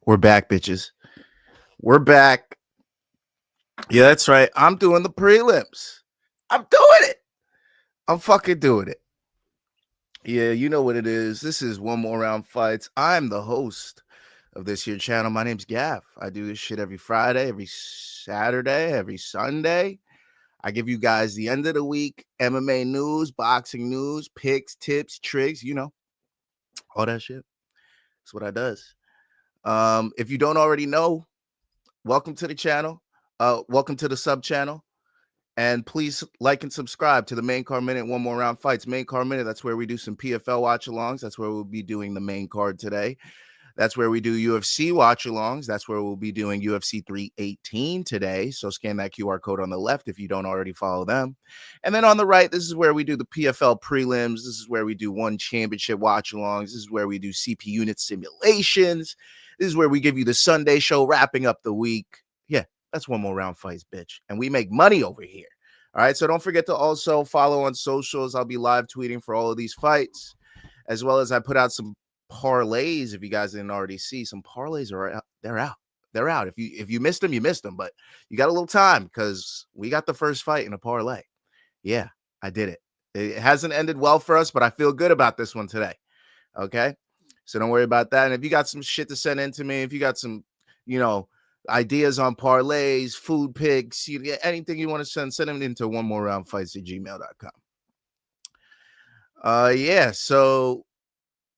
We're back, bitches. We're back. Yeah, that's right. I'm doing the prelims. I'm doing it. I'm fucking doing it. Yeah, you know what it is. This is One More Round Fights. I'm the host of this here channel. My name's Gaff. I do this shit every Friday, every Saturday, every Sunday. I give you guys the end of the week MMA news, boxing news, picks, tips, tricks, all that shit. That's what I does. If you don't already know, welcome to the channel. Welcome to the sub channel. And please like and subscribe to the Main Card Minute, One More Round Fights. Main Card Minute, that's where we do some PFL watch-alongs. That's where we'll be doing the main card today. That's where we do UFC watch-alongs. That's where we'll be doing UFC 318 today. So scan that QR code on the left if you don't already follow them. And then on the right, this is where we do the PFL prelims. This is where we do one championship watch-alongs. This is where we do CP unit simulations. This is where we give you the Sunday show wrapping up the week. Yeah. That's One More Round Fights, bitch. And we make money over here. All right. So don't forget to also follow on socials. I'll be live tweeting for all of these fights, as well as I put out some parlays. If you guys didn't already see, some parlays are out. They're out. They're out. If you missed them, you missed them. But you got a little time because we got the first fight in a parlay. Yeah, I did it. It hasn't ended well for us, but I feel good about this one today. Okay. So don't worry about that. And if you got some shit to send in to me, if you got some, ideas on parlays, food picks, anything you want to send them into onemoreroundfights@gmail.com. Yeah, so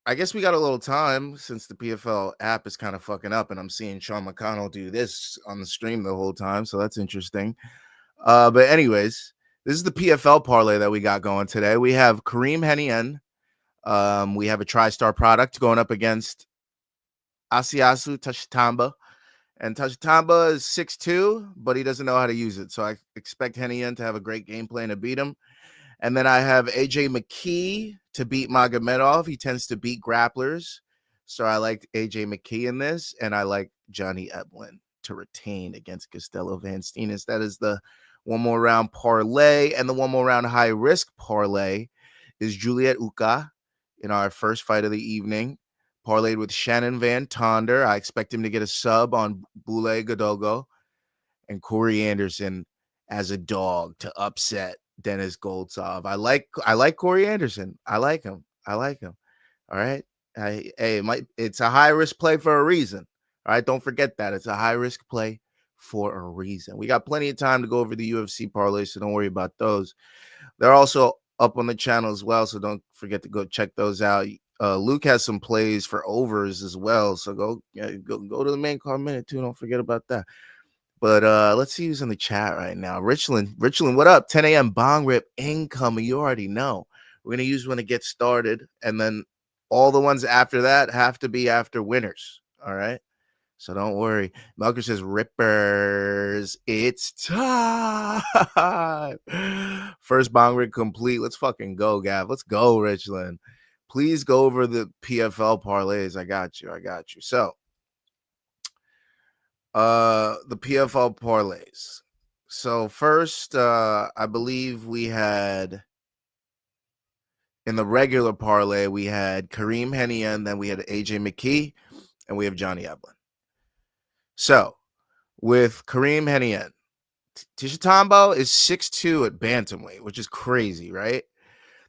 I guess we got a little time since the PFL app is kind of fucking up, and I'm seeing Sean McConnell do this on the stream the whole time, so that's interesting. But anyways, this is the PFL parlay that we got going today. We have Kareem Henniene. We have a TriStar product going up against Asiasu Tshitamba. And Tshitamba is 6'2", but he doesn't know how to use it. So I expect Henniene to have a great game plan to beat him. And then I have AJ McKee to beat Magomedov. He tends to beat grapplers. So I like AJ McKee in this. And I like Johnny Eblen to retain against Costello Van Steenis. That is the One More Round parlay. And the One More Round high risk parlay is Juliet Ukah in our first fight of the evening. Parlayed with Shannon Van Tonder. I expect him to get a sub on Boule Gdago, and Corey Anderson as a dog to upset Dennis Goltsov. I like Corey Anderson. I like him. All right. It's a high risk play for a reason. All right. Don't forget that. It's a high risk play for a reason. We got plenty of time to go over the UFC parlays, so don't worry about those. They're also up on the channel as well, so don't forget to go check those out. Luke has some plays for overs as well, so go to the Main Card Minute too. Don't forget about that. But let's see who's in the chat right now. Richland, what up? 10 a.m. bong rip incoming. You already know. We're gonna use when it gets started, and then all the ones after that have to be after winners. All right. So don't worry. Melker says, Rippers, it's time. First bong rig complete. Let's fucking go, Gav. Let's go, Richland. Please go over the PFL parlays. I got you. So, the PFL parlays. So first, I believe we had in the regular parlay, we had Kareem Henniene, then we had AJ McKee, and we have Johnny Eblen. So, with Kareem Henniene, Tshitamba is 6'2" at bantamweight, which is crazy, right?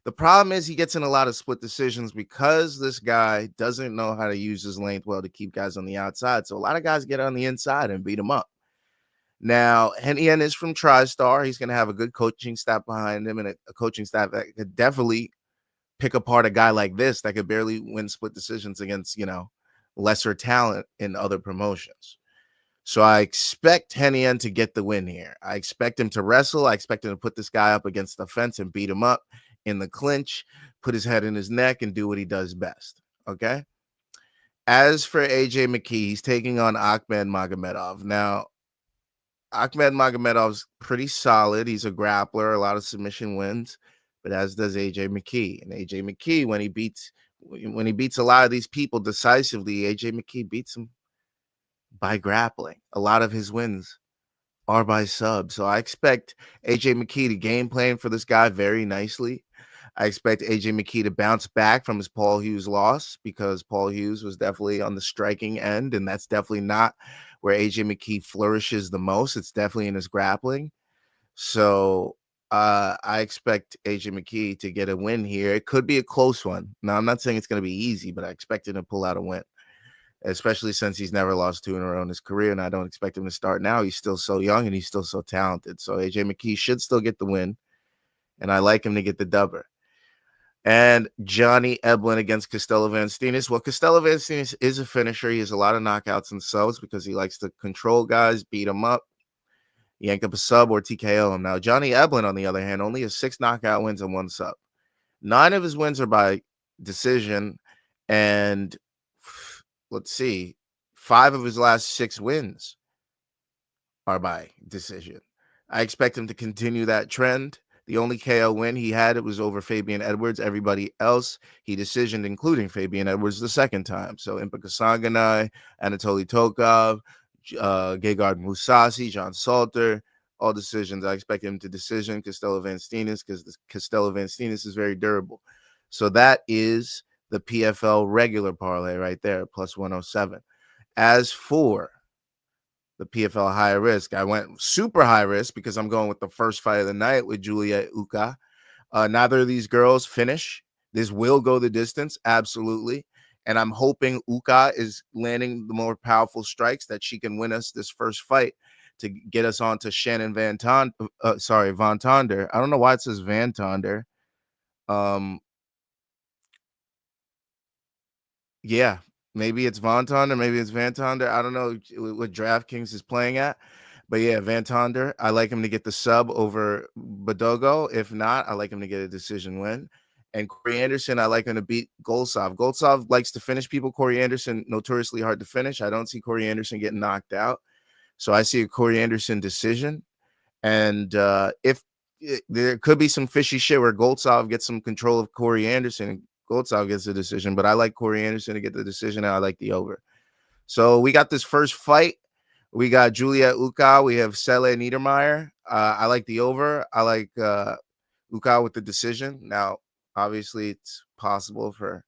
The problem is he gets in a lot of split decisions because this guy doesn't know how to use his length well to keep guys on the outside. So a lot of guys get on the inside and beat him up. Now, Henniene is from TriStar. He's going to have a good coaching staff behind him and a coaching staff that could definitely pick apart a guy like this that could barely win split decisions against, lesser talent in other promotions. So I expect Henniene to get the win here. I expect him to wrestle. I expect him to put this guy up against the fence and beat him up in the clinch, put his head in his neck, and do what he does best. Okay. As for AJ McKee, he's taking on Ahmed Magomedov. Now, Ahmed Magomedov's pretty solid. He's a grappler, a lot of submission wins, but as does AJ McKee. And AJ McKee, when he beats a lot of these people decisively, AJ McKee beats him by grappling. A lot of his wins are by sub. So I expect AJ McKee to game plan for this guy very nicely. I expect AJ McKee to bounce back from his Paul Hughes loss because Paul Hughes was definitely on the striking end, and that's definitely not where AJ McKee flourishes the most. It's definitely in his grappling. So I expect AJ McKee to get a win here. It could be a close one. Now, I'm not saying it's going to be easy, but I expect him to pull out a win, especially since he's never lost 2 in a row in his career, and I don't expect him to start now. He's still so young, and he's still so talented. So AJ McKee should still get the win, and I like him to get the dubber. And Johnny Eblen against Costello Van Steenis. Well, Costello Van Steenis is a finisher. He has a lot of knockouts and subs because he likes to control guys, beat them up, yank up a sub, or TKO him. Now, Johnny Eblen, on the other hand, only has 6 knockout wins and 1 sub. 9 of his wins are by decision, and let's see, 5 of his last 6 wins are by decision. I expect him to continue that trend. The only KO win he had, it was over Fabian Edwards. Everybody else, he decisioned, including Fabian Edwards, the second time. So Impa Kasanganay, Anatoly Tokov, Gegard Mousasi, John Salter, all decisions. I expect him to decision Costello Van Steenis because Costello Van Steenis is very durable. So that is the PFL regular parlay right there, plus 107. As for the PFL high risk, I went super high risk because I'm going with the first fight of the night with Juliet Ukah. Neither of these girls finish. This will go the distance, absolutely. And I'm hoping Ukah is landing the more powerful strikes that she can win us this first fight to get us on to Shannon Van Tonder. Van Tonder. I don't know why it says Van Tonder. Yeah, maybe it's Von Tonder, maybe it's Van Tonder. I don't know what DraftKings is playing at. But yeah, Van Tonder, I like him to get the sub over Gdago. If not, I like him to get a decision win. And Corey Anderson, I like him to beat Goltsov. Goltsov likes to finish people. Corey Anderson, notoriously hard to finish. I don't see Corey Anderson getting knocked out. So I see a Corey Anderson decision. And if there could be some fishy shit where Goltsov gets some control of Corey Anderson, Goltsov gets the decision. But I like Corey Anderson to get the decision, and I like the over. So we got this first fight. We got Juliet Ukah. We have Sele Niedermayr. I like the over. I like Ukah with the decision. Now, obviously, it's possible for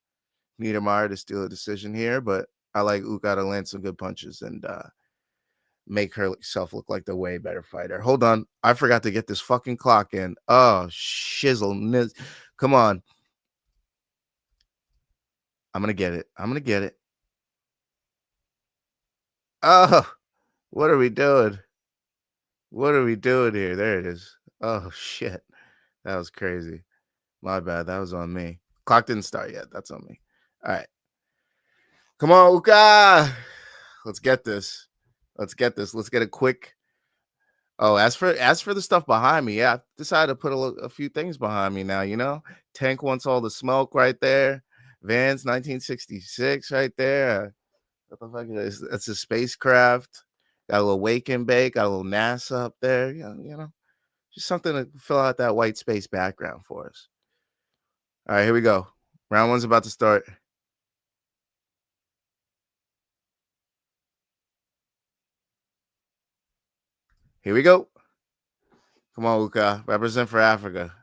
Niedermayr to steal a decision here, but I like Ukah to land some good punches and make herself look like the way better fighter. Hold on. I forgot to get this fucking clock in. Oh, shizzle. Come on. I'm going to get it. I'm going to get it. Oh, what are we doing? What are we doing here? There it is. Oh, shit. That was crazy. My bad. That was on me. Clock didn't start yet. That's on me. All right. Come on, Ukah. Let's get this. Let's get this. Let's get a quick. Oh, as for the stuff behind me, yeah, I decided to put a few things behind me now, you know. Tank wants all the smoke right there. Vans 1966 right there. What the fuck is this? That's a spacecraft. Got a little wake and bake, got a little NASA up there. You know, just something to fill out that white space background for us. All right, here we go. Round one's about to start. Here we go. Come on, Ukah. Represent for Africa.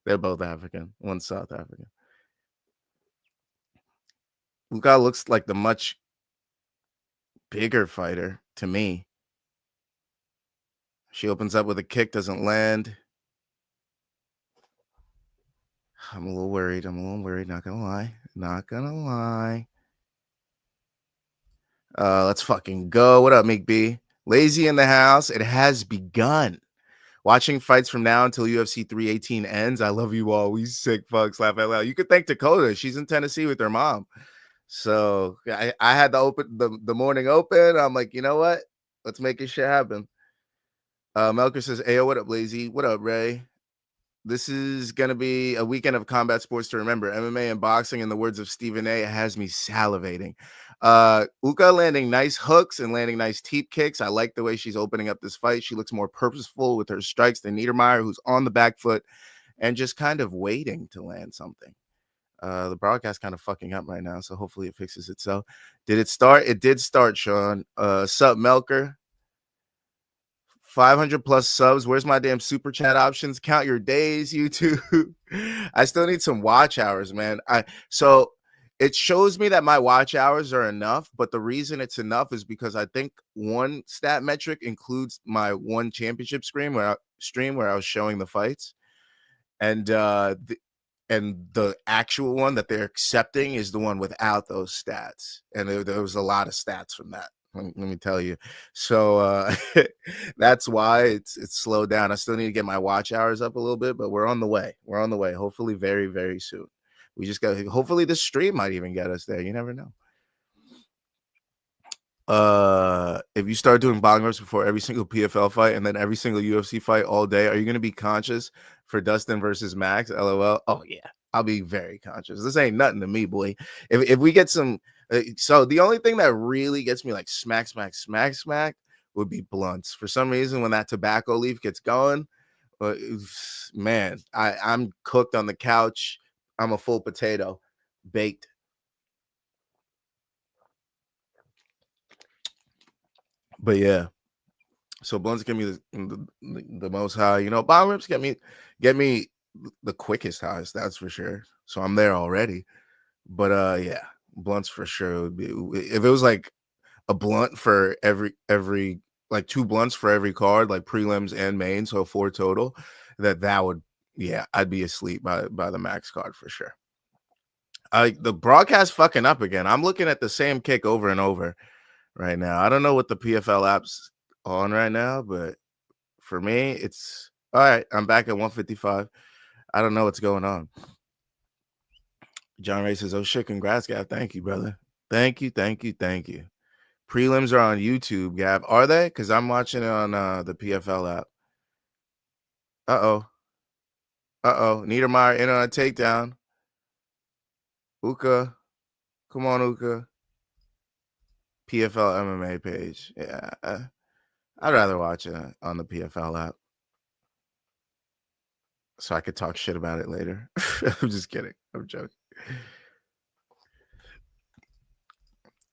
They're both African. One's South African. Ukah looks like the much bigger fighter to me. She opens up with a kick, doesn't land. I'm a little worried. Not gonna lie. Let's fucking go. What up, McB? Lazy in the house. It has begun. Watching fights from now until UFC 318 ends. I love you all. We sick fucks. Laugh out loud. You could thank Dakota. She's in Tennessee with her mom. So I had the morning open. I'm like, you know what? Let's make this shit happen. Melker says, "Ayo, what up, Lazy? What up, Ray? This is gonna be a weekend of combat sports to remember. MMA and boxing, in the words of Stephen A, has me salivating. Ukah landing nice hooks and landing nice teep kicks. I like the way she's opening up this fight. She looks more purposeful with her strikes than Niedermayr, who's on the back foot and just kind of waiting to land something. The broadcast kind of fucking up right now, so hopefully it fixes itself. Did it start? It did start, Sean. Sup, Melker? 500 plus subs. Where's my damn super chat options? Count your days, YouTube. I still need some watch hours, man. So it shows me that my watch hours are enough, but the reason it's enough is because I think one stat metric includes my one championship stream where I was showing the fights, and the actual one that they're accepting is the one without those stats, and there was a lot of stats from that. Let me tell you. So that's why it's slowed down. I still need to get my watch hours up a little bit, but we're on the way. We're on the way. Hopefully, very, very soon. We just got. Hopefully, this stream might even get us there. You never know. If you start doing bong rips before every single PFL fight and then every single UFC fight all day, are you gonna be conscious for Dustin versus Max? LOL. Oh yeah, I'll be very conscious. This ain't nothing to me, boy. If we get some, so the only thing that really gets me like smack would be blunts. For some reason, when that tobacco leaf gets going, man, I'm cooked on the couch. I'm a full potato, baked. But yeah. So blunts get me the most high. You know, bong rips get me the quickest highs. That's for sure. So I'm there already. But yeah, blunts for sure would be. If it was like a blunt for every like 2 blunts for every card, like prelims and main, so 4 total. That would, yeah, I'd be asleep by the max card for sure. The broadcast fucking up again. I'm looking at the same kick over and over right now. I don't know what the PFL app's on right now, but for me, it's all right. I'm back at 155. I don't know what's going on. John Ray says, "Oh shit, congrats, Gaff. Thank you, brother. Thank you. Prelims are on YouTube, Gaff. Are they? Because I'm watching it on the PFL app. Niedermayr in on a takedown. Ukah, come on, Ukah. PFL MMA page. Yeah, I'd rather watch it on the PFL app, so I could talk shit about it later. I'm just kidding. I'm joking.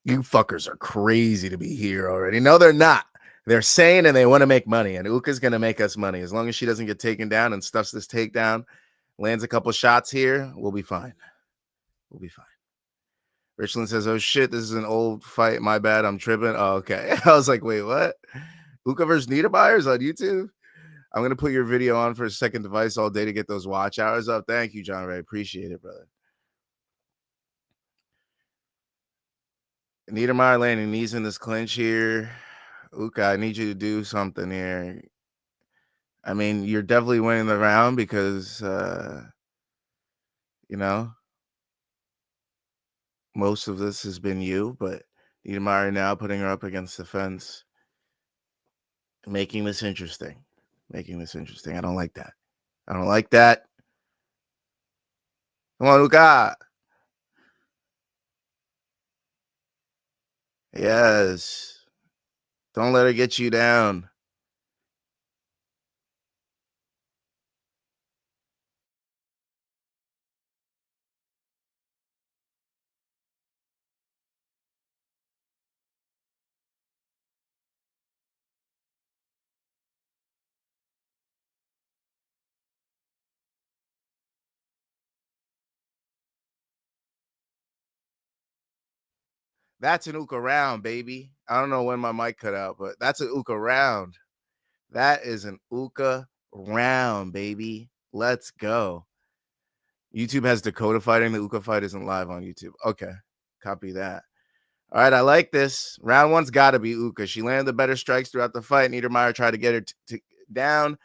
You fuckers are crazy to be here already. No, they're not. They're saying and they want to make money, and Ukah's going to make us money. As long as she doesn't get taken down and stuffs this takedown, lands a couple shots here, we'll be fine. We'll be fine. Richland says, "Oh shit, this is an old fight. My bad. I'm tripping." Oh, okay. I was like, wait, what? Ukah versus Niedermayr is on YouTube? I'm going to put your video on for a second device all day to get those watch hours up. Thank you, John Ray. Appreciate it, brother. Niedermayr landing knees in this clinch here. Ukah, I need you to do something here. I mean, you're definitely winning the round because, you know, most of this has been you, but Niedermayr now putting her up against the fence, making this interesting. I don't like that. Come on, Ukah. Yes. Don't let her get you down. That's an Ukah round, baby. I don't know when my mic cut out, but that's an Ukah round. That is an Ukah round, baby. Let's go. YouTube has Dakota fighting. The Ukah fight isn't live on YouTube. Okay. Copy that. All right. I like this. Round one's got to be Ukah. She landed the better strikes throughout the fight. Niedermayr tried to get her down,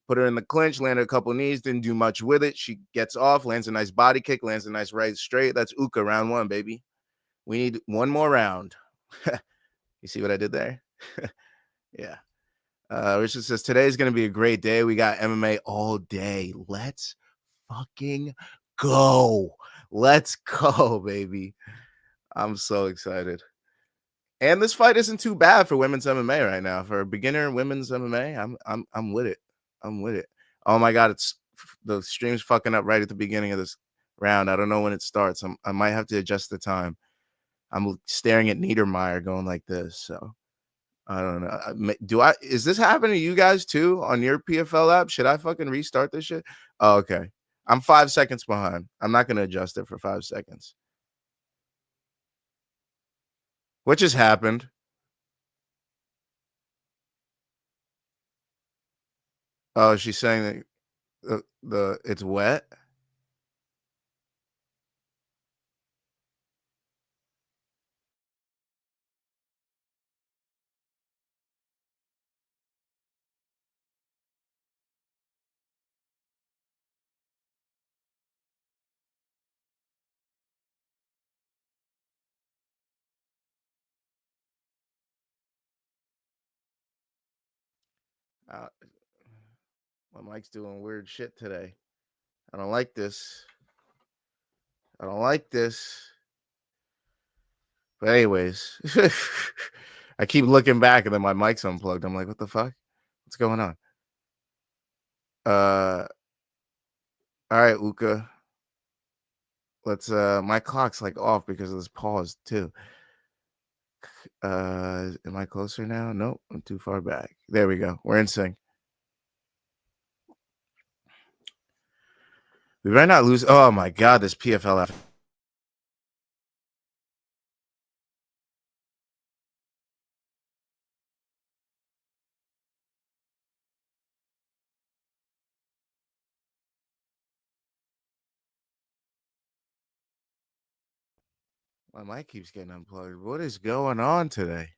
put her in the clinch, landed a couple knees, didn't do much with it. She gets off, lands a nice body kick, lands a nice right straight. That's Ukah round one, baby. We need one more round. You see what I did there? Yeah. Richard says, today's going to be a great day. We got MMA all day. Let's fucking go. Let's go, baby. I'm so excited. And this fight isn't too bad for women's MMA right now. For a beginner women's MMA, I'm with it. I'm with it. Oh my god, it's the stream's fucking up right at the beginning of this round. I don't know when it starts. I might have to adjust the time. I'm staring at Niedermayr going like this. So I don't know. Is this happening to you guys too on your PFL app? Should I fucking restart this shit? Oh, okay. I'm 5 seconds behind. I'm not going to adjust it for 5 seconds. What just happened? Oh, she's saying that the it's wet. Uh, my mic's doing weird shit today. I don't like this. I don't like this. But anyways, I keep looking back and then my mic's unplugged. I'm like, what the fuck? What's going on? All right, Ukah. Let's my clock's like off because of this pause too. Am I closer now? Nope, I'm too far back. There we go. We're in sync. We better not lose. Oh my god, this PFL Africa. My mic keeps getting unplugged. What is going on today?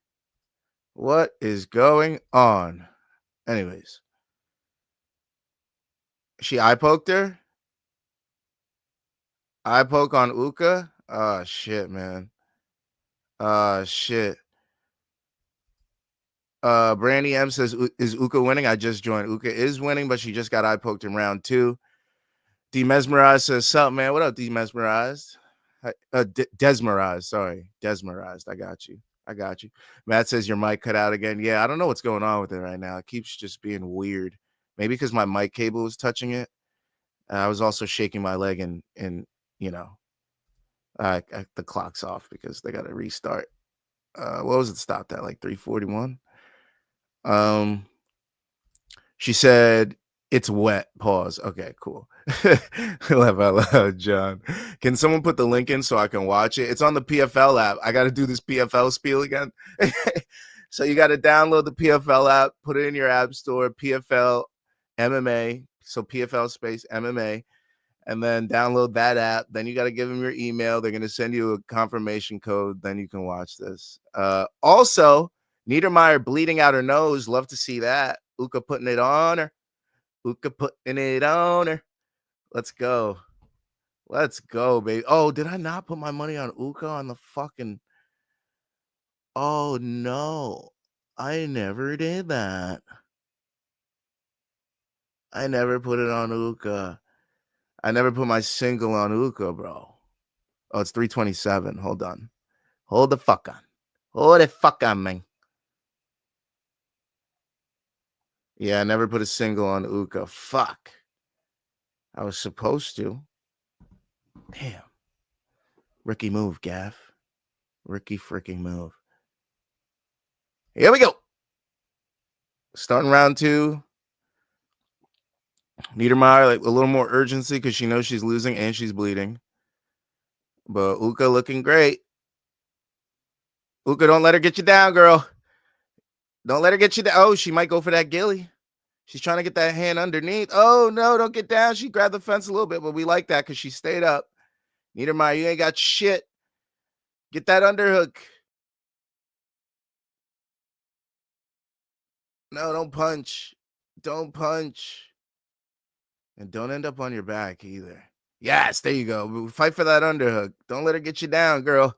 What is going on? Anyways, she eye poked her. Eye poke on Ukah. Oh shit, man. Shit. Brandy M says, is Ukah winning? I just joined. Ukah is winning, but she just got eye poked in round 2. Demesmerized says, sup, man? What up, Demesmerized? Desmerized. Sorry. Desmerized. I got you. Matt says your mic cut out again. Yeah, I don't know what's going on with it right now. It keeps just being weird. Maybe because my mic cable was touching it. I was also shaking my leg and you know, the clock's off because they got to restart. What was it stopped at? Like 341? She said it's wet. Pause. Okay, cool. Laugh out loud, John. Can someone put the link in so I can watch it? It's on the PFL app. I got to do this PFL spiel again. So you got to download the PFL app, put it in your app store, PFL MMA. So PFL space MMA, and then download that app. Then you got to give them your email. They're going to send you a confirmation code. Then you can watch this. Also, Niedermayr bleeding out her nose. Love to see that. Ukah putting it on her. Ukah putting it on her. Let's go. Let's go, baby. Oh, did I not put my money on Ukah on the fucking... Oh, no. I never did that. I never put it on Ukah. I never put my single on Ukah, bro. Oh, it's 327. Hold on. Hold the fuck on. Hold the fuck on, man. Yeah, I never put a single on Ukah. Fuck. I was supposed to. Damn. Rookie move, Gaff. Rookie freaking move. Here we go. Starting round 2. Niedermayr, like a little more urgency because she knows she's losing and she's bleeding. But Ukah looking great. Ukah, don't let her get you down, girl. Don't let her get you down. Oh, she might go for that gilly. She's trying to get that hand underneath. Oh, no, don't get down. She grabbed the fence a little bit, but we like that because she stayed up. Niedermayr, you ain't got shit. Get that underhook. No, don't punch. Don't punch. And don't end up on your back either. Yes, there you go. Fight for that underhook. Don't let her get you down, girl.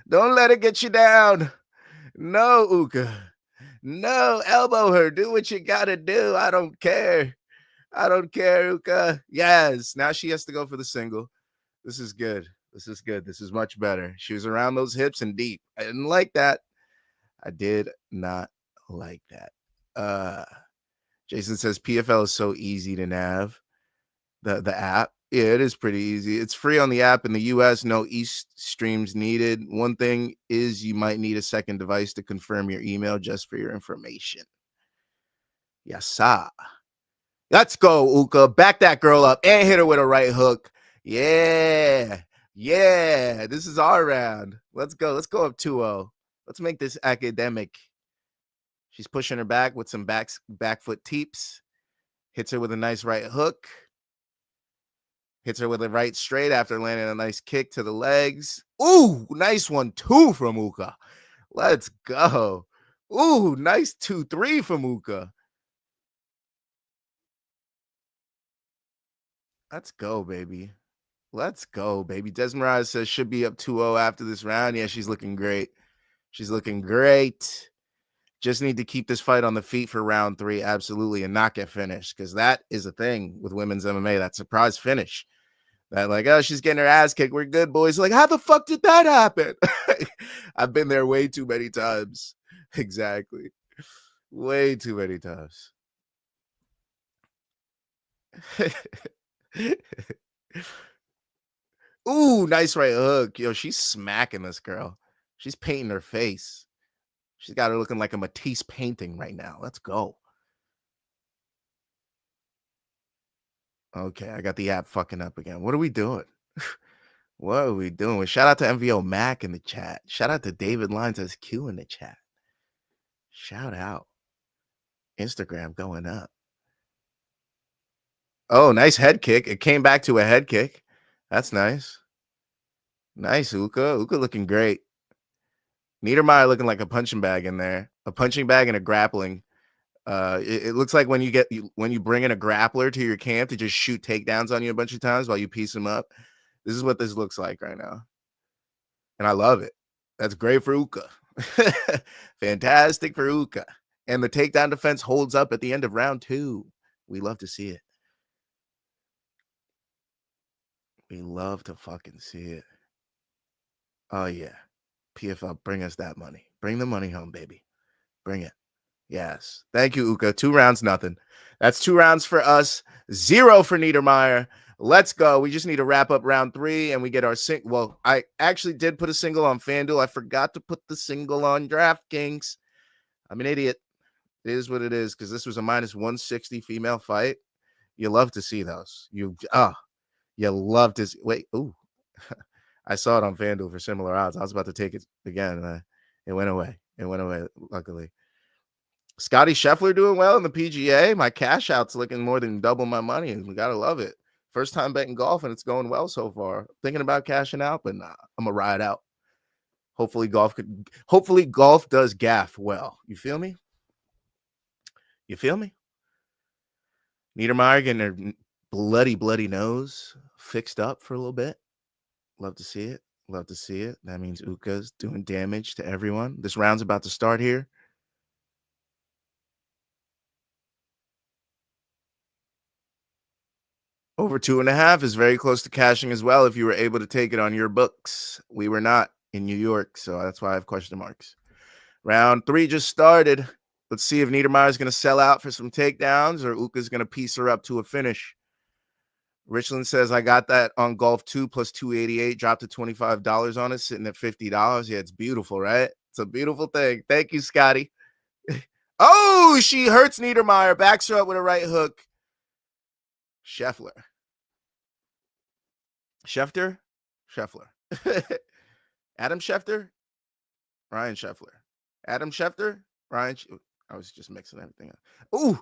Don't let her get you down. No, Ukah. No, elbow her. Do what you got to do. I don't care. I don't care, Ukah. Yes. Now she has to go for the single. This is good. This is good. This is much better. She was around those hips and deep. I didn't like that. I did not like that. Jason says PFL is so easy to nav. The app. Yeah, it is pretty easy. It's free on the app in the US. No East streams needed. One thing is you might need a second device to confirm your email just for your information. Yes, sir. Let's go, Ukah. Back that girl up and hit her with a right hook. Yeah. Yeah. This is our round. Let's go. Let's go up 2-0. Let's make this academic. She's pushing her back with some back foot teeps. Hits her with a nice right hook. Hits her with a right straight after landing a nice kick to the legs. Ooh, nice 1-2 from Ukah. Let's go. Ooh, nice 2-3 from Ukah. Let's go, baby. Let's go, baby. Desmarais says should be up 2-0 after this round. Yeah, she's looking great. She's looking great. Just need to keep this fight on the feet for round 3, absolutely, and not get finished, because that is a thing with women's MMA, that surprise finish. That like, oh, she's getting her ass kicked. We're good, boys. Like, how the fuck did that happen? I've been there way too many times. Exactly. Way too many times. Ooh, nice right hook. Yo, she's smacking this girl. She's painting her face. She's got her looking like a Matisse painting right now. Let's go. Okay, I got the app fucking up again. What are we doing? What are we doing? Shout out to MVO Mac in the chat. Shout out to David Lines as Q in the chat. Shout out. Instagram going up. Oh, nice head kick. It came back to a head kick. That's nice. Nice, Ukah. Ukah looking great. Niedermayr looking like a punching bag in there. A punching bag and a grappling. It looks like when you bring in a grappler to your camp to just shoot takedowns on you a bunch of times while you piece them up. This is what this looks like right now. And I love it. That's great for Ukah. Fantastic for Ukah. And the takedown defense holds up at the end of round 2. We love to see it. We love to fucking see it. Oh, yeah. PFL, bring us that money. Bring the money home, baby. Bring it. Yes. Thank you, Ukah. 2 rounds, nothing. That's 2 rounds for us. 0 for Niedermayr. Let's go. We just need to wrap up round 3 and we get our single. Well, I actually did put a single on FanDuel. I forgot to put the single on DraftKings. I'm an idiot. It is what it is, because this was a minus 160 female fight. You love to see those. You love to see. Wait, ooh. I saw it on FanDuel for similar odds. I was about to take it again, and it went away. It went away, luckily. Scotty Scheffler doing well in the PGA. My cash out's looking more than double my money, and we got to love it. First time betting golf, and it's going well so far. Thinking about cashing out, but nah, I'm going to ride out. Hopefully golf does Gaff well. You feel me? You feel me? Niedermayr getting her bloody nose fixed up for a little bit. Love to see it. Love to see it. That means Ukah's doing damage to everyone. This round's about to start here. Over 2.5 is very close to cashing as well if you were able to take it on your books. We were not in New York, so that's why I have question marks. Round 3 just started. Let's see if Niedermayr is going to sell out for some takedowns or Ukah's going to piece her up to a finish. Richland says, I got that on golf 2 plus 288, dropped to $25 on it, sitting at $50. Yeah, it's beautiful, right? It's a beautiful thing. Thank you, Scotty. Oh, she hurts Niedermayr, backs her up with a right hook. Scheffler. Adam Schefter? Ryan Scheffler. Adam Schefter? Ryan. I was just mixing everything up. Ooh.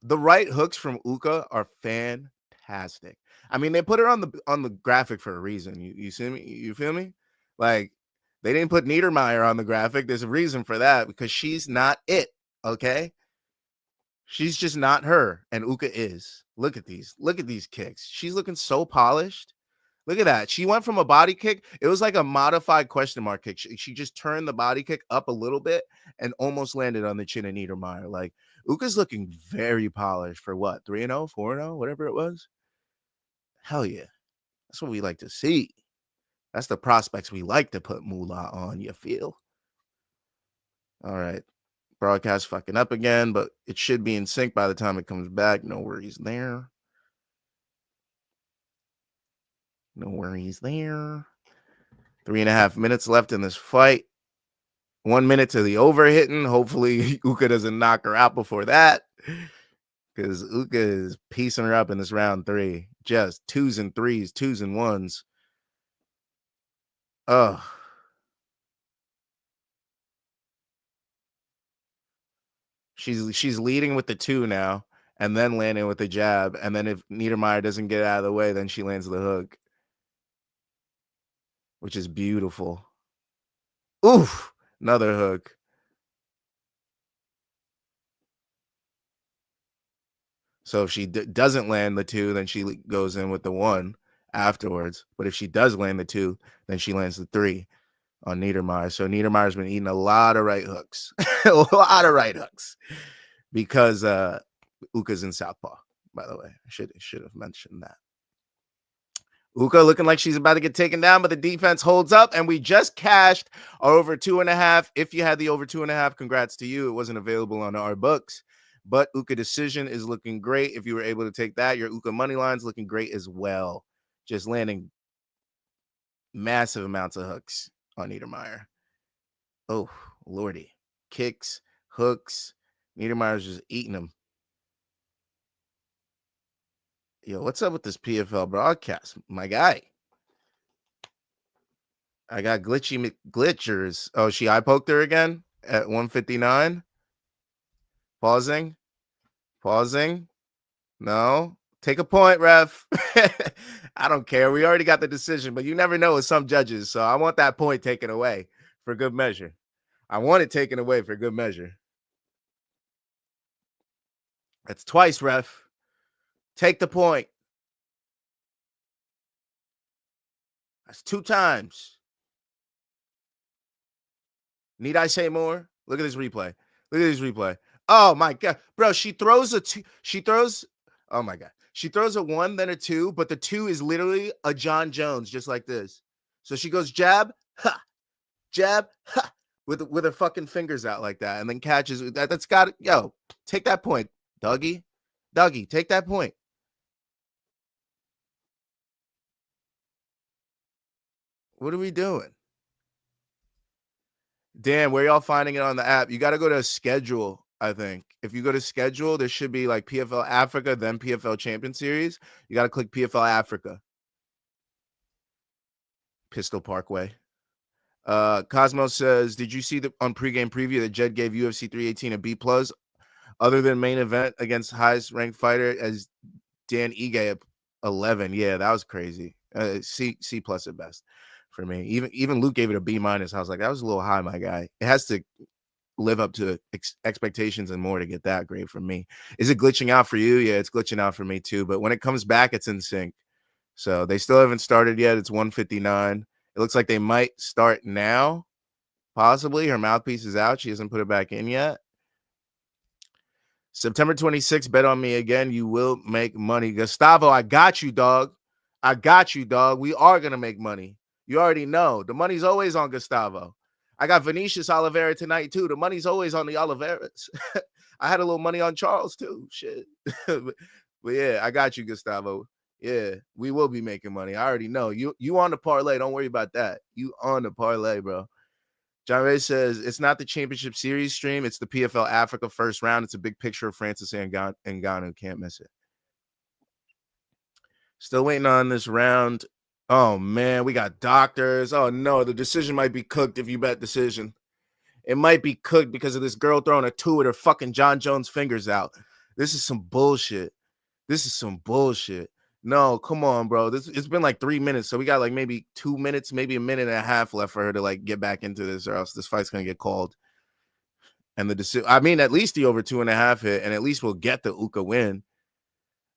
The right hooks from Ukah are fantastic. I mean, they put her on the graphic for a reason. You see me? You feel me? Like, they didn't put Niedermayr on the graphic. There's a reason for that, because she's not it. Okay. She's just not her, and Ukah is. Look at these kicks. She's looking so polished. Look at that. She went from a body kick. It was like a modified question mark kick. She just turned the body kick up a little bit and almost landed on the chin of Niedermayr. Like, Ukah's looking very polished for what? 3-0, 4-0, whatever it was. Hell yeah. That's what we like to see. That's the prospects we like to put moolah on, you feel? All right. Broadcast fucking up again, but it should be in sync by the time it comes back. No worries there. No worries there. 3.5 minutes left in this fight. 1 minute to the overhitting. Hopefully, Ukah doesn't knock her out before that. Because Ukah is piecing her up in this round 3. Just 2s and 3s, 2s and 1s. Ugh. She's leading with the 2 now, and then landing with the jab. And then if Niedermayr doesn't get out of the way, then she lands the hook, which is beautiful. Oof, another hook. So if she doesn't land the 2, then she goes in with the 1 afterwards. But if she does land the 2, then she lands the 3 on Niedermayr. So Niedermayer's been eating a lot of right hooks. A lot of right hooks. Because Ukah's in southpaw, by the way. I should have mentioned that. Ukah looking like she's about to get taken down, but the defense holds up, and we just cashed our over 2.5. If you had the over 2.5, congrats to you. It wasn't available on our books, but Ukah decision is looking great. If you were able to take that, your Ukah money line's looking great as well. Just landing massive amounts of hooks on Niedermayr. Oh, lordy. Kicks, hooks. Niedermayer's just eating them. Yo, what's up with this PFL broadcast? My guy. I got glitchy glitchers. Oh, she eye poked her again at 159. Pausing. No. Take a point, ref. I don't care. We already got the decision, but you never know with some judges. So I want that point taken away for good measure. I want it taken away for good measure. That's twice, ref. Take the point. That's 2 times. Need I say more? Look at this replay. Oh my God, bro, she throws a 2. Oh my God. She throws a 1, then a 2, but the 2 is literally a John Jones, just like this. So she goes jab, ha, with her fucking fingers out like that, and then catches that. That's got it. Yo, take that point, Dougie, take that point. What are we doing? Dan, where y'all finding it on the app? You got to go to schedule, I think. If you go to schedule, there should be like PFL Africa, then PFL Champion Series. You got to click PFL Africa. Pistol Parkway. Cosmo says, did you see on pregame preview that Jed gave UFC 318 a B+, other than main event against highest ranked fighter as Dan Ige at 11? Yeah, that was crazy. C+ at best for me. Even Luke gave it a B-. I was like, that was a little high, my guy. It has to live up to expectations and more to get that grade from me. Is it glitching out for you? Yeah, it's glitching out for me too. But when it comes back, it's in sync. So they still haven't started yet. It's 159. It looks like they might start now. Possibly. Her mouthpiece is out. She hasn't put it back in yet. September 26th, bet on me again. You will make money. Gustavo, I got you, dog. We are going to make money. You already know. The money's always on Gustavo. I got Vinicius Oliveira tonight, too. The money's always on the Oliveiras. I had a little money on Charles, too. Shit. But yeah, I got you, Gustavo. Yeah, we will be making money. I already know. You on the parlay. Don't worry about that. You on the parlay, bro. John Ray says, it's not the championship series stream. It's the PFL Africa first round. It's a big picture of Francis Ngannou. Can't miss it. Still waiting on this round. Oh, man, we got doctors. Oh, no, the decision might be cooked if you bet decision. It might be cooked because of this girl throwing a 2 with her fucking John Jones fingers out. This is some bullshit. No, come on, bro. It's been like 3 minutes, so we got like maybe 2 minutes, maybe a minute and a half left for her to like get back into this, or else this fight's gonna get called. And the decision, I mean, at least the over 2.5 hit, and at least we'll get the Ukah win.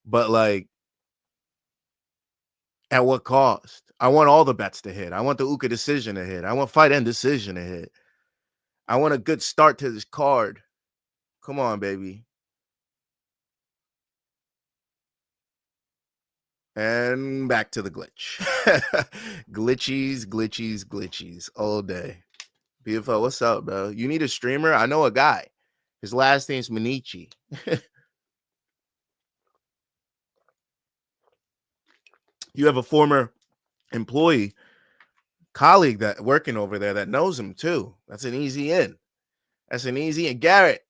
But like, at what cost? I want all the bets to hit. I want the Ukah decision to hit. I want fight end decision to hit. I want a good start to this card. Come on, baby. And back to the glitch. glitchies all day. PFL, what's up, bro? You need a streamer? I know a guy. His last name's Manichi. You have a former employee, colleague that working over there that knows him too. That's an easy in. That's an easy in. Garrett,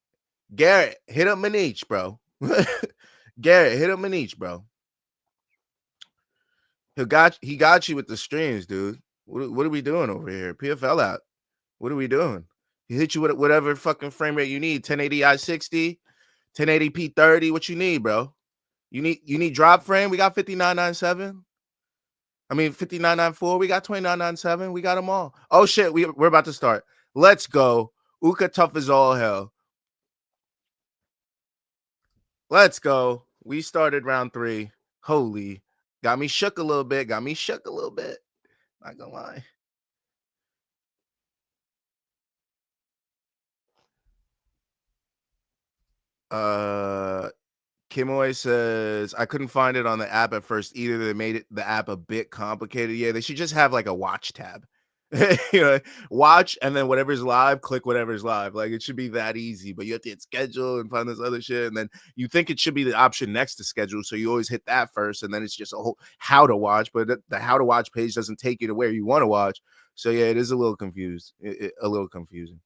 hit up Manich, bro. Garrett, hit up Manich, bro. He got you with the streams, dude. What are we doing over here? PFL out. What are we doing? He hit you with whatever fucking frame rate you need. 1080 i60, 1080p 30. What you need, bro? You need drop frame. We got 5997. I mean 5994. We got 2997. We got them all. Oh shit, we're about to start. Let's go. Ukah tough as all hell. Let's go. We started round 3. Holy. Got me shook a little bit. Not gonna lie. Kimoy says, I couldn't find it on the app at first either. They made the app a bit complicated. Yeah, they should just have like a watch tab. You know, watch and then whatever's live, click whatever's live. Like it should be that easy, but you have to hit schedule and find this other shit. And then you think it should be the option next to schedule. So you always hit that first, and then it's just a whole how to watch, but the how to watch page doesn't take you to where you want to watch. So yeah, it is a little confused. A little confusing.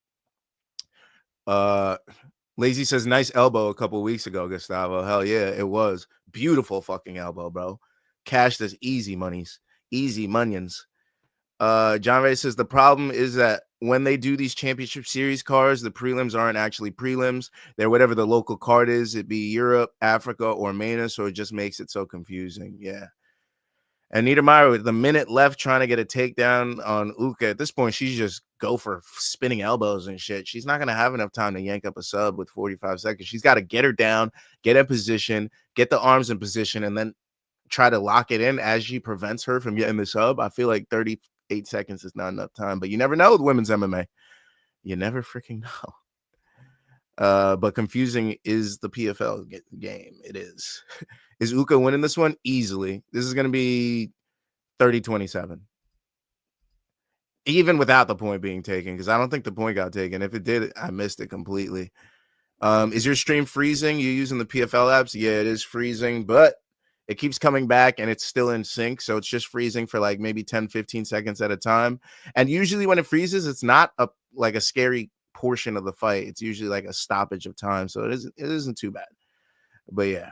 Lazy says, nice elbow a couple weeks ago, Gustavo. Hell yeah, it was. Beautiful fucking elbow, bro. Cash does easy monies. Easy munions. John Ray says, the problem is that when they do these championship series cards, the prelims aren't actually prelims. They're whatever the local card is. It'd be Europe, Africa, or MENA, so it just makes it so confusing. Yeah. And Niedermayr, with the minute left trying to get a takedown on Ukah, at this point, she's just go for spinning elbows and shit. She's not going to have enough time to yank up a sub with 45 seconds. She's got to get her down, get in position, get the arms in position, and then try to lock it in as she prevents her from getting the sub. I feel like 38 seconds is not enough time, but you never know with women's MMA. You never freaking know. But confusing is the PFL game. It is. Is Ukah winning this one? Easily. This is going to be 30-27. Even without the point being taken, because I don't think the point got taken. If it did, I missed it completely. Is your stream freezing? You using the PFL apps? Yeah, it is freezing, but it keeps coming back and it's still in sync. So it's just freezing for like maybe 10, 15 seconds at a time. And usually when it freezes, it's not like a scary portion of the fight. It's usually like a stoppage of time. So it isn't too bad. But yeah.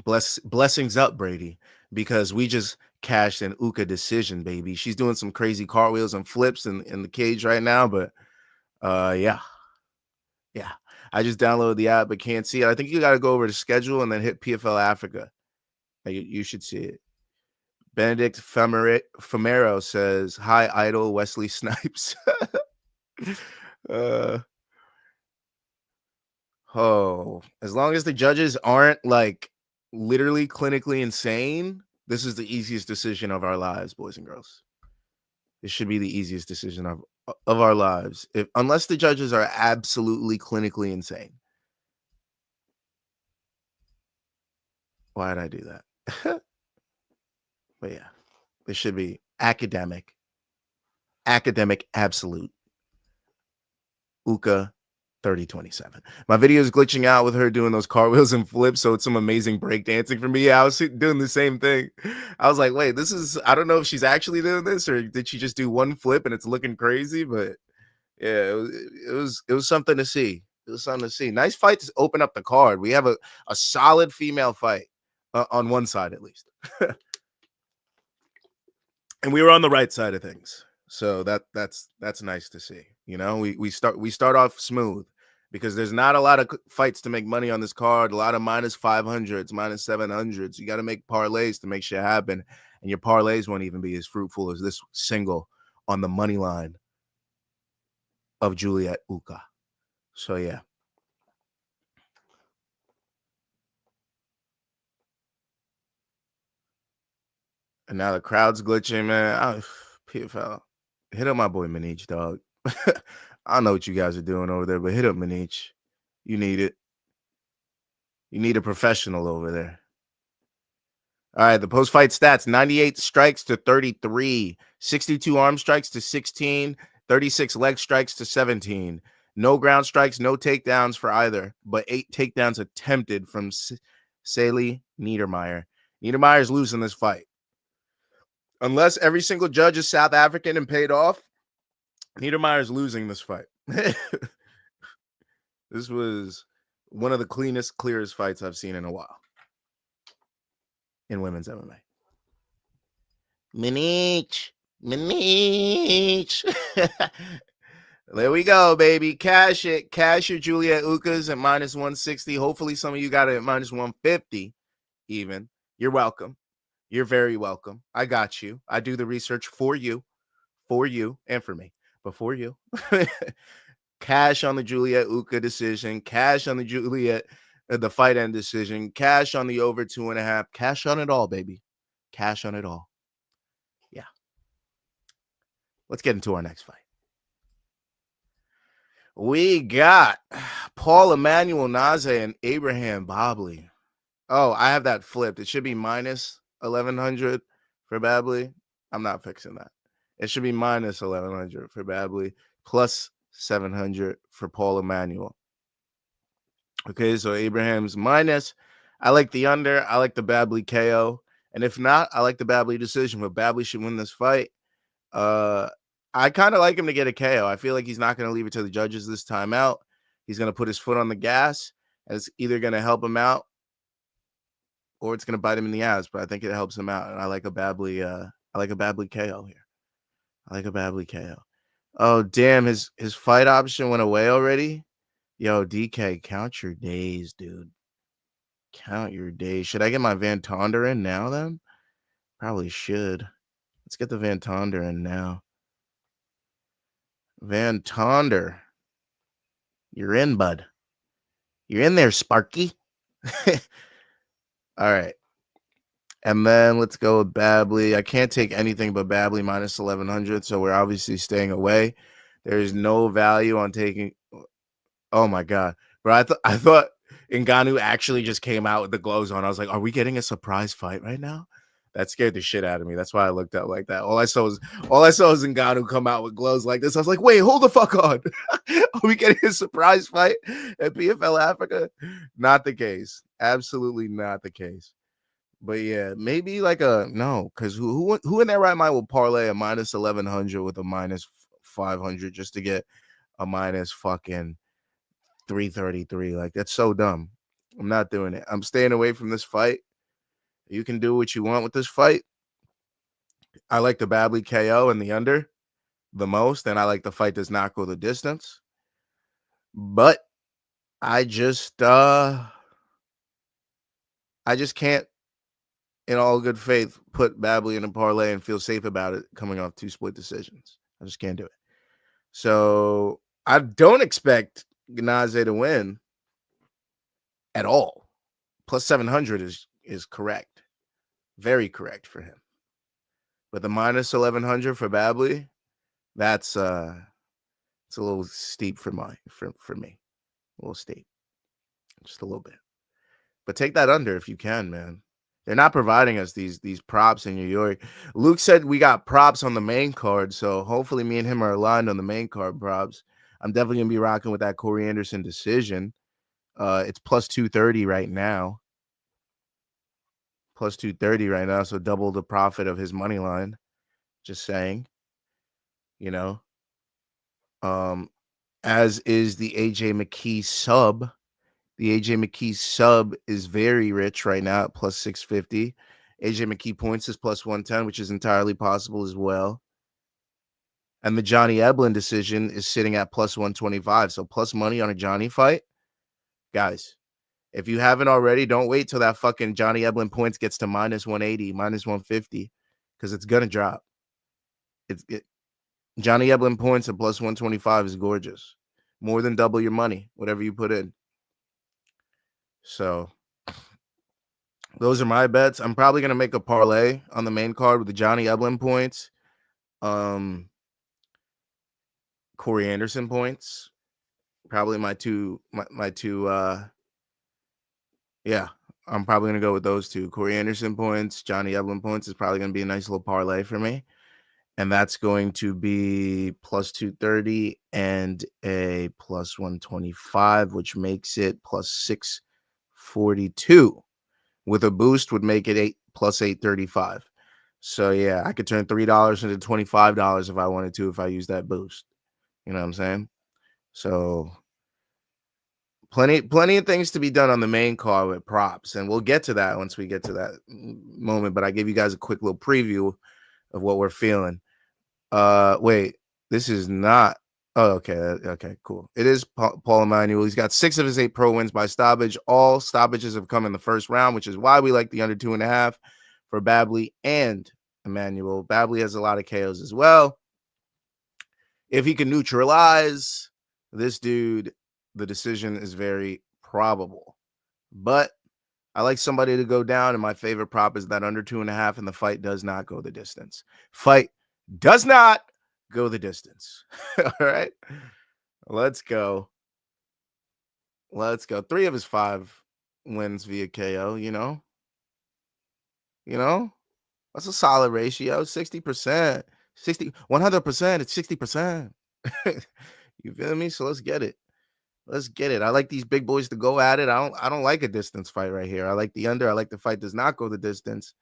Blessings up, Brady, because we just cashed an Ukah decision, baby. She's doing some crazy cartwheels and flips in the cage right now, but yeah. I just downloaded the app but can't see it. I think you got to go over to schedule and then hit PFL Africa. You should see it. Benedict Famero says, hi, idol Wesley Snipes. As long as the judges aren't like literally clinically insane, this is the easiest decision of our lives, boys and girls. This should be the easiest decision of our lives, unless the judges are absolutely clinically insane. Why did I do that? But yeah, this should be academic absolute. Ukah 30-27. My video is glitching out with her doing those cartwheels and flips, so it's some amazing breakdancing for me. Yeah, I was doing the same thing. I was like, wait, I don't know if she's actually doing this or did she just do one flip and it's looking crazy, but yeah, it was something to see. It was something to see. Nice fight to open up the card. We have a solid female fight on one side at least. And we were on the right side of things. So that's nice to see. You know, we start off smooth because there's not a lot of fights to make money on this card. A lot of minus 500s, minus 700s. You got to make parlays to make shit happen, and your parlays won't even be as fruitful as this single on the money line of Juliet Ukah. So yeah. And now the crowd's glitching, man. PFL, hit up my boy Manich, dog. I don't know what you guys are doing over there, but hit up Manich. You need it. You need a professional over there. All right, the post-fight stats, 98 strikes to 33, 62 arm strikes to 16, 36 leg strikes to 17. No ground strikes, no takedowns for either, but 8 takedowns attempted from Sally Niedermayr. Niedermayr is losing this fight. Unless every single judge is South African and paid off, Niedermayr is losing this fight. This was one of the cleanest, clearest fights I've seen in a while in women's MMA. Manich. There we go, baby. Cash it. Cash your Juliet Ukahs at minus 160. Hopefully, some of you got it at minus 150 even. You're welcome. You're very welcome. I got you. I do the research for you, and for me, but for you. Cash on the Juliet Ukah decision. Cash on the Juliet, the fight end decision. Cash on the over 2.5. Cash on it all, baby. Cash on it all. Yeah. Let's get into our next fight. We got Paul Emmanuel Gnaoze and Abraham Bobley. Oh, I have that flipped. It should be minus 1,100 for Bobley. I'm not fixing that. It should be minus 1,100 for Bobley, plus 700 for Paul Emmanuel. Okay, so Abraham's minus. I like the under. I like the Bobley KO. And if not, I like the Bobley decision. But Bobley should win this fight. I kind of like him to get a KO. I feel like he's not going to leave it to the judges this time out. He's going to put his foot on the gas, and it's either going to help him out or it's going to bite him in the ass. But I think it helps him out, and I like a Bobley. I like a Bobley KO here. I like a Bobley KO. Oh damn, his fight option went away already. Yo, DK, count your days, dude. Count your days. Should I get my Van Tonder in now? Then probably should. Let's get the Van Tonder in now. Van Tonder, you're in, bud. You're in there, Sparky. All right. And then let's go with Bobley. I can't take anything but Bobley minus 1,100, so we're obviously staying away. There is no value on taking. Oh, my God. Bro, I thought Ngannou actually just came out with the gloves on. I was like, are we getting a surprise fight right now? That scared the shit out of me. That's why I looked up like that. All I saw was Ngannou come out with gloves like this. I was like, wait, hold the fuck on. Are we getting a surprise fight at PFL Africa? Not the case. Absolutely not the case. But yeah, maybe like no, because who in their right mind will parlay a minus 1,100 with a minus 500 just to get a minus fucking 333? Like, that's so dumb. I'm not doing it. I'm staying away from this fight. You can do what you want with this fight. I like the Bobley KO and the under the most, and I like the fight does not go the distance. But I just can't, in all good faith, put Bobley in a parlay and feel safe about it coming off 2 split decisions. I just can't do it. So I don't expect Gnaoze to win at all. Plus 700 is correct. Very correct for him. But the minus 1,100 for Bobley, that's it's a little steep for me. A little steep. Just a little bit. But take that under if you can, man. They're not providing us these props in New York. Luke said we got props on the main card, so hopefully me and him are aligned on the main card props. I'm definitely going to be rocking with that Corey Anderson decision. It's plus 230 right now. Plus 230 right now, so double the profit of his money line. Just saying. You know. As is the AJ McKee sub. The AJ McKee sub is very rich right now at plus 650. AJ McKee points is plus 110, which is entirely possible as well. And the Johnny Eblen decision is sitting at plus 125. So plus money on a Johnny fight. Guys, if you haven't already, don't wait till that fucking Johnny Eblen points gets to minus 180, minus 150, because it's going to drop. Johnny Eblen points at plus 125 is gorgeous. More than double your money, whatever you put in. So those are my bets. I'm probably going to make a parlay on the main card with the Johnny Eblen points. Corey Anderson points. Probably my two. Yeah, I'm probably going to go with those two. Corey Anderson points, Johnny Eblen points is probably going to be a nice little parlay for me. And that's going to be plus 230 and a plus 125, which makes it plus 642. With a boost would make it plus 835. So yeah, I could turn $3 into $25 if I wanted to, if I use that boost. You know what I'm saying? So plenty of things to be done on the main card with props, and we'll get to that once we get to that moment. But I gave you guys a quick little preview of what we're feeling. Wait, this is not. Oh, okay, cool. It is Paul Emmanuel. He's got 6 of his 8 pro wins by stoppage. All stoppages have come in the first round, which is why we like the under 2.5 for Babley and Emmanuel. Babley has a lot of KOs as well. If he can neutralize this dude, the decision is very probable. But I like somebody to go down, and my favorite prop is that under 2.5, and the fight does not go the distance. Fight does not go the distance. All right, let's go. 3 of his 5 wins via KO. That's a solid ratio. 60%, 100%. It's 60%. You feel me? So let's get it. I like these big boys to go at it. I don't like a distance fight right here. I like the under. I like the fight does not go the distance.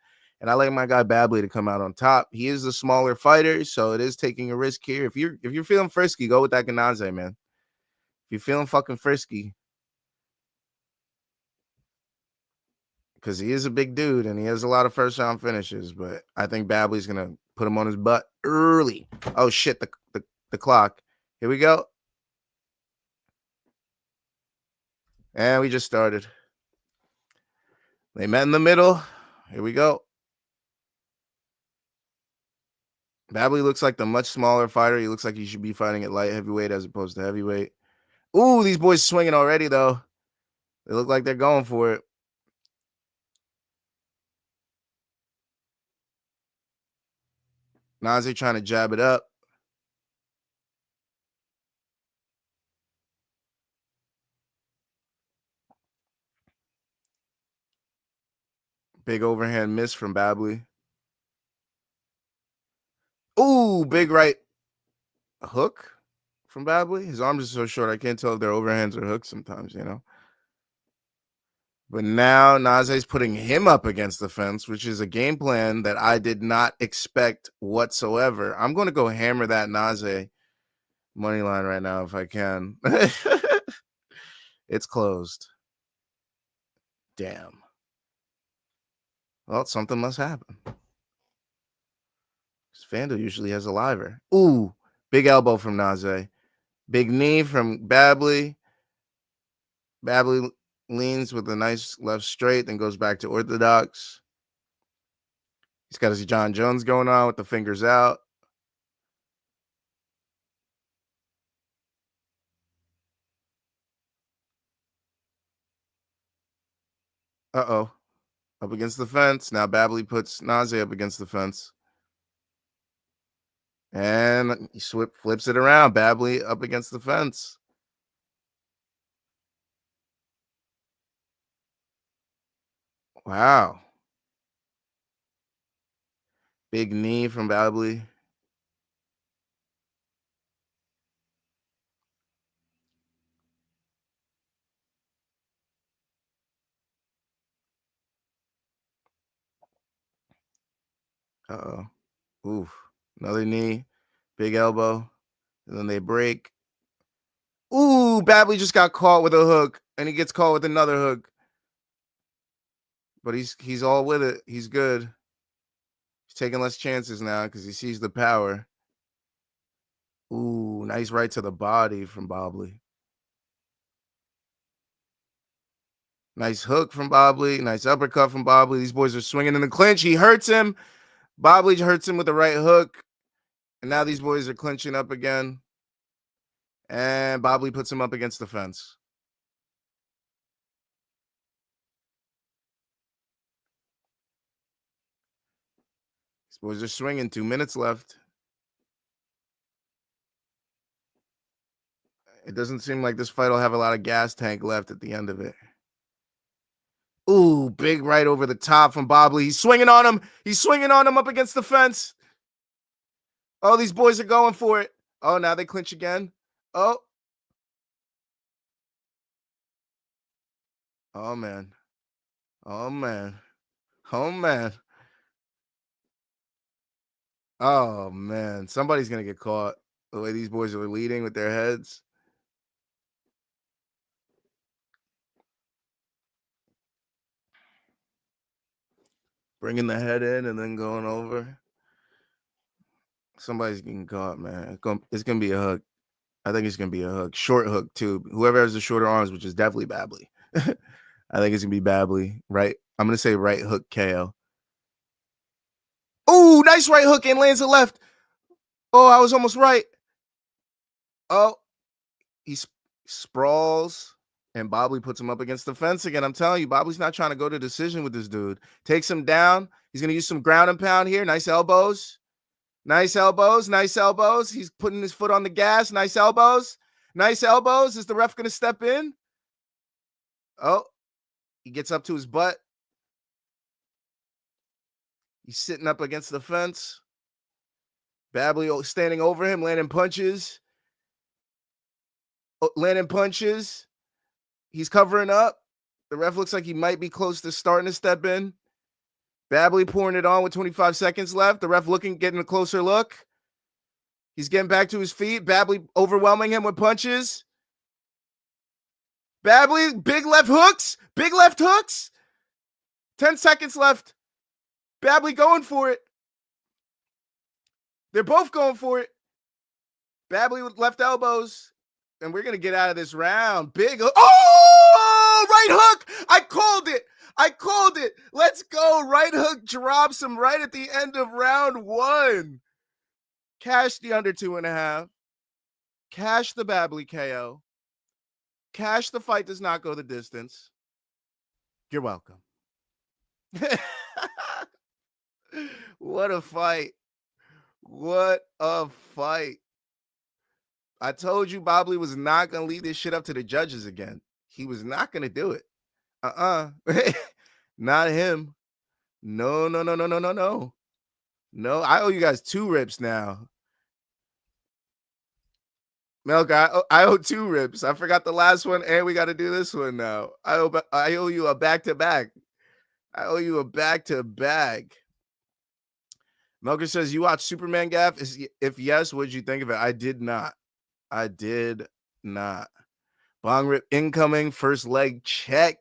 And I like my guy Babley to come out on top. He is a smaller fighter, so it is taking a risk here. If you're feeling frisky, go with that Gnaoze, man. If you're feeling fucking frisky, because he is a big dude and he has a lot of first round finishes, but I think Babley's gonna put him on his butt early. Oh shit, the clock. Here we go. And we just started. They met in the middle. Here we go. Babley looks like the much smaller fighter. He looks like he should be fighting at light heavyweight as opposed to heavyweight. Ooh, these boys swinging already, though. They look like they're going for it. Gnaoze trying to jab it up. Big overhand miss from Babley. Ooh, big right hook from Babley. His arms are so short, I can't tell if they're overhands or hooks sometimes, But now Gnaoze's putting him up against the fence, which is a game plan that I did not expect whatsoever. I'm going to go hammer that Gnaoze money line right now if I can. It's closed. Damn. Well, something must happen. FanDuel usually has a liver. Ooh, big elbow from Gnaoze. Big knee from Babley. Babley leans with a nice left straight, then goes back to orthodox. He's got his John Jones going on with the fingers out. Uh-oh. Up against the fence. Now Babley puts Gnaoze up against the fence. And he flips it around. Babley up against the fence. Wow. Big knee from Babley. Uh-oh. Oof. Another knee. Big elbow. And then they break. Ooh, Babley just got caught with a hook. And he gets caught with another hook. But he's all with it. He's good. He's taking less chances now because he sees the power. Ooh, nice right to the body from Babley. Nice hook from Babley. Nice uppercut from Babley. These boys are swinging in the clinch. He hurts him. Babley hurts him with the right hook. And now these boys are clinching up again. And Babley puts him up against the fence. These boys are swinging. 2 minutes left. It doesn't seem like this fight will have a lot of gas tank left at the end of it. Ooh, big right over the top from Babley. He's swinging on him. He's swinging on him up against the fence. Oh, these boys are going for it. Oh, now they clinch again. Oh. Oh, man. Oh, man. Oh, man. Oh, man. Somebody's going to get caught. The way these boys are leading with their heads. Bringing the head in and then going over. Somebody's getting caught, man. It's going to be a hook. I think it's going to be a hook. Short hook, too. Whoever has the shorter arms, which is definitely Babley. I think it's going to be Babley. Right? I'm going to say right hook KO. Oh, nice right hook and lands a left. Oh, I was almost right. Oh, he sprawls. And Babley puts him up against the fence again. I'm telling you, Babley's not trying to go to decision with this dude. Takes him down. He's going to use some ground and pound here. Nice elbows. Nice elbows. Nice elbows. He's putting his foot on the gas. Nice elbows. Nice elbows. Is the ref going to step in? Oh, he gets up to his butt. He's sitting up against the fence. Babley standing over him, landing punches. Landing punches. He's covering up. The ref looks like he might be close to starting to step in. Babley pouring it on with 25 seconds left. The ref getting a closer look. He's getting back to his feet. Babley overwhelming him with punches. Babley, big left hooks. Big left hooks. 10 seconds left. Babley going for it. They're both going for it. Babley with left elbows. And we're going to get out of this round. Big. Oh, right hook. I called it. I called it. Let's go. Right hook drops him right at the end of round 1. Cash the under 2.5. Cash the Babley KO. Cash the fight does not go the distance. You're welcome. What a fight. What a fight. I told you Babley was not going to leave this shit up to the judges again. He was not going to do it. Not him. No. No, I owe you guys 2 rips now. Milk, I owe 2 rips. I forgot the last one, and we got to do this one now. I owe you a back-to-back. I owe you a back-to-back. Melker says, you watched Superman, Gaff? If yes, what did you think of it? I did not. Bong rip incoming, first leg check.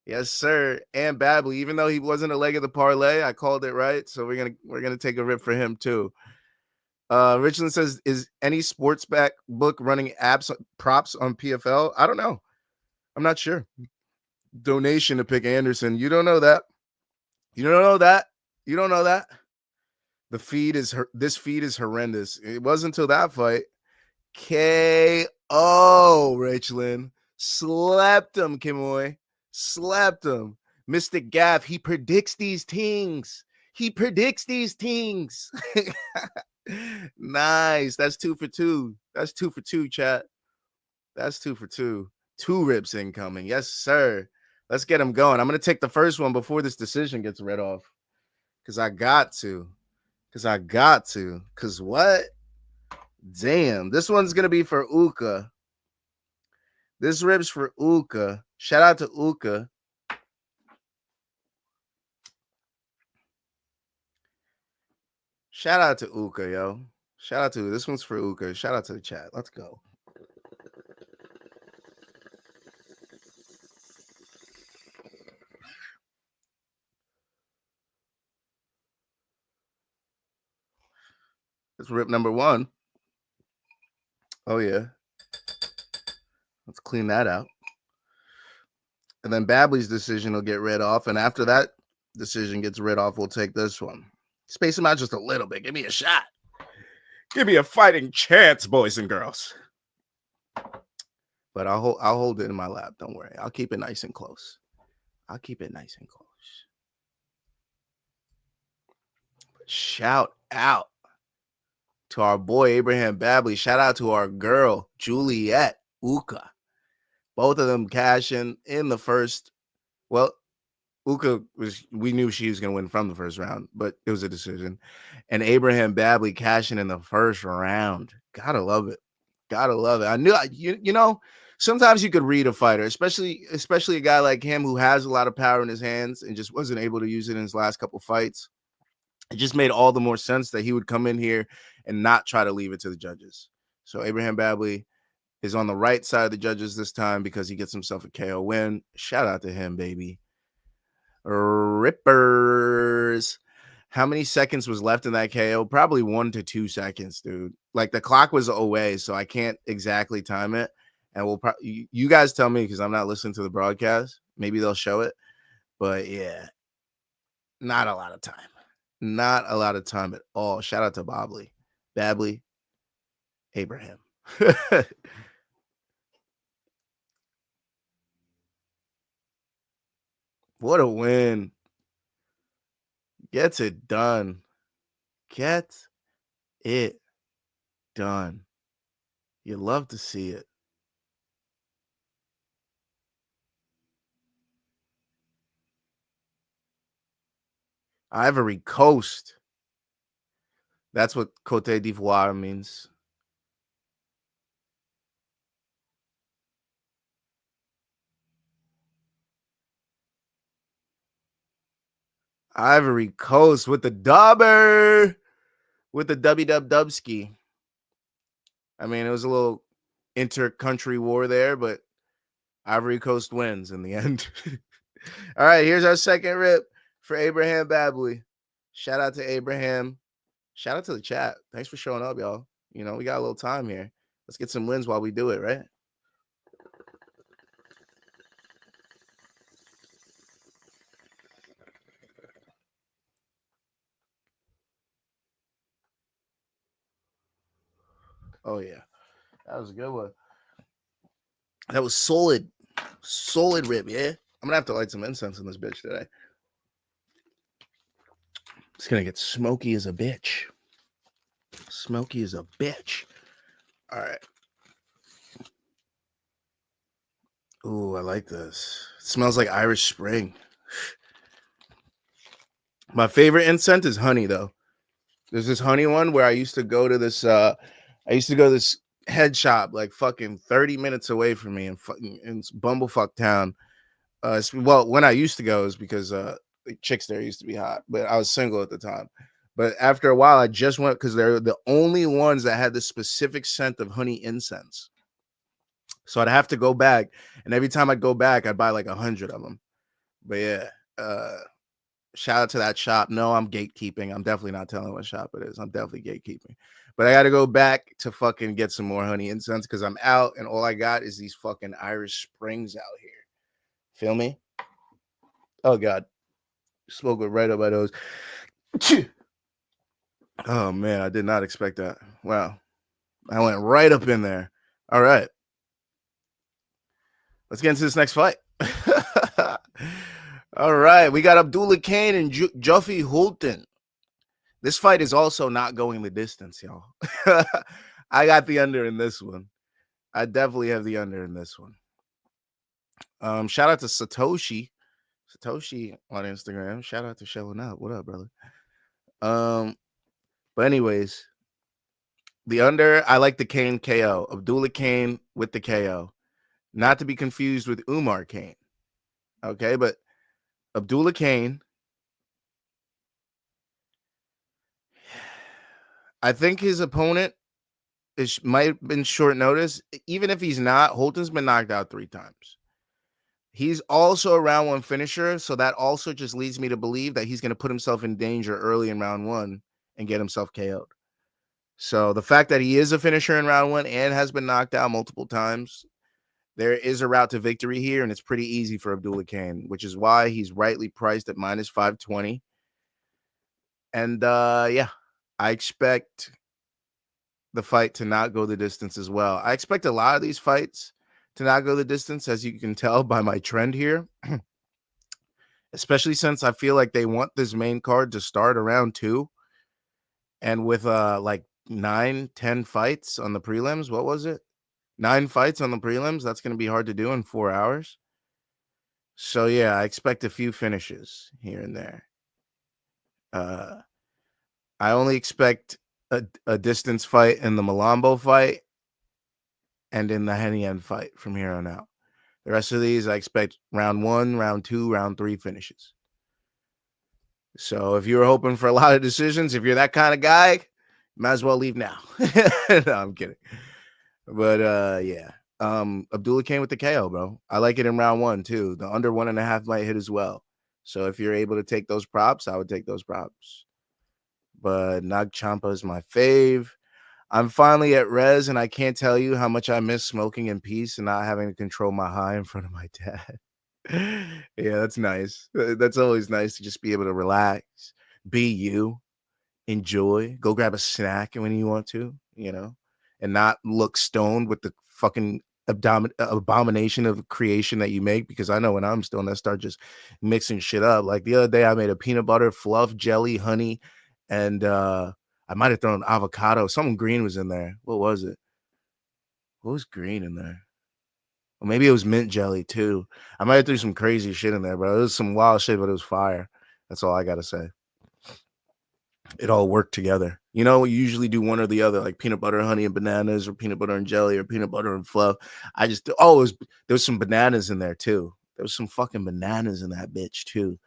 Yes, sir. And Babley, even though he wasn't a leg of the parlay, I called it right. So we're gonna take a rip for him too. Richland says, is any sports book running props on PFL? I don't know. I'm not sure. Donation to pick Anderson. You don't know that. You don't know that. This feed is horrendous. It wasn't until that fight. KO, Richland. Slept him, Kimoy. Slept him. Mr. Gaff, he predicts these things. Nice. That's 2 for 2. That's 2 for 2, chat. That's 2 for 2. 2 rips incoming. Yes, sir. Let's get him going. I'm going to take the first one before this decision gets read off. Because I got to. Because what? Damn. This one's going to be for Ukah. This rip's for Ukah. Shout out to Ukah. Shout out to Ukah, yo. Shout out to this one's for Ukah. Shout out to the chat. Let's go. It's rip number 1. Oh, yeah. Let's clean that out. And then Babley's decision will get read off. And after that decision gets read off, we'll take this one. Space him out just a little bit. Give me a shot. Give me a fighting chance, boys and girls. But I'll hold it in my lap. Don't worry. I'll keep it nice and close. But shout out to our boy Abraham Babley. Shout out to our girl Juliet Ukah. Both of them cashing in the first. Well, Ukah we knew she was going to win from the first round, but it was a decision. And Abraham Babley cashing in the first round. Gotta love it. I knew, sometimes you could read a fighter, especially a guy like him who has a lot of power in his hands and just wasn't able to use it in his last couple fights. It just made all the more sense that he would come in here and not try to leave it to the judges. So Abraham Babley is on the right side of the judges this time because he gets himself a KO win. Shout out to him, baby. Rippers. How many seconds was left in that KO? Probably 1 to 2 seconds, dude. Like the clock was away, so I can't exactly time it. And we'll probably, you guys tell me because I'm not listening to the broadcast. Maybe they'll show it. But yeah, not a lot of time. Not a lot of time at all. Shout out to Babley, Abraham. What a win. Gets it done. Get it done. You love to see it. Ivory Coast. That's what Côte d'Ivoire means. Ivory Coast with the dubber. With the dubski. I mean, it was a little inter-country war there, but Ivory Coast wins in the end. All right, here's our second rip for Abraham Babley. Shout out to Abraham. Shout out to the chat. Thanks for showing up, y'all. You know, we got a little time here. Let's get some wins while we do it, right? Oh, yeah. That was a good one. That was solid. Solid rip, yeah? I'm going to have to light some incense in this bitch today. It's going to get smoky as a bitch. Smoky as a bitch. All right. Ooh, I like this. It smells like Irish Spring. My favorite incense is honey, though. There's this honey one where I used to go to this head shop like fucking 30 minutes away from me in Bumblefuck Town. Well, when I used to go is because the chicks there used to be hot, but I was single at the time. But after a while, I just went because they're the only ones that had the specific scent of honey incense. So I'd have to go back, and every time I'd go back, I'd buy like 100 of them. But yeah, shout out to that shop. No, I'm gatekeeping. I'm definitely not telling what shop it is. I'm definitely gatekeeping. But I got to go back to fucking get some more honey incense because I'm out, and all I got is these fucking Irish Springs out here. Feel me? Oh, God. Smoke it right up my nose. Oh, man. I did not expect that. Wow. I went right up in there. All right. Let's get into this next fight. All right. We got Abdullah Kane and Joffrey Hulton. This fight is also not going the distance, y'all. I got the under in this one. I definitely have the under in this one. Shout out to Satoshi on Instagram. Shout out to showing up. What up, brother? But anyways, the under, I like the Kane KO. Abdullah Kane with the KO. Not to be confused with Umar Kane. Okay, but Abdullah Kane. I think his opponent might have been short notice. Even if he's not, Holton's been knocked out 3 times. He's also a round 1 finisher, so that also just leads me to believe that he's going to put himself in danger early in round 1 and get himself KO'd. So the fact that he is a finisher in round 1 and has been knocked out multiple times, there is a route to victory here, and it's pretty easy for Abdullah Kane, which is why he's rightly priced at minus 520. And yeah, I expect the fight to not go the distance as well. I expect a lot of these fights to not go the distance, as you can tell by my trend here, especially since I feel like they want this main card to start around 2. And with like 9-10 fights on the prelims, what was it? 9 fights on the prelims. That's going to be hard to do in 4 hours. So yeah, I expect a few finishes here and there. I only expect a distance fight in the Mlambo fight. and in the Henniene fight from here on out. The rest of these, I expect round 1, round 2, round 3 finishes. So if you're hoping for a lot of decisions, if you're that kind of guy, might as well leave now. No, I'm kidding. But yeah. Abdullah came with the KO, bro. I like it in round 1 too. The under 1.5 might hit as well. So if you're able to take those props, I would take those props. But Nag Champa is my fave. I'm finally at res, and I can't tell you how much I miss smoking in peace and not having to control my high in front of my dad. Yeah, that's nice. That's always nice to just be able to relax, be you, enjoy, go grab a snack when you want to, and not look stoned with the fucking abomination of creation that you make. Because I know when I'm stoned, I start just mixing shit up. Like the other day, I made a peanut butter, fluff, jelly, honey, and I might have thrown avocado. Something green was in there. What was it? What was green in there? Or maybe it was mint jelly too. I might have threw some crazy shit in there, bro. It was some wild shit, but it was fire. That's all I gotta say. It all worked together. You usually do one or the other, like peanut butter, honey, and bananas, or peanut butter and jelly, or peanut butter and fluff. There was some bananas in there too. There was some fucking bananas in that bitch too.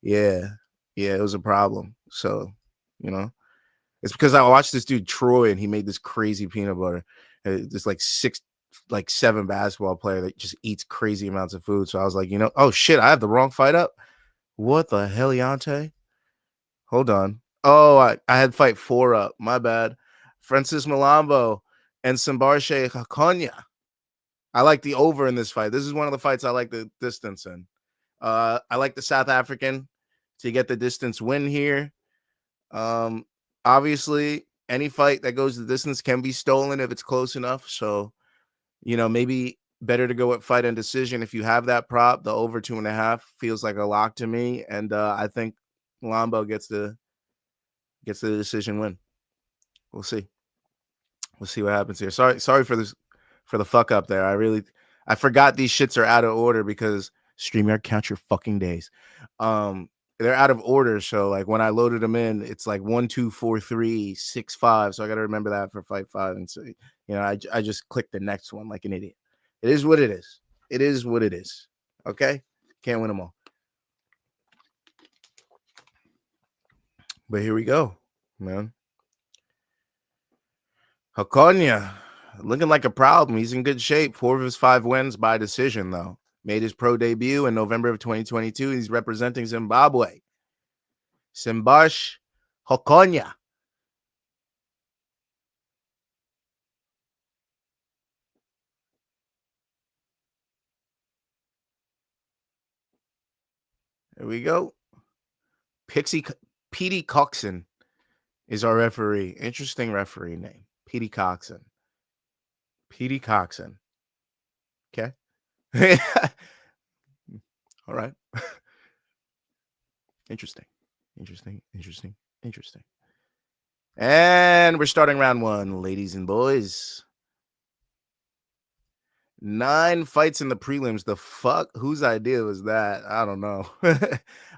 Yeah. Yeah, it was a problem. So, it's because I watched this dude Troy, and he made this crazy peanut butter. This like 7 basketball player that just eats crazy amounts of food. So I was like, oh shit, I have the wrong fight up. What the heliante? Hold on. Oh, I had fight 4 up. My bad. Francis Mlambo and Sambarshe Hokonya. I like the over in this fight. This is one of the fights I like the distance in. I like the South African to get the distance win here. Obviously, any fight that goes the distance can be stolen if it's close enough. So, maybe better to go with fight and decision. If you have that prop, the over 2.5 feels like a lock to me. And I think Mlambo gets the decision win. We'll see. We'll see what happens here. Sorry for this, for the fuck up there. I forgot these shits are out of order because StreamYard count your fucking days. They're out of order. So like when I loaded them in, it's like 1, 2, 4, 3, 6, 5. So I got to remember that for fight 5. And so, I just clicked the next one like an idiot. It is what it is. It is what it is. Okay. Can't win them all. But here we go, man. Hokonya, looking like a problem. He's in good shape. 4 of his 5 wins by decision, though. Made his pro debut in November of 2022. He's representing Zimbabwe. Simbash Hokonya. There we go. Petey Coxon is our referee. Interesting referee name. Petey Coxon. Petey Coxon. Okay. All right. Interesting. And we're starting round 1, ladies and boys. 9 fights in the prelims. The fuck? Whose idea was that? I don't know.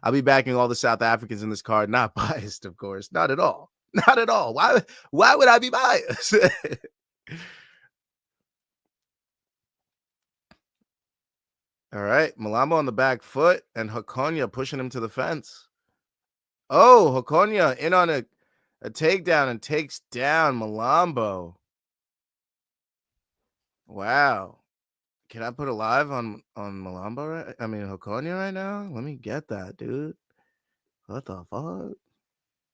I'll be backing all the South Africans in this card. Not biased, of course. Not at all. Not at all. Why would I be biased? All right. Mlambo on the back foot and Hokonya pushing him to the fence. Oh, Hokonya in on a takedown and takes down Mlambo. Wow. Can I put a live on Mlambo? Hokonya right now? Let me get that, dude. What the fuck?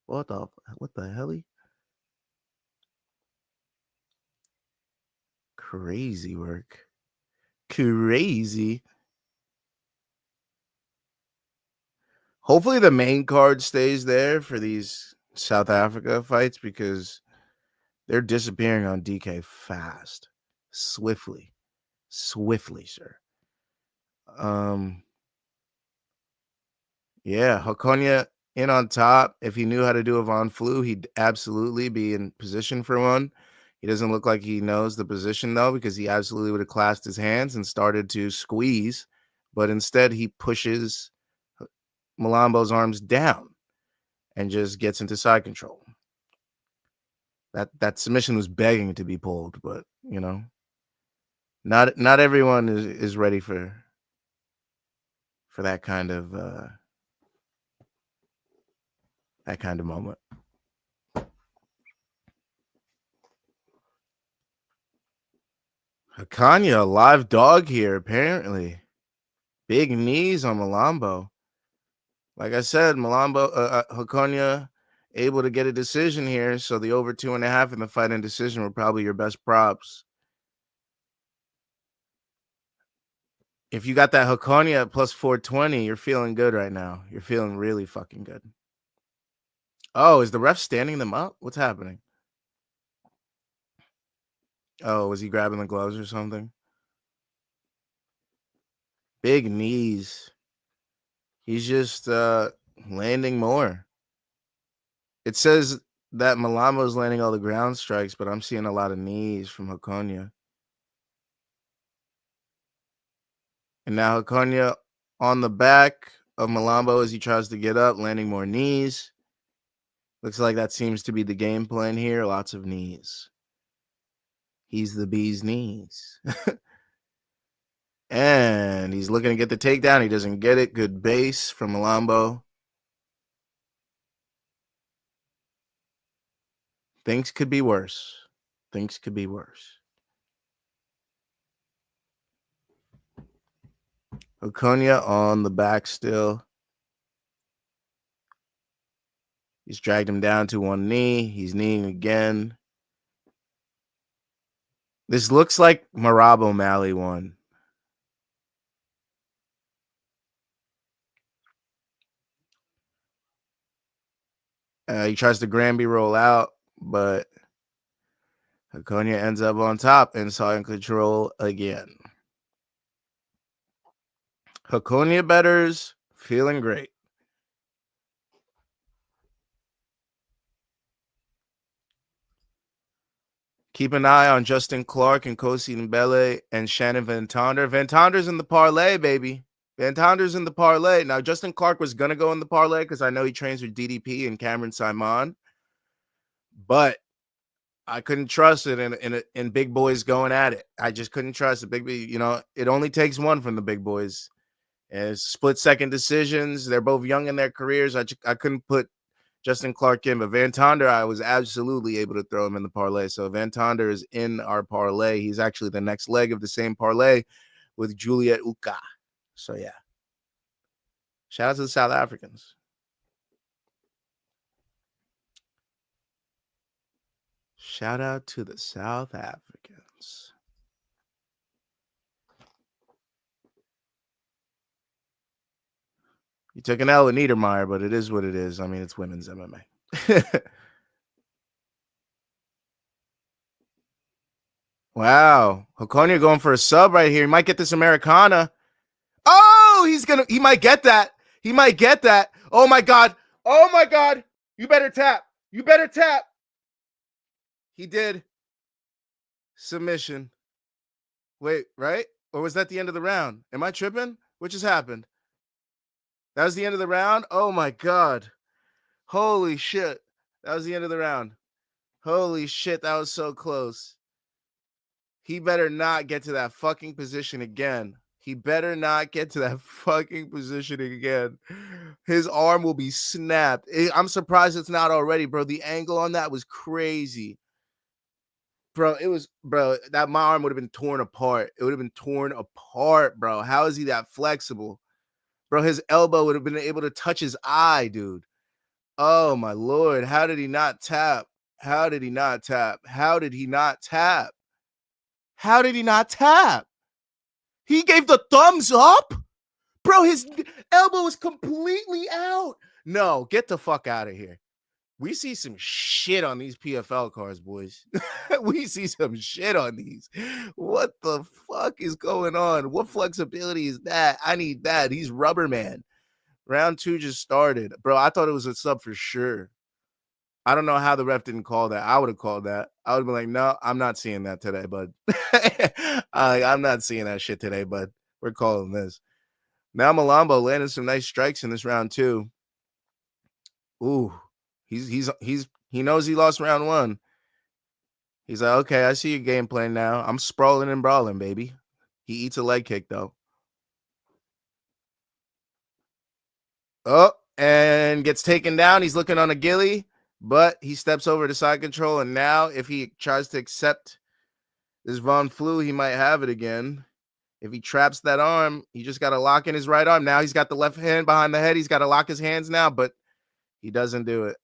What the hell? Crazy work. Crazy. Hopefully the main card stays there for these South Africa fights because they're disappearing on DK fast. Swiftly, sir. Yeah, Hokonya in on top. If he knew how to do a Von Flu, he'd absolutely be in position for one. He doesn't look like he knows the position, though, because he absolutely would have clasped his hands and started to squeeze. But instead, he pushes Mlambo's arms down and just gets into side control. That submission was begging to be pulled, but, Not everyone is ready for that kind of moment. Hokonya, live dog here, apparently. Big knees on Mlambo. Like I said, Hokonya able to get a decision here, so the over 2.5 in the fight and decision were probably your best props. If you got that Hokonya at plus 420, you're feeling good right now. You're feeling really fucking good. Oh, is the ref standing them up? What's happening? Oh, was he grabbing the gloves or something? Big knees. He's just landing more. It says that Mlambo is landing all the ground strikes, but I'm seeing a lot of knees from Hokonya. And now Hokonya on the back of Mlambo as he tries to get up, landing more knees. Looks like that seems to be the game plan here. Lots of knees. He's the bee's knees. And he's looking to get the takedown. He doesn't get it. Good base from Mlambo. Things could be worse. Things could be worse. Hokonya on the back still. He's dragged him down to one knee. He's kneeing again. This looks like Marab O'Malley won. He tries to Granby roll out, but Hokonya ends up on top and saw in control again. Hokonya bettors feeling great. Keep an eye on Justin Clark and Kosi Mbele and Shannon Van Tonder. Van Tonder's in the parlay, baby. Van Tonder's in the parlay. Now, Justin Clark was going to go in the parlay because I know he trains with DDP and Cameron Simon. But I couldn't trust it in big boys going at it. I just couldn't trust it. It only takes one from the big boys. And it's split-second decisions. They're both young in their careers. I couldn't put Justin Clark in, but Van Tonder, I was absolutely able to throw him in the parlay. So Van Tonder is in our parlay. He's actually the next leg of the same parlay with Juliet Ukah. So, yeah. Shout out to the South Africans. Shout out to the South Africans. You took an L with Niedermayr, but it is what it is. I mean, it's women's MMA. Wow. Hokonya going for a sub right here. He might get this Americana. Oh, he might get that. He might get that. Oh my God. Oh my God. You better tap. You better tap. He did. Submission. Wait, right? Or was that the end of the round? Am I tripping? What just happened? That was the end of the round? Oh my God. Holy shit. That was the end of the round. Holy shit. That was so close. He better not get to that fucking position again. He better not get to that fucking position again. His arm will be snapped. I'm surprised it's not already, bro. The angle on that was crazy. Bro, that my arm would have been torn apart. It would have been torn apart, bro. How is he that flexible? Bro, his elbow would have been able to touch his eye, dude. Oh, my Lord. How did he not tap? How did he not tap? How did he not tap? How did he not tap? He gave the thumbs up? Bro, his elbow was completely out. No, get the fuck out of here. We see some shit on these PFL cards, boys. We see some shit on these. What the fuck is going on? What flexibility is that? I need that. He's rubber man. Round 2 just started. Bro, I thought it was a sub for sure. I don't know how the ref didn't call that. I would have called that. I would have been like, no, I'm not seeing that today, bud. I'm not seeing that shit today, bud. We're calling this. Now Mlambo landing some nice strikes in this round 2. Ooh, he knows he lost round 1. He's like, okay, I see your game plan now. I'm sprawling and brawling, baby. He eats a leg kick though. Oh, and gets taken down. He's looking on a gilly, but he steps over to side control. And now, if he tries to accept this Von Flu, he might have it again. If he traps that arm, he just got to lock in his right arm. Now he's got the left hand behind the head. He's got to lock his hands now, but he doesn't do it.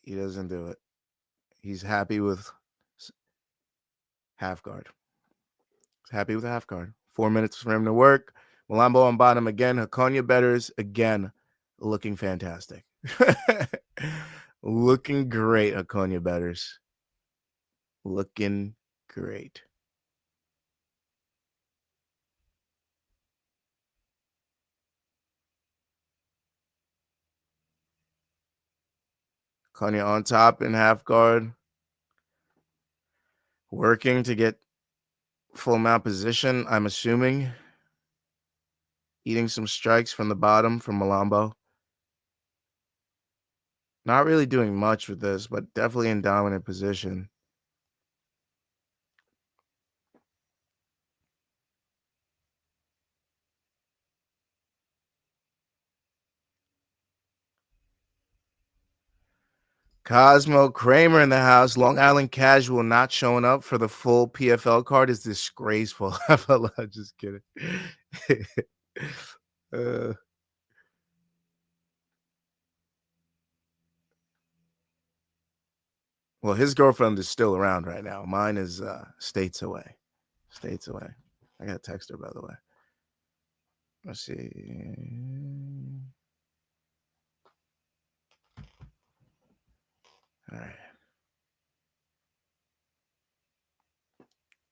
He doesn't do it. He's happy with half guard. He's happy with half guard. 4 minutes for him to work. Mlambo on bottom again. Hokonya betters again, looking fantastic. Looking great, Hokonya betters. Looking great. Hokonya on top in half guard. Working to get full mount position, I'm assuming. Eating some strikes from the bottom from Mlambo. Not really doing much with this, but definitely in dominant position. Cosmo Kramer in the house. Long Island Casual not showing up for the full PFL card is disgraceful. I'm just kidding. Well, his girlfriend is still around right now. Mine is states away. States away. I got to text her, by the way. Let's see. All right.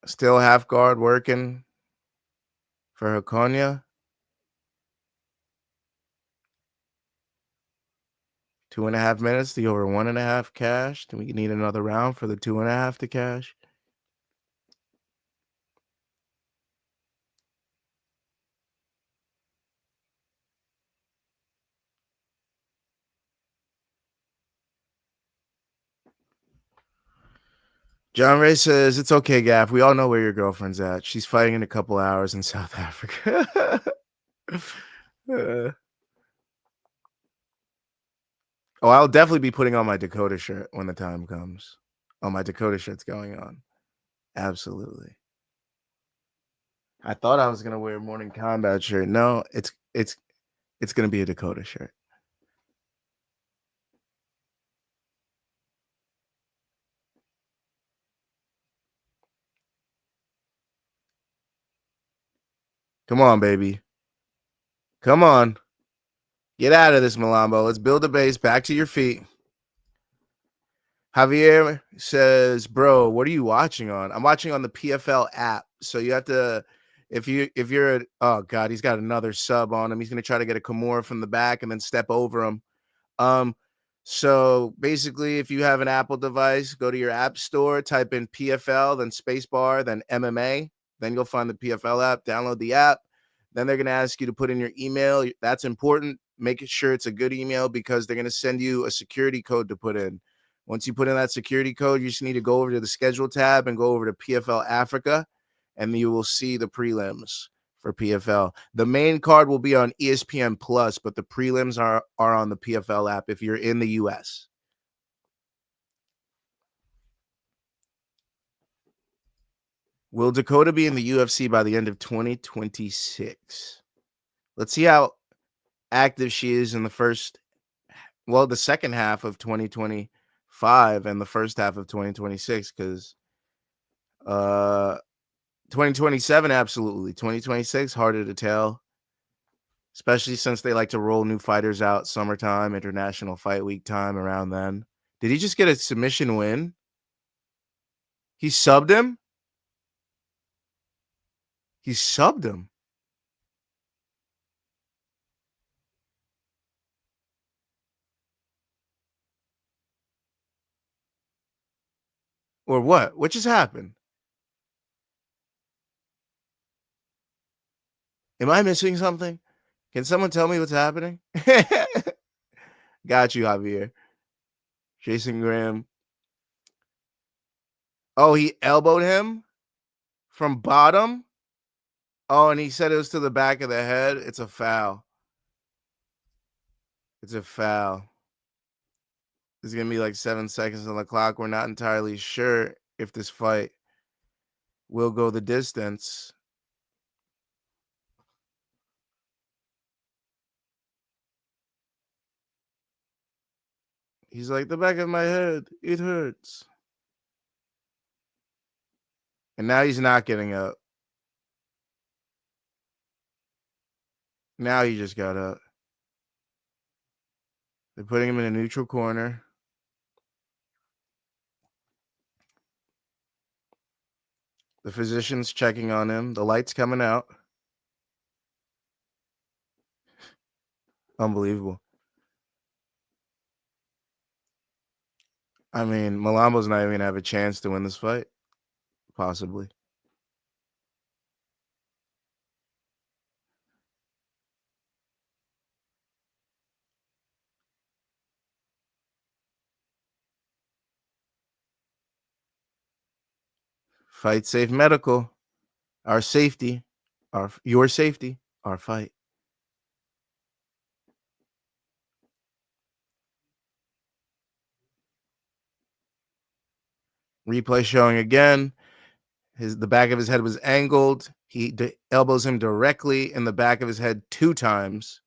Still half guard working for Hokonya. 2.5 minutes. The over 1.5 cash. Do we need another round for the 2.5 to cash? John Ray says, it's okay, Gaff. We all know where your girlfriend's at. She's fighting in a couple hours in South Africa. Oh, I'll definitely be putting on my Dakota shirt when the time comes. Oh, my Dakota shirt's going on. Absolutely. I thought I was gonna wear a Morning Combat shirt. No, it's gonna be a Dakota shirt. Come on, baby. Come on. Get out of this, Mlambo. Let's build a base. Back to your feet. Javier says, bro, what are you watching on? I'm watching on the PFL app. So you have to, if you're, oh God, he's got another sub on him. He's going to try to get a Kimura from the back and then step over him. So basically, if you have an Apple device, go to your app store, type in PFL, then spacebar, then MMA. Then you'll find the PFL app, download the app. Then they're going to ask you to put in your email. That's important. Make sure it's a good email because they're going to send you a security code to put in. Once you put in that security code, you just need to go over to the schedule tab and go over to PFL Africa, and you will see the prelims for PFL. The main card will be on ESPN Plus, but the prelims are on the PFL app if you're in the US. Will Dakota be in the UFC by the end of 2026? Let's see how active she is in the second half of 2025 and the first half of 2026, because 2027, absolutely. 2026, harder to tell, especially since they like to roll new fighters out summertime, International Fight Week time around then. Did he just get a submission win? He subbed him? He subbed him. Or what? What just happened? Am I missing something? Can someone tell me what's happening? Got you, Javier. Jason Graham. Oh, he elbowed him from bottom? Oh, and he said it was to the back of the head. It's a foul. It's a foul. There's going to be like 7 seconds on the clock. We're not entirely sure if this fight will go the distance. He's like, the back of my head, it hurts. And now he's not getting up. Now he just got up. They're putting him in a neutral corner. The physician's checking on him. The light's coming out. Unbelievable. I mean, Mlambo's not even going to have a chance to win this fight. Possibly. Fight Safe Medical. Our safety. Your safety. Our fight. Replay showing again. The back of his head was angled. He elbows him directly in the back of his head 2 times,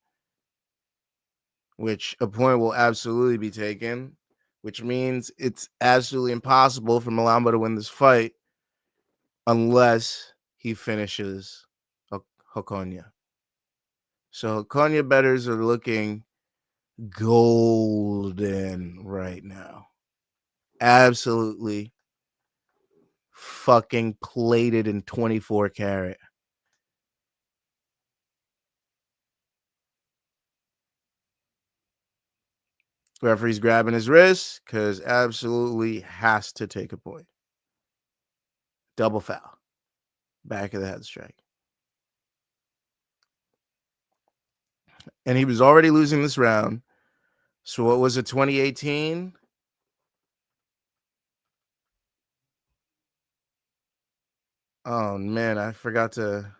which a point will absolutely be taken, which means it's absolutely impossible for Mlambo to win this fight unless he finishes Hokonya. So Hokonya bettors are looking golden right now. Absolutely fucking plated in 24 karat. Referee's grabbing his wrist because absolutely has to take a point. Double foul. Back of the head strike. And he was already losing this round. So what was it, 2018? Oh, man, I forgot to...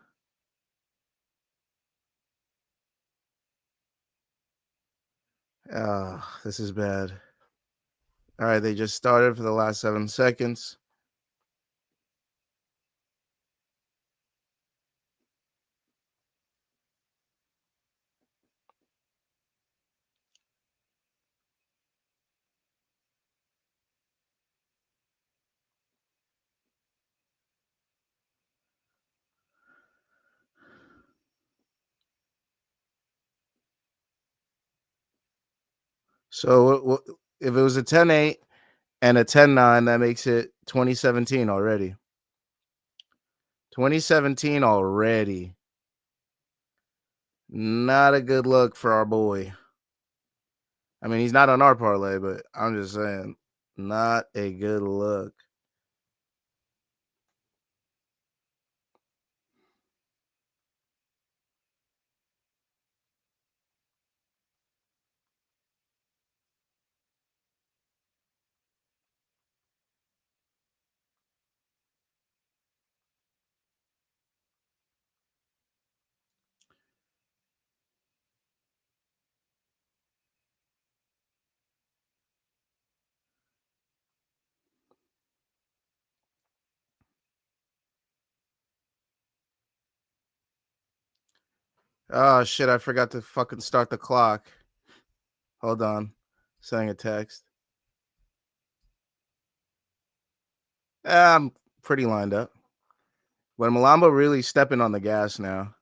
Oh, this is bad. All right, they just started for the last 7 seconds. So if it was a 10-8 and a 10-9, that makes it 2017 already. 2017 already. Not a good look for our boy. I mean, he's not on our parlay, but I'm just saying, not a good look. Oh, shit, I forgot to fucking start the clock. Hold on. Sending a text. I'm pretty lined up. But Mlambo really stepping on the gas now.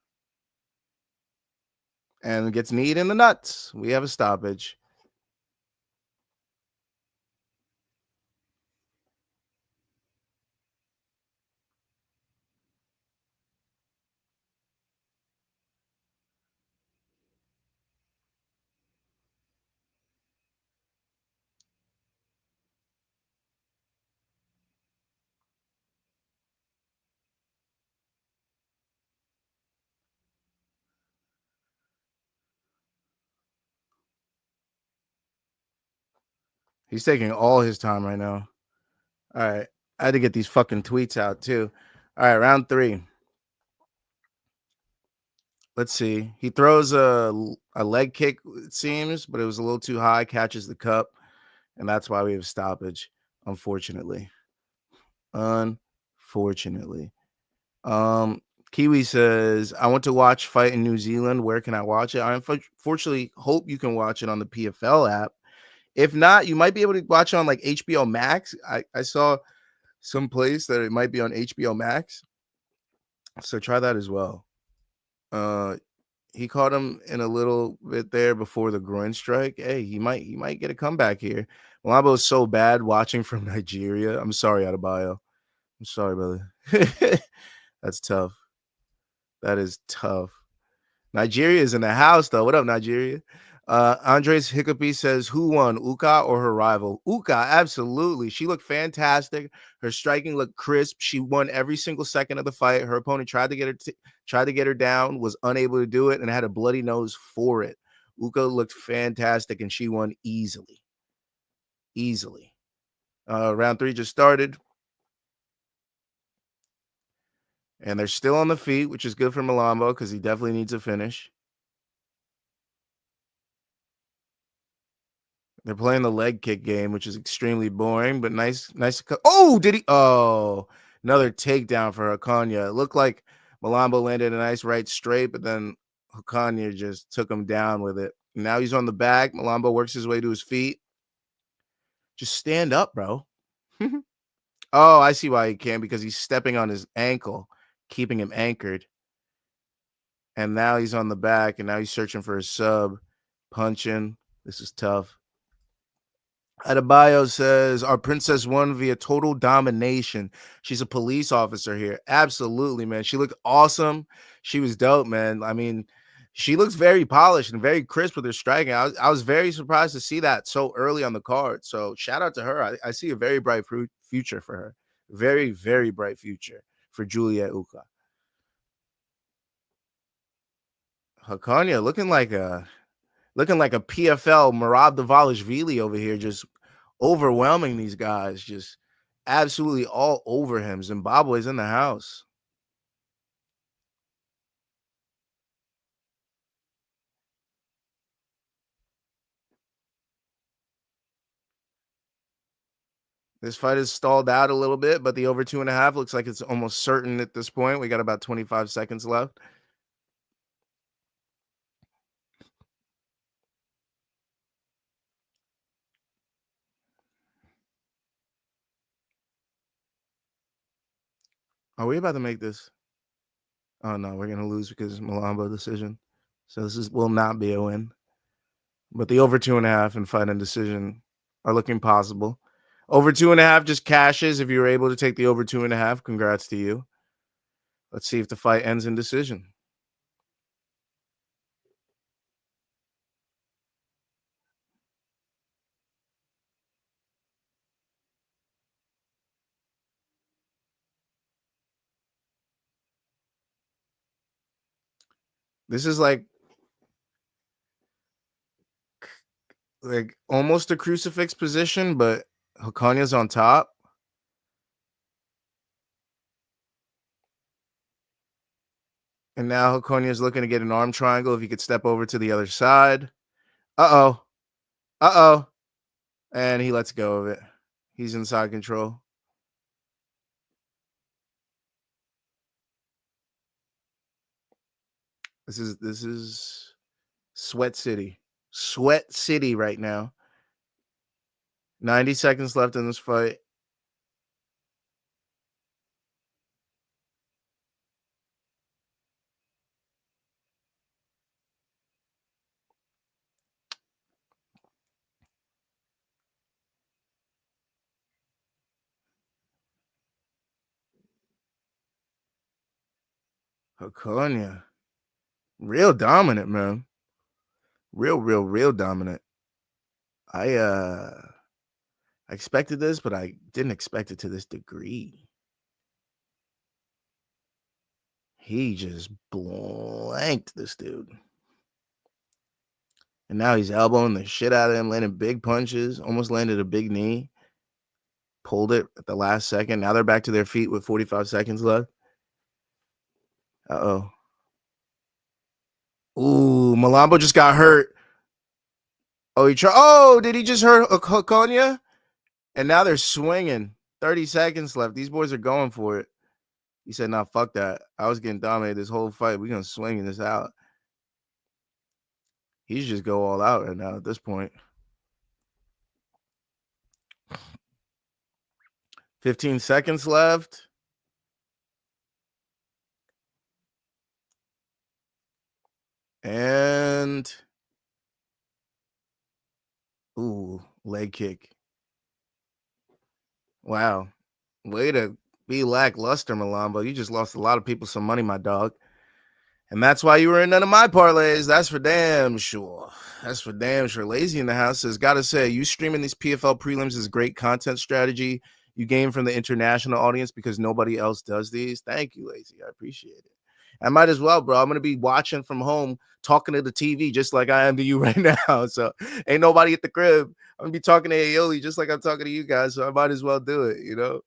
And gets kneed in the nuts. We have a stoppage. He's taking all his time right now. All right. I had to get these fucking tweets out too. All right, round 3. Let's see. He throws a leg kick, it seems, but it was a little too high, catches the cup, and that's why we have stoppage, unfortunately. Unfortunately. Kiwi says, I want to watch fight in New Zealand. Where can I watch it? I unfortunately hope you can watch it on the PFL app. If not, you might be able to watch it on like HBO Max. I saw some place that it might be on HBO Max. So try that as well. He caught him in a little bit there before the groin strike. Hey, he might get a comeback here. Mlambo is so bad watching from Nigeria. I'm sorry, Adebayo. I'm sorry, brother. That's tough. That is tough. Nigeria is in the house, though. What up, Nigeria? Andres Hickory says, who won, Ukah or her rival? Ukah, absolutely. She looked fantastic. Her striking looked crisp. She won every single second of the fight. Her opponent tried to get her down, was unable to do it, and had a bloody nose for it. Ukah looked fantastic, and she won easily. Easily. Round 3 just started. And they're still on the feet, which is good for Mlambo because he definitely needs a finish. They're playing the leg kick game, which is extremely boring, but nice. Oh, did he? Oh, another takedown for Hokonya. It looked like Mlambo landed a nice right straight, but then Hokonya just took him down with it. Now he's on the back. Mlambo works his way to his feet. Just stand up, bro. Oh, I see why he can't, because he's stepping on his ankle, keeping him anchored. And now he's on the back, and now he's searching for his sub, punching. This is tough. Adebayo says, our princess won via total domination. She's a police officer here. Absolutely, man. She looked awesome. She was dope, man. I mean, she looks very polished and very crisp with her striking. I was very surprised to see that so early on the card. So shout out to her. I see a very bright future for her. Very, very bright future for Juliet Ukah. Hokonya looking like a PFL Marab Davalishvili over here, just overwhelming these guys, just absolutely all over him. Zimbabwe's in the house. This fight is stalled out a little bit, but the over 2.5 looks like it's almost certain at this point. We got about 25 seconds left. Are we about to make this? Oh no, we're gonna lose because Mlambo decision. So this will not be a win. But the over 2.5 and fight and decision are looking possible. Over 2.5 just cashes. If you were able to take the over 2.5, congrats to you. Let's see if the fight ends in decision. This is like almost a crucifix position, but Hokonya's on top. And now Hokonya's looking to get an arm triangle if he could step over to the other side. Uh-oh. Uh-oh. And he lets go of it. He's inside control. This is Sweat City. Sweat City right now. 90 seconds left in this fight. Hokonya. Real dominant, man. Real dominant. I expected this, but I didn't expect it to this degree. He just blanked this dude. And now he's elbowing the shit out of him, landing big punches, almost landed a big knee. Pulled it at the last second. Now they're back to their feet with 45 seconds left. Uh-oh. Ooh, Mlambo just got hurt. Oh, did he just hurt Hokonya? And now they're swinging. 30 seconds left. These boys are going for it. He said, nah, fuck that. I was getting dominated this whole fight. We're going to swing this out. He's just go all out right now at this point. 15 seconds left. And ooh, leg kick. Wow. Way to be lackluster, Mlambo. You just lost a lot of people some money, my dog. And that's why you were in none of my parlays. That's for damn sure. That's for damn sure. Lazy in the house says, gotta say, you streaming these PFL prelims is great content strategy. You gain from the international audience because nobody else does these. Thank you, Lazy. I appreciate it. I might as well, bro. I'm going to be watching from home, talking to the TV just like I am to you right now. So ain't nobody at the crib. I'm going to be talking to Aioli just like I'm talking to you guys. So I might as well do it, you know?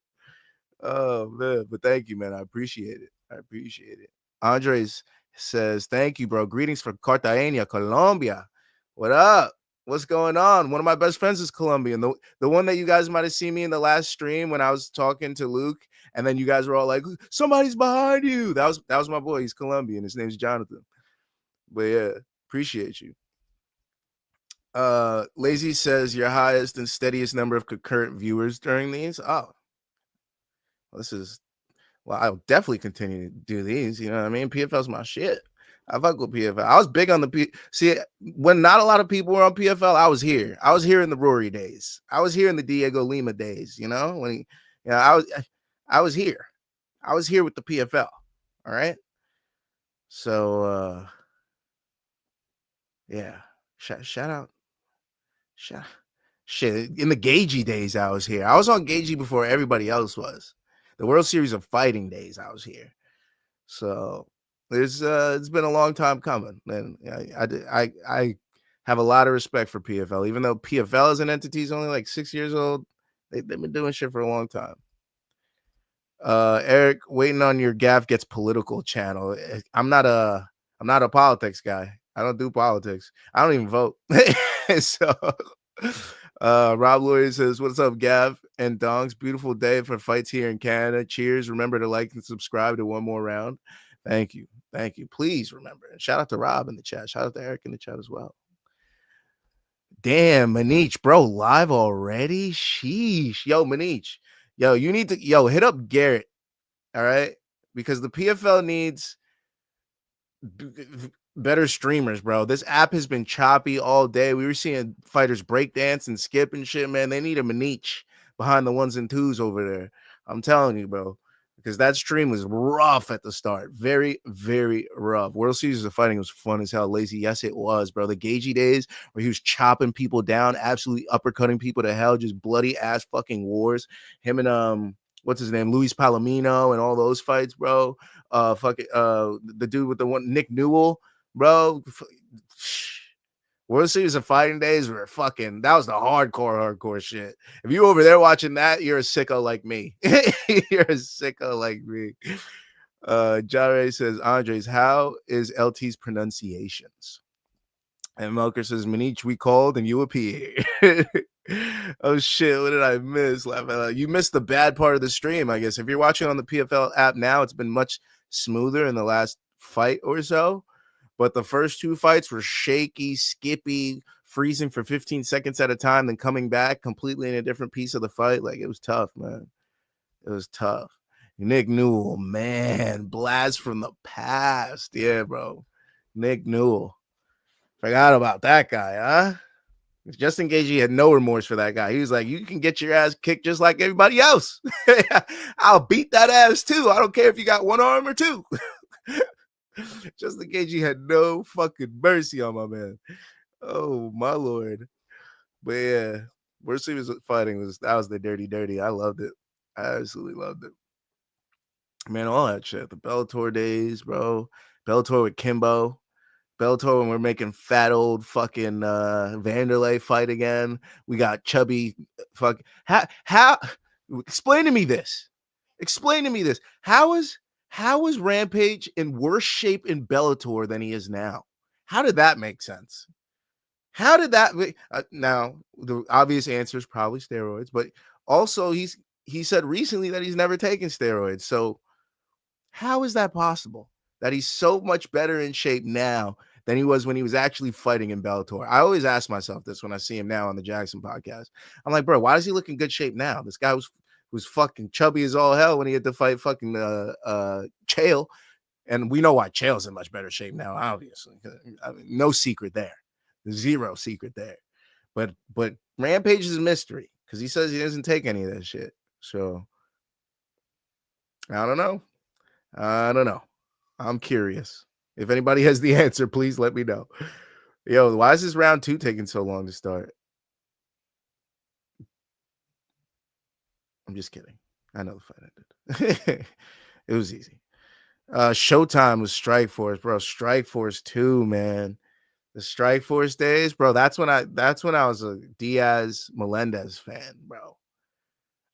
Oh, man. But thank you, man. I appreciate it. I appreciate it. Andres says, thank you, bro. Greetings from Cartagena, Colombia. What up? What's going on? One of my best friends is Colombian. The one that you guys might have seen me in the last stream when I was talking to Luke, and then you guys were all like, somebody's behind you. That was my boy. He's Colombian. His name's Jonathan. But yeah, appreciate you. Lazy says your highest and steadiest number of concurrent viewers during these. Oh, well, I'll definitely continue to do these. You know what I mean? PFL's my shit. I fuck with PFL. I was big on the See, when not a lot of people were on PFL, I was here. I was here in the Rory days. I was here in the Diego Lima days. You know, I was here. I was here with the PFL. All right. So, yeah. Shout out. Shit. In the Gagey days, I was here. I was on Gagey before everybody else was. The World Series of Fighting days, I was here. So it's been a long time coming, and I have a lot of respect for PFL, even though PFL as an entity is only like 6 years old. They've been doing shit for a long time. Eric, waiting on your Gaff gets political channel. I'm not a politics guy. I don't do politics. I don't even vote. So Rob Lawyer says, what's up, Gav and Dongs? Beautiful day for fights here in Canada. Cheers. Remember to like and subscribe to one more round. Thank you. Thank you. Please remember. And shout out to Rob in the chat. Shout out to Eric in the chat as well. Damn, Manich, bro, live already? Sheesh. Yo, Manich. Yo, you need to hit up Garrett. All right. Because the PFL needs better streamers, bro. This app has been choppy all day. We were seeing fighters break dance and skip and shit, man. They need a Manich behind the ones and twos over there. I'm telling you, bro, because that stream was rough at the start. Very, very rough. World Series of Fighting was fun as hell. Lazy, yes, it was, bro. The Gagey days where he was chopping people down, absolutely uppercutting people to hell, just bloody ass fucking wars. Him and what's his name, Luis Palomino, and all those fights, bro. The dude with the one, Nick Newell, bro. World Series of Fighting days were that was the hardcore shit. If you over there watching that, you're a sicko like me. You're a sicko like me. Jare says, Andres, how is LT's pronunciations? And Melker says, Manich, we called and you appear. Oh shit, what did I miss? You missed the bad part of the stream, I guess. If you're watching on the PFL app now, it's been much smoother in the last fight or so. But the first two fights were shaky, skippy, freezing for 15 seconds at a time, then coming back completely in a different piece of the fight. Like, it was tough, man. It was tough. Nick Newell, man, blast from the past. Yeah, bro. Nick Newell. Forgot about that guy, huh? Justin Gaethje had no remorse for that guy. He was like, you can get your ass kicked just like everybody else. I'll beat that ass too. I don't care if you got one arm or two. Justin Gaethje had no fucking mercy on my man. Oh, my Lord. But yeah, Worst Series of Fighting was the dirty. I loved it. I absolutely loved it. Man, all that shit. The Bellator days, bro. Bellator with Kimbo. Bellator, when we're making fat old fucking Vanderlei fight again. We got chubby fuck. How explain to me this. Explain to me this. How is Rampage in worse shape in Bellator than he is now? How did that make sense? How did that now the obvious answer is probably steroids, but also he said recently that he's never taken steroids. So how is that possible? That he's so much better in shape now than he was when he was actually fighting in Bellator. I always ask myself this when I see him now on the Jackson podcast. I'm like, bro, why does he look in good shape now? This guy was fucking chubby as all hell when he had to fight fucking Chael. And we know why Chael's in much better shape now, obviously. I mean, no secret there. Zero secret there. But Rampage is a mystery because he says he doesn't take any of that shit. So I don't know. I'm curious. If anybody has the answer, please let me know. Yo, why is this round 2 taking so long to start? I'm just kidding. I know the fight ended. It was easy. Showtime was Strikeforce, bro. Strikeforce 2, man. The Strikeforce days, bro. That's when I was a Diaz Melendez fan, bro.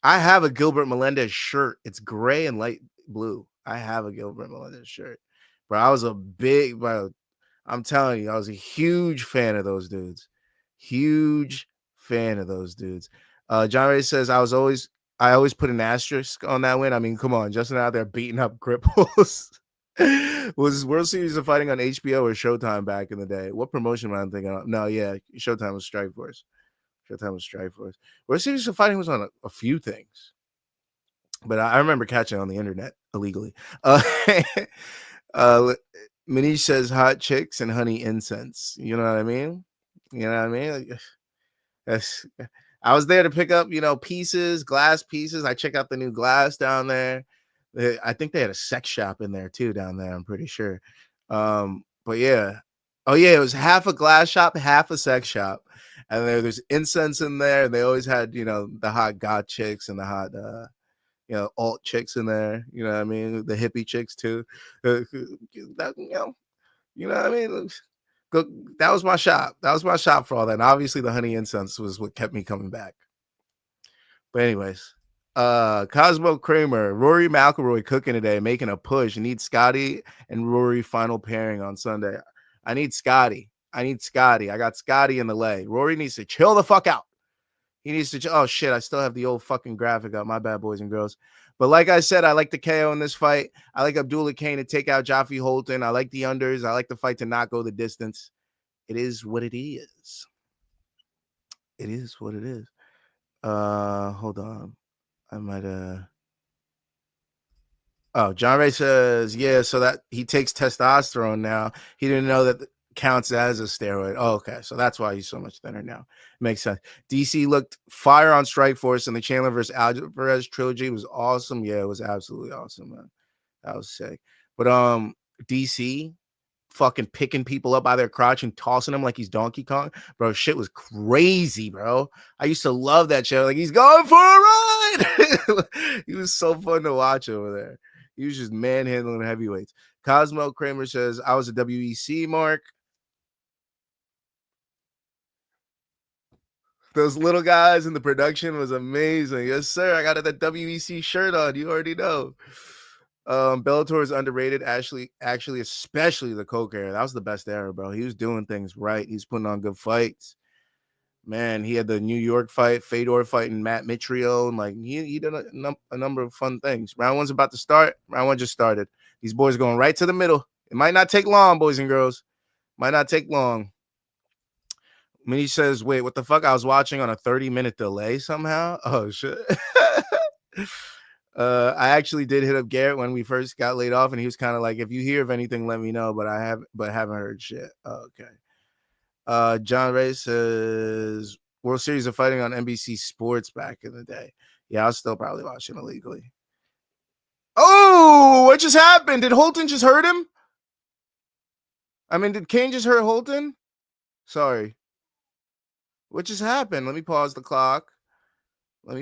I have a Gilbert Melendez shirt. It's gray and light blue. I have a Gilbert Melendez shirt. Bro, I was a big, bro. I'm telling you, I was a huge fan of those dudes. Huge fan of those dudes. John Ray says I always put an asterisk on that win. I mean, come on, Justin out there beating up cripples. Was World Series of Fighting on HBO or Showtime back in the day? What promotion am I thinking of? No, yeah, Showtime was Strikeforce. Showtime was Strikeforce. World Series of Fighting was on a few things, but I remember catching it on the internet illegally. Manish says hot chicks and honey incense. You know what I mean? You know what I mean? Like, I was there to pick up, glass pieces. I check out the new glass down there. I think they had a sex shop in there too down there. I'm pretty sure. But yeah. Oh yeah, it was half a glass shop, half a sex shop. And there's incense in there. They always had, the hot goth chicks and the hot alt chicks in there, you know what I mean? The hippie chicks too. That, you know what I mean? That was my shop. That was my shop for all that. And obviously the honey incense was what kept me coming back. But anyways, Cosmo Kramer, Rory McIlroy cooking today, making a push. I need Scotty and Rory final pairing on Sunday. I need Scotty. I got Scotty in the leg. Rory needs to chill the fuck out. He needs to. Oh shit! I still have the old fucking graphic up. My bad, boys and girls. But like I said, I like the KO in this fight. I like Abdullah Kane to take out Jaffe Holton. I like the unders. I like the fight to not go the distance. It is what it is. It is what it is. Hold on. I might Oh, John Ray says, yeah, so that he takes testosterone now. He didn't know that counts as a steroid. Oh, okay. So that's why he's so much thinner now. Makes sense. DC looked fire on Strikeforce, and the Chandler versus Alvarez trilogy was awesome. Yeah, it was absolutely awesome, man. That was sick. But DC fucking picking people up by their crotch and tossing them like he's Donkey Kong. Bro, shit was crazy, bro. I used to love that shit. Like, he's going for a ride. He was so fun to watch over there. He was just manhandling heavyweights. Cosmo Kramer says, I was a WEC mark. Those little guys in the production was amazing. Yes, sir. I got that WEC shirt on. You already know. Bellator is underrated. Actually, especially the Coke era. That was the best era, bro. He was doing things right. He's putting on good fights. Man, he had the New York fight, Fedor fighting Matt Mitrione, and like he did a number of fun things. Round one's about to start. Round one just started. These boys going right to the middle. It might not take long, boys and girls. Might not take long. Minnie says, wait, what the fuck? I was watching on a 30-minute delay somehow. Oh shit. I actually did hit up Garrett when we first got laid off, and he was kind of like, if you hear of anything, let me know. But haven't heard shit. Oh, okay. John Ray says World Series of Fighting on NBC Sports back in the day. Yeah, I was still probably watching illegally. Oh, what just happened? Did Holton just hurt him? I mean, did Kane just hurt Holton? Sorry. What just happened? Let me pause the clock. What are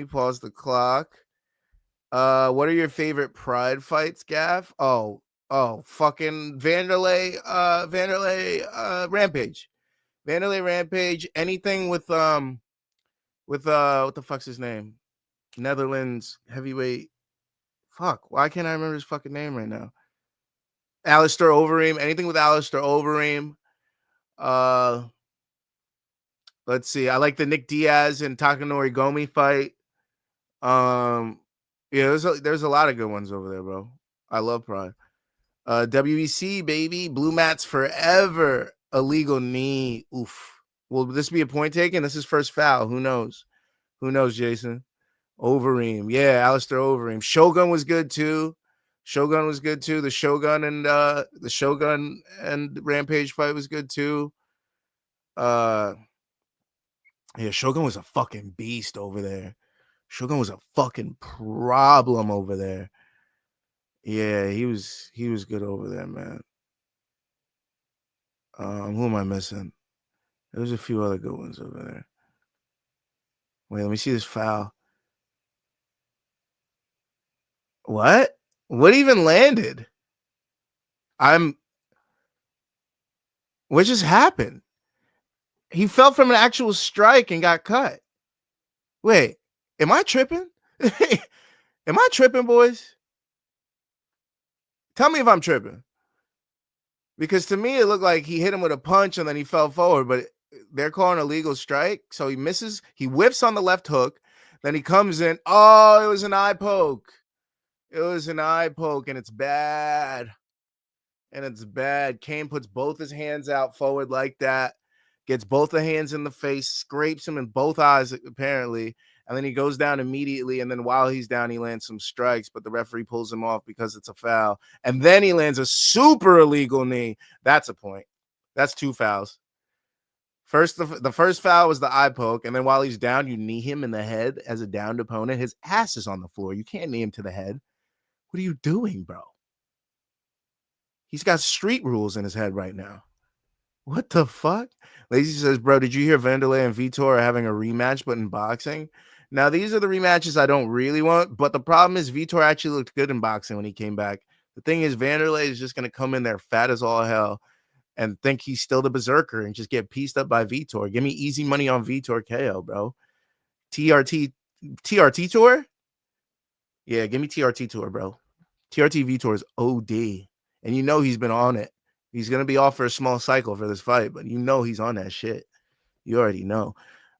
your favorite Pride fights, Gaff? Oh, Oh, fucking Vanderlei Rampage. Vanderlei Rampage, anything with what the fuck's his name? Netherlands heavyweight. Fuck, why can't I remember his fucking name right now? Alistair Overeem, anything with Alistair Overeem. Let's see. I like the Nick Diaz and Takanori Gomi fight. Yeah, there's a lot of good ones over there, bro. I love Pride. WEC, baby. Blue mats forever. Illegal knee. Oof. Will this be a point taken? This is first foul. Who knows? Who knows, Jason? Overeem. Yeah, Alistair Overeem. Shogun was good too. The Shogun and Rampage fight was good too. Yeah, Shogun was a fucking beast over there. Shogun was a fucking problem over there. Yeah, he was good over there, man. Who am I missing? There's a few other good ones over there. Wait, let me see this foul. What? What even landed? What just happened? He fell from an actual strike and got cut. Wait, am I tripping? Am I tripping, boys? Tell me if I'm tripping. Because to me, it looked like he hit him with a punch and then he fell forward, but they're calling a legal strike. So he misses. He whiffs on the left hook. Then he comes in. Oh, it was an eye poke. It was an eye poke, and it's bad. Kane puts both his hands out forward like that, gets both the hands in the face, scrapes him in both eyes, apparently, and then he goes down immediately, and then while he's down, he lands some strikes, but the referee pulls him off because it's a foul, and then he lands a super illegal knee. That's a point. That's 2 fouls. First, the first foul was the eye poke, and then while he's down, you knee him in the head as a downed opponent. His ass is on the floor. You can't knee him to the head. What are you doing, bro? He's got street rules in his head right now. What the fuck? Lazy says, bro, did you hear Vanderlei and Vitor are having a rematch, but in boxing? Now, these are the rematches I don't really want, but the problem is Vitor actually looked good in boxing when he came back. The thing is, Vanderlei is just going to come in there fat as all hell and think he's still the berserker and just get pieced up by Vitor. Give me easy money on Vitor KO, bro. TRT tour? Yeah, give me TRT tour, bro. TRT Vitor is OD. And you know he's been on it. He's going to be off for a small cycle for this fight, but you know he's on that shit. You already know.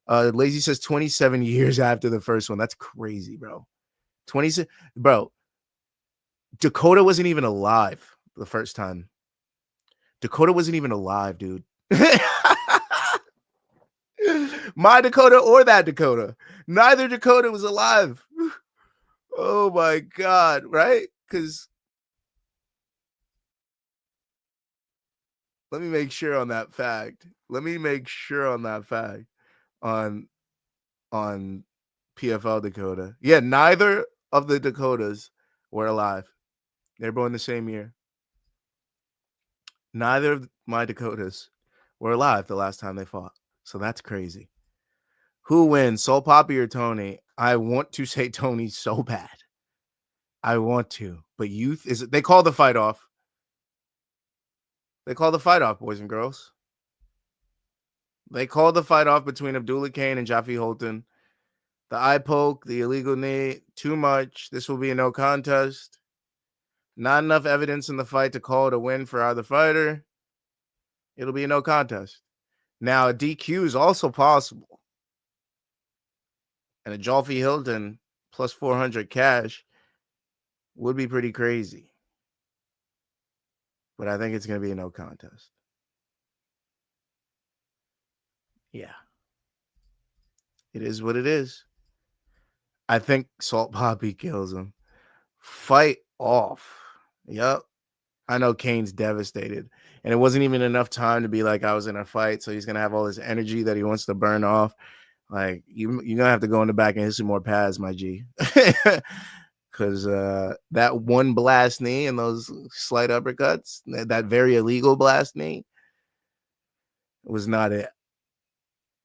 Lazy says 27 years after the first one. That's crazy, bro. 26, bro. Dakota wasn't even alive the first time. Dakota wasn't even alive, dude. My Dakota or that Dakota. Neither Dakota was alive. Oh my God, right? Because let me make sure on that fact. On PFL Dakota. Yeah, neither of the Dakotas were alive. They're born the same year. Neither of my Dakotas were alive the last time they fought. So that's crazy. Who wins, Soul Poppy or Tony? I want to say Tony so bad. I want to, but youth is they call the fight off. They call the fight off, boys and girls. They called the fight off between Abdullah Kane and Jaffe Holton. The eye poke, the illegal knee, too much. This will be a no contest. Not enough evidence in the fight to call it a win for either fighter. It'll be a no contest. Now, a DQ is also possible. And a Jaffe Hilton plus 400 cash would be pretty crazy. But I think it's going to be a no contest. Yeah. It is what it is. I think Salt Poppy kills him. Fight off. Yep. I know Kane's devastated. And it wasn't even enough time to be like, I was in a fight. So he's going to have all this energy that he wants to burn off. Like, you're going to have to go in the back and hit some more pads, my G. Because that one blast knee and those slight uppercuts, that very illegal blast knee, was not it.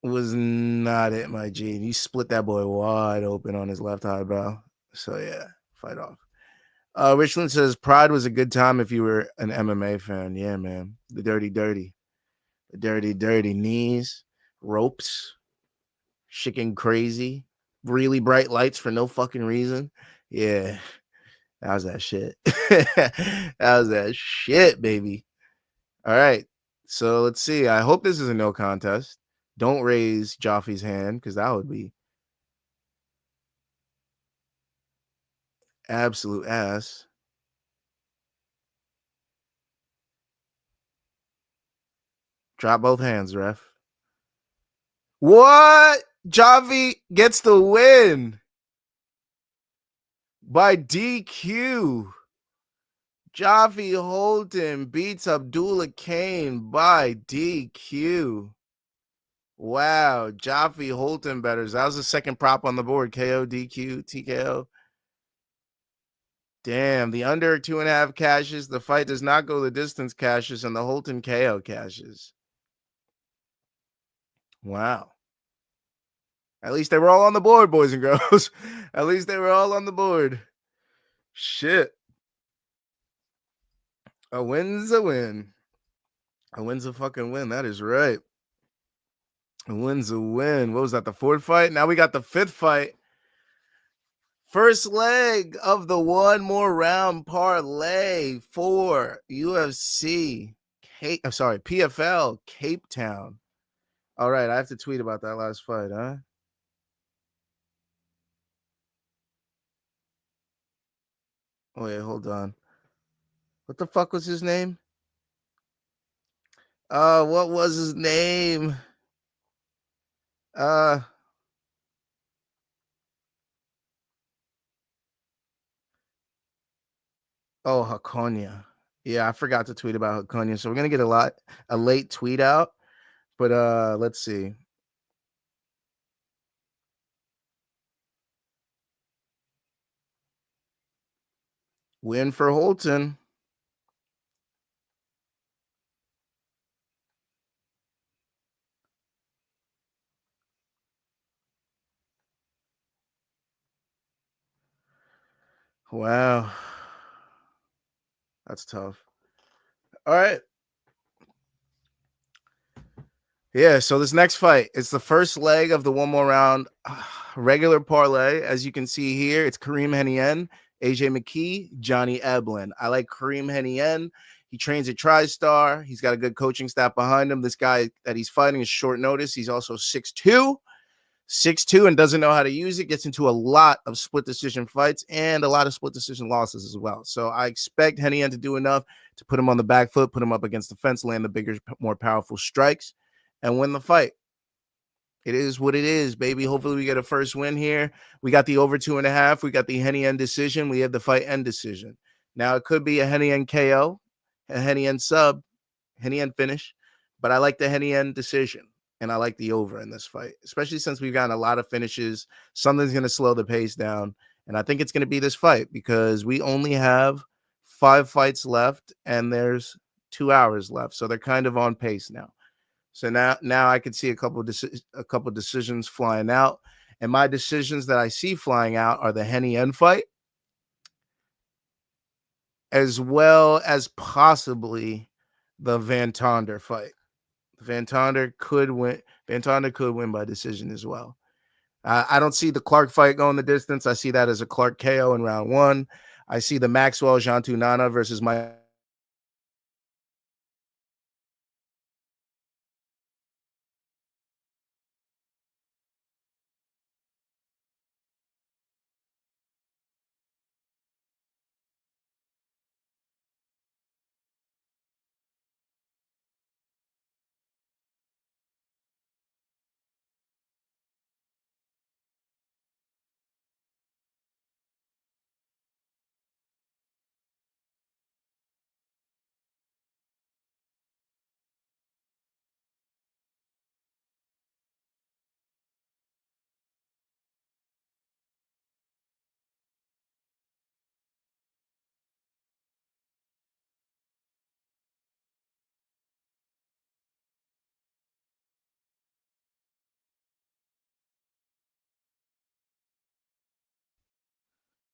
Was not it, my G. You split that boy wide open on his left eyebrow. So, yeah, fight off. Richland says Pride was a good time if you were an MMA fan. Yeah, man. The dirty knees, ropes, shaking crazy, really bright lights for no fucking reason. Yeah, that was that shit. That was that shit, baby. All right. So let's see. I hope this is a no contest. Don't raise Joffy's hand because that would be absolute ass. Drop both hands, ref. What? Javi gets the win by DQ. Javi Holton beats Abdullah Kane by DQ. Wow. Javi Holton betters. That was the second prop on the board. KO, DQ, TKO. Damn. The under 2.5 cashes. The fight does not go the distance cashes, and the Holton KO cashes. Wow. At least they were all on the board, boys and girls. At least they were all on the board. Shit. A win's a win. A win's a fucking win. That is right. A win's a win. What was that? The fourth fight? Now we got the fifth fight. First leg of the one more round parlay for UFC. PFL Cape Town. All right, I have to tweet about that last fight, huh? Oh, wait, hold on. What the fuck was his name? What was his name? Oh, Hokonya. Yeah, I forgot to tweet about Hokonya. So we're gonna get a late tweet out. But let's see. Win for Holton. Wow. That's tough. All right. Yeah, so this next fight, it's the first leg of the one more round regular parlay. As you can see here, it's Kareem Henniene, AJ McKee, Johnny Eblen. I like Kareem Henniene. He trains at TriStar. He's got a good coaching staff behind him. This guy that he's fighting is short notice. He's also 6'2", 6'2", and doesn't know how to use it. Gets into a lot of split decision fights and a lot of split decision losses as well. So I expect Henniene to do enough to put him on the back foot, put him up against the fence, land the bigger, more powerful strikes, and win the fight. It is what it is, baby. Hopefully we get a first win here. We got the over 2.5. We got the Henniene decision. We have the fight end decision. Now it could be a Henniene KO, a Henniene sub, Henniene finish, but I like the Henniene decision. And I like the over in this fight, especially since we've gotten a lot of finishes. Something's going to slow the pace down. And I think it's going to be this fight because we only have 5 fights left and there's 2 hours left. So they're kind of on pace now. So now I could see a couple decisions flying out. And my decisions that I see flying out are the Henniene fight, as well as possibly the Van Tonder fight. Van Tonder could win. Van Tonder could win by decision as well. I don't see the Clark fight going the distance. I see that as a Clark KO in round 1. I see the Maxwell Jantu Nana versus my.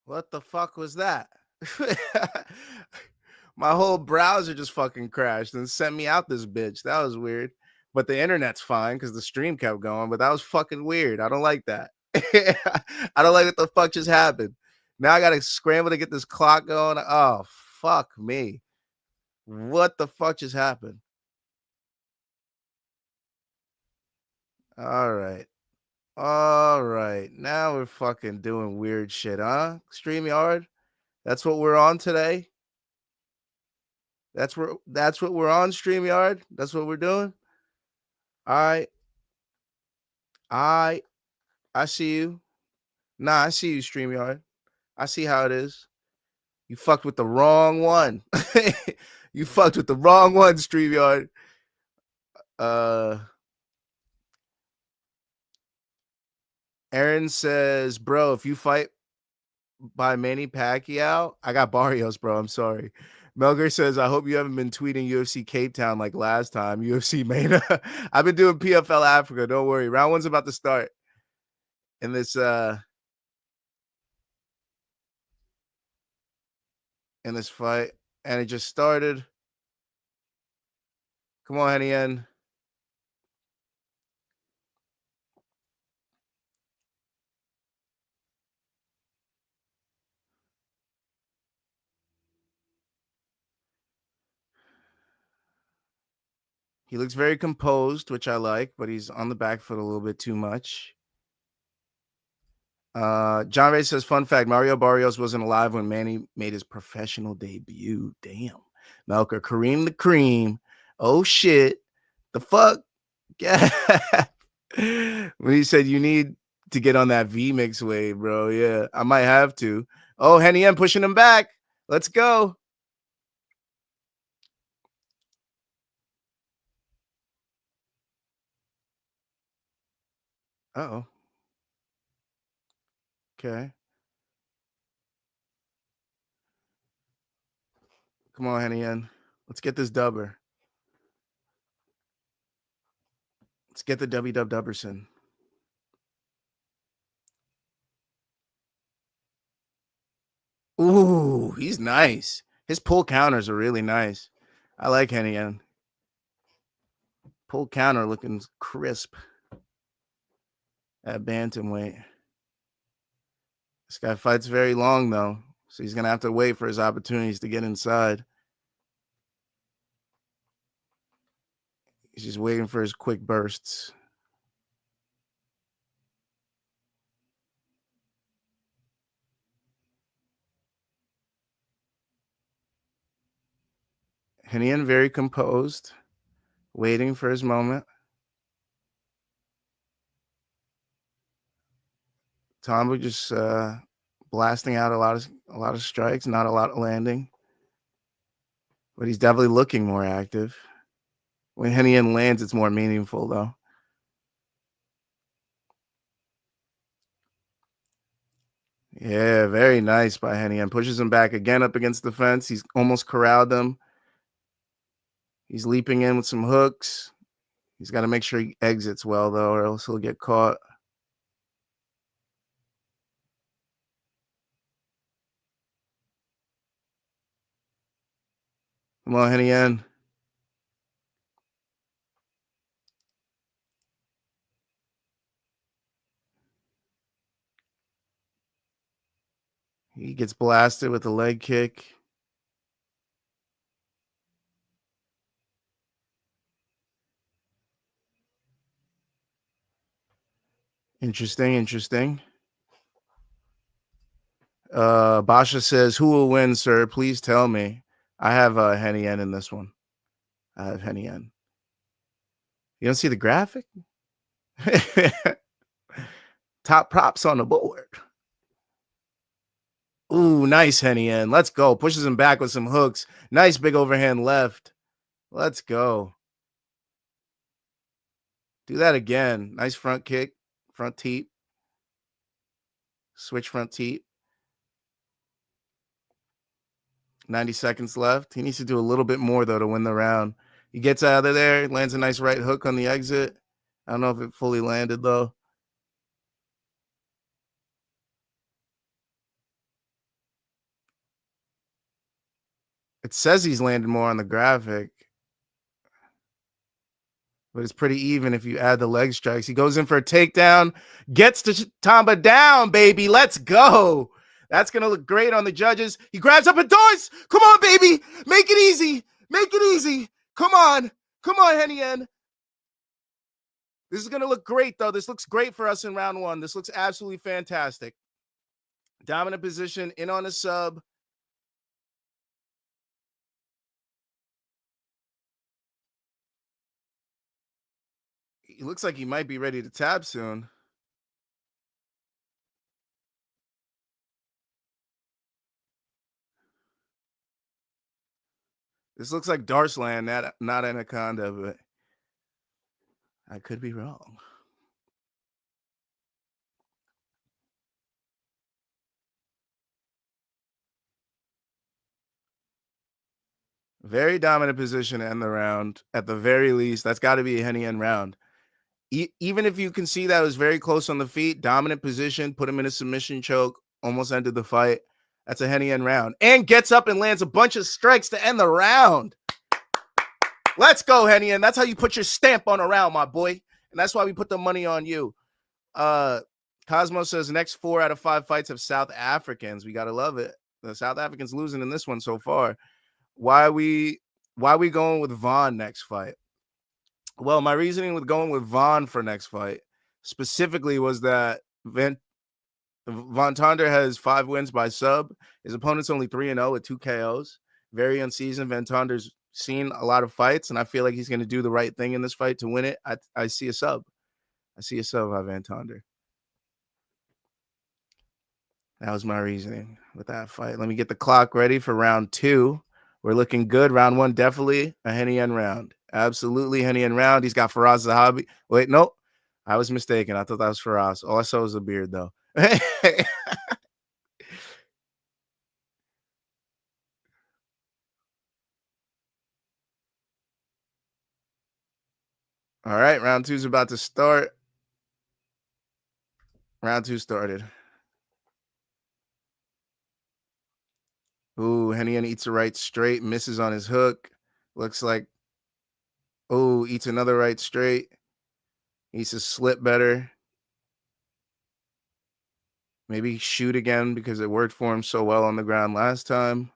What the fuck was that? My whole browser just fucking crashed and sent me out this bitch. That was weird. But the internet's fine because the stream kept going. But that was fucking weird. I don't like that. I don't like what the fuck just happened. Now I gotta scramble to get this clock going. Oh, fuck me. What the fuck just happened? All right. All right. Now we're fucking doing weird shit, huh? StreamYard. That's what we're on today. That's what we're on, StreamYard. That's what we're doing. All right. I see you. Nah, I see you, StreamYard. I see how it is. You fucked with the wrong one. You fucked with the wrong one, StreamYard. Aaron says, bro, if you fight by Manny Pacquiao, I got Barrios, bro. I'm sorry. Melger says, I hope you haven't been tweeting UFC Cape Town like last time. UFC Mania. I've been doing PFL Africa. Don't worry. Round one's about to start. In this fight. And it just started. Come on, Henniene. He looks very composed, which I like, but he's on the back foot a little bit too much. John Ray says, fun fact, Mario Barrios wasn't alive when Manny made his professional debut. Damn. Melker, Kareem the Cream. Oh, shit. The fuck? Yeah. When he said you need to get on that V-Mix wave, bro. Yeah, I might have to. Oh, Henniene pushing him back. Let's go. Uh-oh. Okay. Come on, Henniene. Let's get this dubber. Let's get the W-Dub Dubberson. Ooh, he's nice. His pull counters are really nice. I like Henniene. Pull counter looking crisp at bantamweight. This guy fights very long, though, so he's going to have to wait for his opportunities to get inside. He's just waiting for his quick bursts. Henniene very composed, waiting for his moment. Tshitamba just blasting out a lot of strikes, not a lot of landing. But he's definitely looking more active. When Henniene lands, it's more meaningful, though. Yeah, very nice by Henniene. Pushes him back again up against the fence. He's almost corralled him. He's leaping in with some hooks. He's got to make sure he exits well, though, or else he'll get caught. Come on, Henniene. He gets blasted with a leg kick. Interesting. Basha says, who will win, sir? Please tell me. I have Henniene in this one. I have Henniene. You don't see the graphic? Top props on the board. Ooh, nice Henniene. Let's go. Pushes him back with some hooks. Nice big overhand left. Let's go. Do that again. Nice front kick. Front teep. Switch front teep. 90 seconds left. He needs to do a little bit more, though, to win the round. He gets out of there, lands a nice right hook on the exit. I don't know if it fully landed, though. It says he's landed more on the graphic, but it's pretty even if you add the leg strikes. He goes in for a takedown, gets Tshitamba down, baby. Let's go. That's going to look great on the judges. He grabs up and doors. Come on, baby. Make it easy. Make it easy. Come on. Come on, Henniene. This is going to look great, though. This looks great for us in round one. This looks absolutely fantastic. Dominant position, in on a sub. He looks like he might be ready to tap soon. This looks like Darsland, not Anaconda, but I could be wrong. Very dominant position to end the round. At the very least, that's got to be a Henniene round. Even if you can see that it was very close on the feet, dominant position, put him in a submission choke, almost ended the fight. That's a Henniene round. And gets up and lands a bunch of strikes to end the round. Let's go, Henniene. That's how you put your stamp on a round, my boy. And that's why we put the money on you. Cosmo says next 4 out of 5 fights have South Africans. We got to love it. The South Africans losing in this one so far. Why are we going with Vaughn next fight? Well, my reasoning with going with Vaughn for next fight specifically was that Von Tonder has 5 wins by sub. His opponent's only 3-0 with 2 KOs. Very unseasoned. Van Tonder's seen a lot of fights, and I feel like he's going to do the right thing in this fight to win it. I see a sub. I see a sub by Van Tonder. That was my reasoning with that fight. Let me get the clock ready for round 2. We're looking good. Round 1, definitely a Henniene round. Absolutely Henniene round. He's got Faraz Zahabi. Wait, nope. I was mistaken. I thought that was Faraz. All I saw was a beard, though. All right, round 2 is about to start. Round 2 started. Ooh, Henniene eats a right straight, misses on his hook. Looks like, oh, eats another right straight. Needs to slip better. Maybe shoot again because it worked for him so well on the ground last time.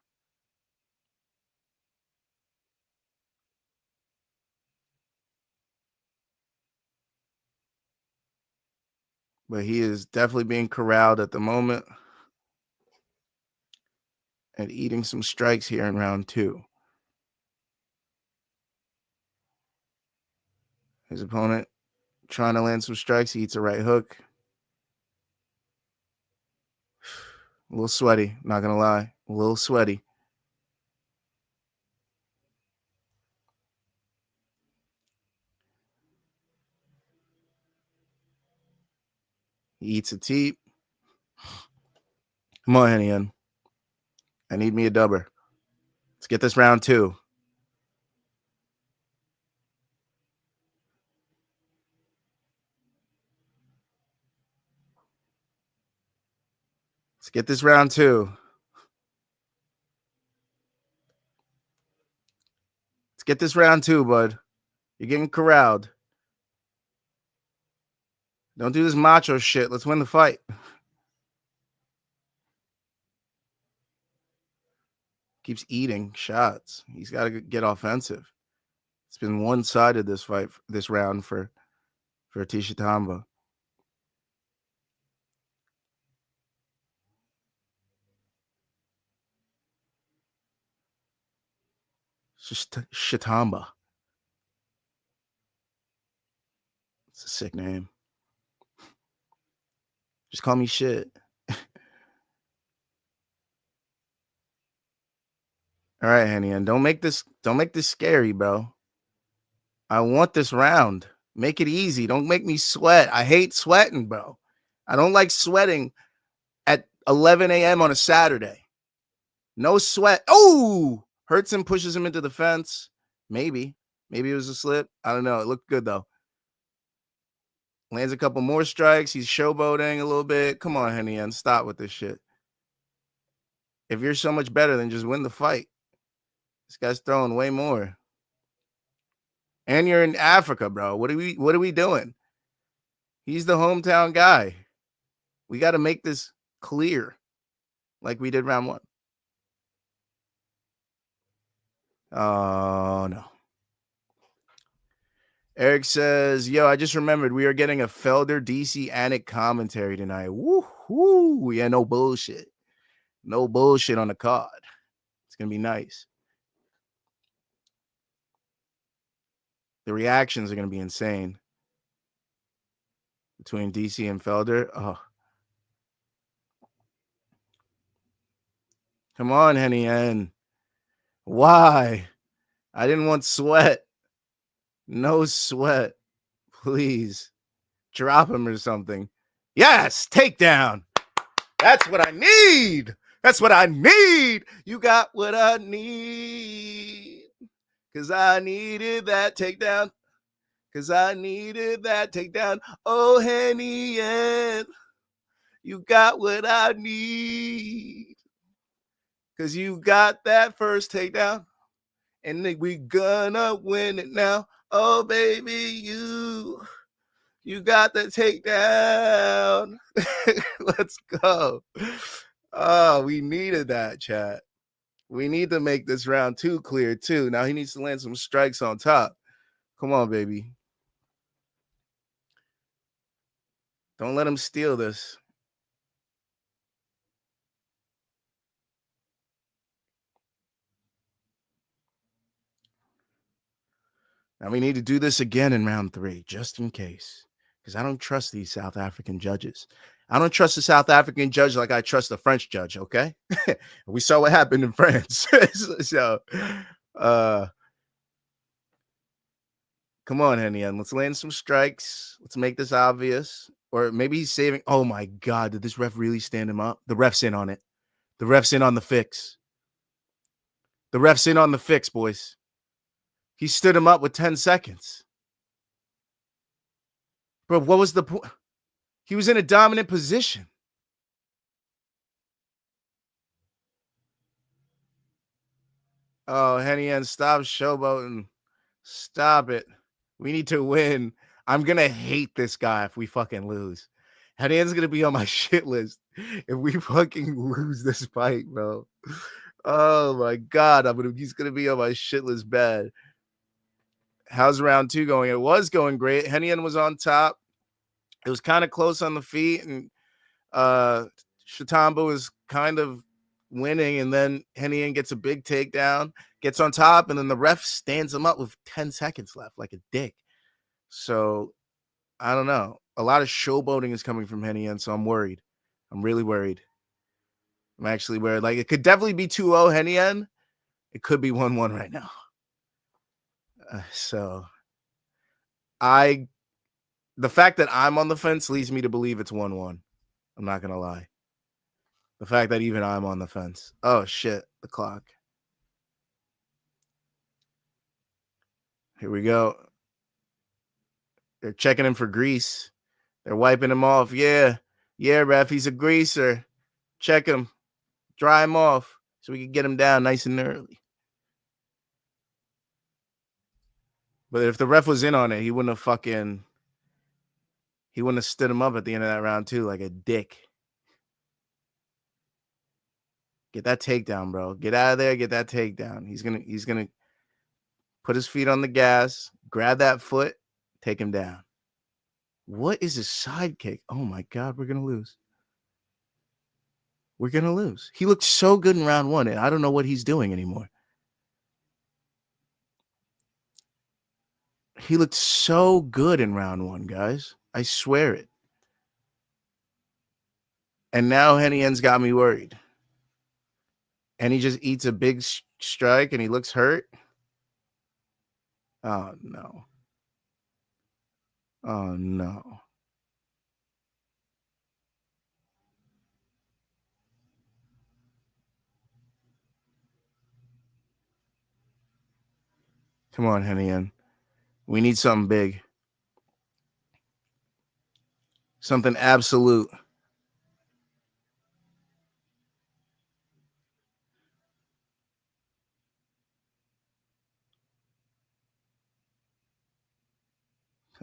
But he is definitely being corralled at the moment and eating some strikes here in round 2. His opponent trying to land some strikes. He eats a right hook. A little sweaty, not going to lie. A little sweaty. He eats a teep. Come on, Henniene. I need me a dubber. Let's get this round 2. Let's get this round 2. Let's get this round 2, bud. You're getting corralled. Don't do this macho shit. Let's win the fight. Keeps eating shots. He's got to get offensive. It's been one-sided this fight, this round for Tshitamba. Tshitamba. It's a sick name. Just call me shit. All right, Henniene. Don't make this scary, bro. I want this round. Make it easy. Don't make me sweat. I hate sweating, bro. I don't like sweating at 11 a.m. on a Saturday. No sweat. Oh, hurts him, pushes him into the fence. Maybe it was a slip. I don't know. It looked good, though. Lands a couple more strikes. He's showboating a little bit. Come on, Henniene. Stop with this shit. If you're so much better, then just win the fight. This guy's throwing way more. And you're in Africa, bro. What are we doing? He's the hometown guy. We got to make this clear like we did round 1. Oh, no. Eric says, yo, I just remembered we are getting a Felder DC Anik commentary tonight. Woo-hoo. Yeah, no bullshit. No bullshit on the card. It's going to be nice. The reactions are going to be insane. Between DC and Felder. Oh. Come on, Henniene. Why? I didn't want sweat. No sweat. Please. Drop him or something. Yes, takedown. That's what I need. That's what I need. You got what I need. Because I needed that takedown. Because I needed that takedown. Oh, Henniene, you got what I need. Because you got that first takedown. And we gonna win it now. Oh, baby, you got the takedown. Let's go. Oh, we needed that, chat. We need to make this round 2 clear, too. Now he needs to land some strikes on top. Come on, baby. Don't let him steal this. Now we need to do this again in round 3, just in case. Because I don't trust these South African judges. I don't trust the South African judge like I trust the French judge, okay? We saw what happened in France. So, come on, Henniene. Let's land some strikes. Let's make this obvious. Or maybe he's saving. Oh, my God. Did this ref really stand him up? The ref's in on it. The ref's in on the fix. The ref's in on the fix, boys. He stood him up with 10 seconds. Bro, what was the point? He was in a dominant position. Oh, Henniene, stop showboating. Stop it. We need to win. I'm going to hate this guy if we fucking lose. Henniene's going to be on my shit list if we fucking lose this fight, bro. Oh, my God. He's going to be on my shit list bad. How's round 2 going? It was going great. Henniene was on top. It was kind of close on the feet, and Tshitamba was kind of winning, and then Henniene gets a big takedown, gets on top, and then the ref stands him up with 10 seconds left like a dick. So, I don't know. A lot of showboating is coming from Henniene, so I'm worried. I'm really worried. I'm actually worried. Like, it could definitely be 2-0 Henniene. It could be 1-1 right now. The fact that I'm on the fence leads me to believe it's 1-1. I'm not going to lie. The fact that even I'm on the fence. Oh, shit. The clock. Here we go. They're checking him for grease. They're wiping him off. Yeah. Yeah, ref. He's a greaser. Check him. Dry him off so we can get him down nice and early. But if the ref was in on it, he wouldn't have stood him up at the end of that round too, like a dick. Get that takedown, bro. Get out of there. Get that takedown. He's gonna put his feet on the gas, grab that foot, take him down. What is a side kick? Oh my God, we're gonna lose. We're gonna lose. He looked so good in round 1, and I don't know what he's doing anymore. He looked so good in round 1, guys. I swear it. And now Henniene's got me worried. And he just eats a big strike and he looks hurt. Oh, no. Oh, no. Come on, Henniene. We need something big. Something absolute.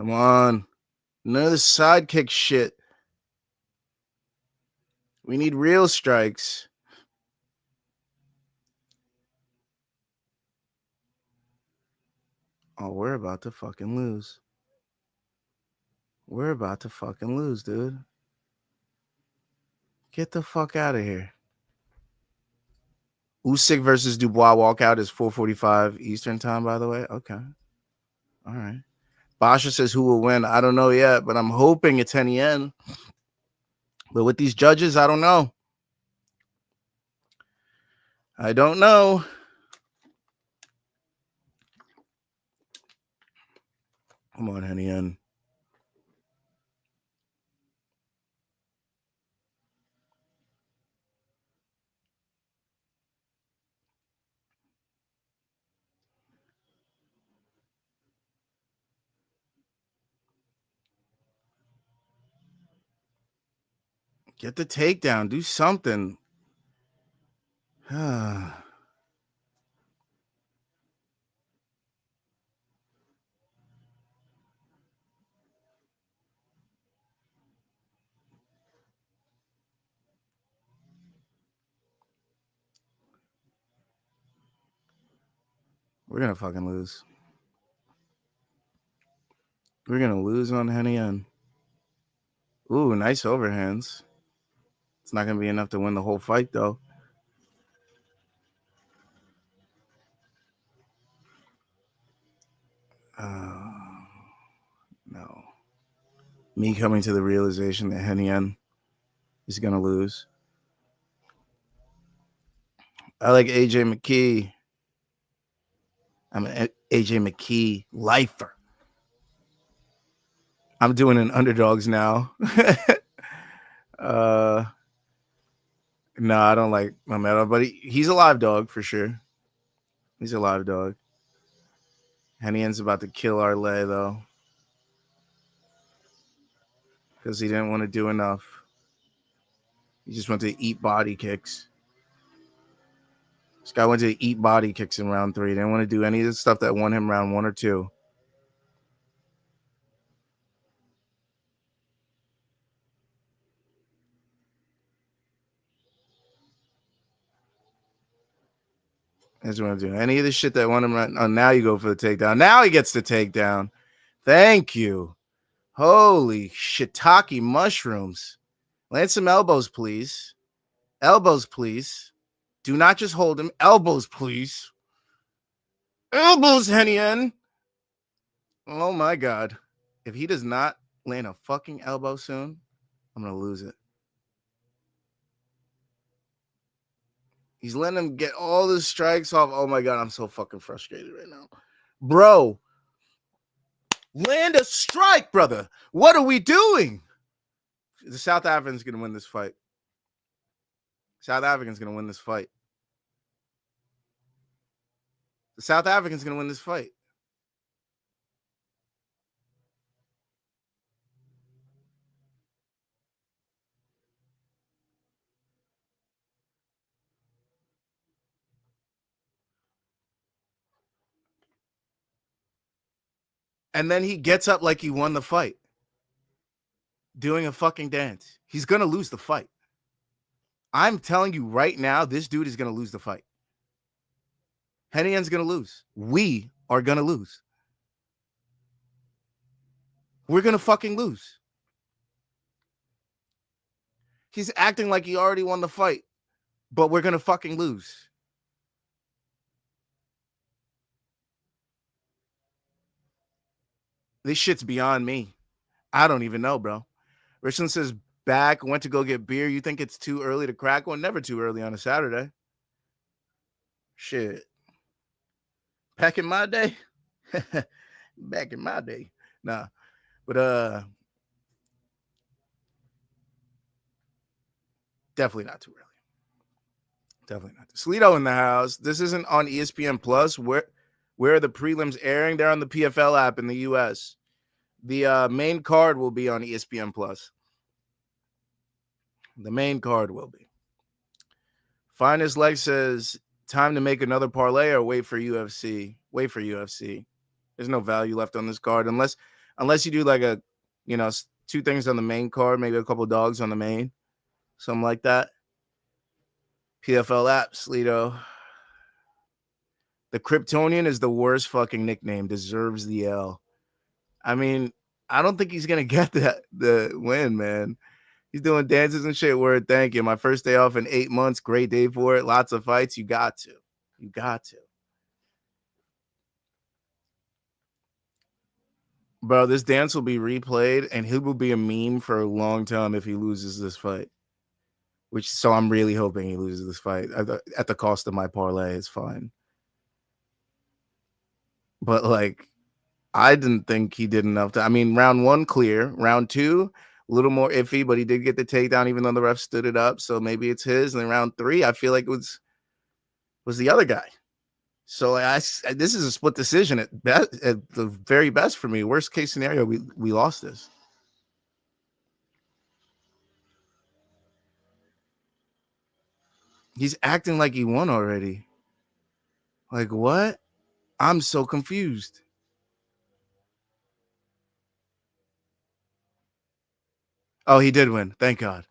Come on. None of the sidekick shit. We need real strikes. Oh, we're about to fucking lose. We're about to fucking lose, dude. Get the fuck out of here. Usyk versus Dubois walkout is 4:45 Eastern time, by the way. Okay. All right. Basha says who will win. I don't know yet, but I'm hoping it's Henniene. But with these judges, I don't know. I don't know. Come on, Henniene. Get the takedown. Do something. We're going to fucking lose. We're going to lose on Henniene. Ooh, nice overhands. It's not going to be enough to win the whole fight, though. No. Me coming to the realization that Henniene is going to lose. I like AJ McKee. I'm an AJ McKee lifer. I'm doing an underdogs now. No, I don't like Mlambo, but he's a live dog for sure. He's a live dog. Henniene's about to kill Arley, though, because he didn't want to do enough. He just went to eat body kicks. This guy went to eat body kicks in round 3. He didn't want to do any of the stuff that won him round 1 or 2. He doesn't want to do any of the shit that won him round. Oh, now you go for the takedown. Now he gets the takedown. Thank you. Holy shiitake mushrooms. Land some elbows, please. Elbows, please. Do not just hold him. Elbows, please. Elbows, Henniene. Oh, my God. If he does not land a fucking elbow soon, I'm going to lose it. He's letting him get all the strikes off. Oh, my God. I'm so fucking frustrated right now. Bro. Land a strike, brother. What are we doing? The South African's going to win this fight. South African's going to win this fight. The South African's going to win this fight. And then he gets up like he won the fight. Doing a fucking dance. He's going to lose the fight. I'm telling you right now, this dude is going to lose the fight. Henniene's going to lose. We are going to lose. We're going to fucking lose. He's acting like he already won the fight, but we're going to fucking lose. This shit's beyond me. I don't even know, bro. Richland says back, went to go get beer. You think it's too early to crack one? Never too early on a Saturday. Shit. Back in my day. Back in my day. Nah. But definitely not too early. Definitely not. Slido in the house. This isn't on ESPN Plus. Where are the prelims airing? They're on the PFL app in the US. The main card will be on ESPN Plus. The main card will be. Finest Leg says, time to make another parlay or wait for UFC. Wait for UFC. There's no value left on this card unless unless you do like a, 2 things on the main card, maybe a couple dogs on the main, something like that. PFL apps, Lito. The Kryptonian is the worst fucking nickname. Deserves the L. I mean, I don't think he's gonna get the win, man. He's doing dances and shit. Word, thank you. My first day off in 8 months. Great day for it. Lots of fights. You got to. You got to. Bro, this dance will be replayed, and he will be a meme for a long time if he loses this fight. So I'm really hoping he loses this fight at the cost of my parlay. It's fine. But, like, I didn't think he did enough. I mean, round 1, clear. Round 2, a little more iffy, but he did get the takedown even though the ref stood it up. So maybe it's his. And then round 3, I feel like it was the other guy. So this is a split decision at the very best for me. Worst case scenario, we lost this. He's acting like he won already. Like, what? I'm so confused. Oh, he did win. Thank God.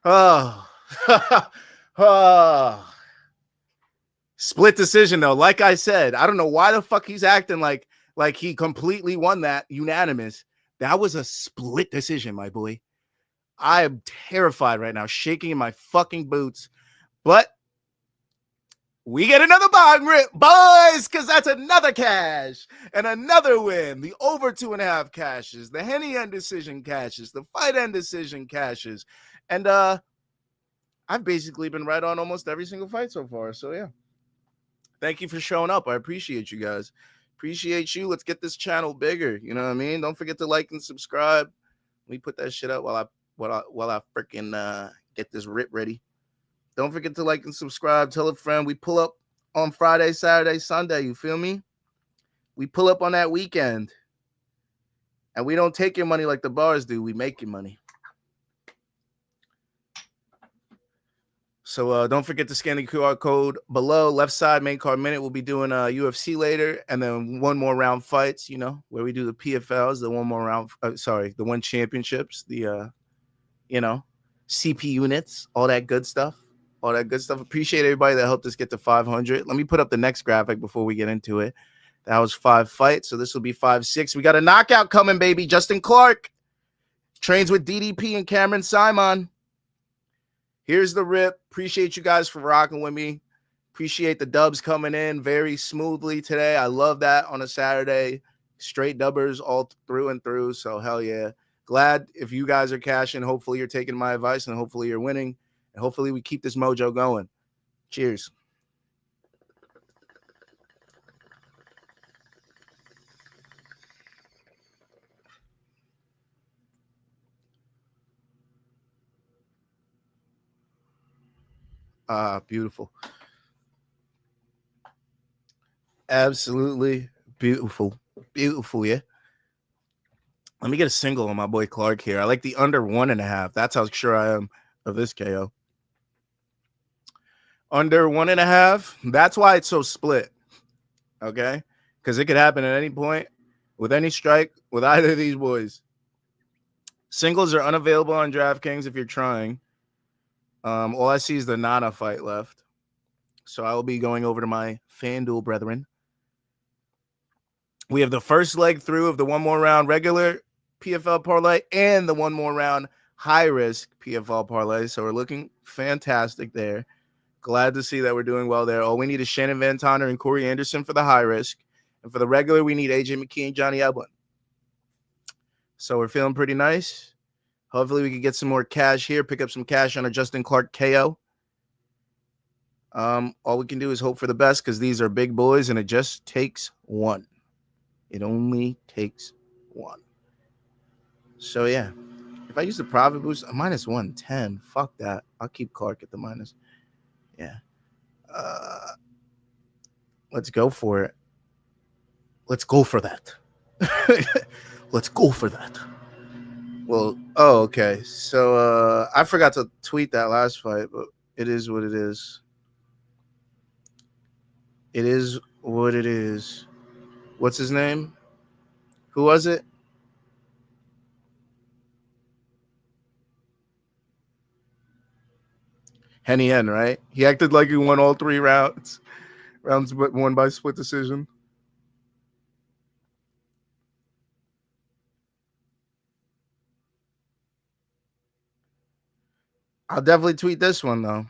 Oh. Oh. Split decision, though. Like I said, I don't know why the fuck he's acting like he completely won that unanimous. That was a split decision, my boy. I am terrified right now, shaking in my fucking boots. But we get another bong rip, boys, because that's another cash and another win. The over 2.5 cashes, the Henniene end decision cashes, the fight end decision cashes. And I've basically been right on almost every single fight so far. So, yeah. Thank you for showing up. I appreciate you guys. Appreciate you. Let's get this channel bigger. You know what I mean? Don't forget to like and subscribe. Let me put that shit up while I freaking get this rip ready. Don't forget to like and subscribe. Tell a friend. We pull up on Friday, Saturday, Sunday. You feel me? We pull up on that weekend. And we don't take your money like the bars do. We make your money. So don't forget to scan the QR code below. Left side, main card minute. We'll be doing UFC later. And then one more round fights, where we do the PFLs, the one more round. The one championships, the, CP units, all that good stuff. All that good stuff. Appreciate everybody that helped us get to 500. Let me put up the next graphic before we get into it. That was 5 fights. So this will be 5, 6. We got a knockout coming, baby. Justin Clark trains with DDP and Cameron Simon. Here's the rip. Appreciate you guys for rocking with me. Appreciate the dubs coming in very smoothly today. I love that on a Saturday. Straight dubbers all through and through. So hell yeah. Glad if you guys are cashing. Hopefully you're taking my advice and hopefully you're winning. And hopefully we keep this mojo going. Cheers. Beautiful. Absolutely beautiful. Beautiful, yeah. Let me get a single on my boy Clark here. I like the under 1.5. That's how sure I am of this KO. Under 1.5. That's why it's so split. Okay? Because it could happen at any point with any strike with either of these boys. Singles are unavailable on DraftKings if you're trying. All I see is the Nana fight left. So I will be going over to my FanDuel brethren. We have the first leg through of the one more round regular PFL parlay and the one more round high risk PFL parlay. So we're looking fantastic there. Glad to see that we're doing well there. All we need is Shannon Van Tonner and Corey Anderson for the high risk. And for the regular, we need AJ McKee and Johnny Eblen. So we're feeling pretty nice. Hopefully we can get some more cash here, pick up some cash on a Justin Clark KO. All we can do is hope for the best because these are big boys and it just takes one. It only takes one. So, yeah. If I use the profit boost, minus 110. Fuck that. I'll keep Clark at the minus. Yeah. Let's go for it. Let's go for that. Let's go for that. Well, okay. So I forgot to tweet that last fight, but it is what it is. It is what it is. What's his name? Who was it? Henniene, right? He acted like he won all 3 rounds. Rounds won by split decision. I'll definitely tweet this one, though.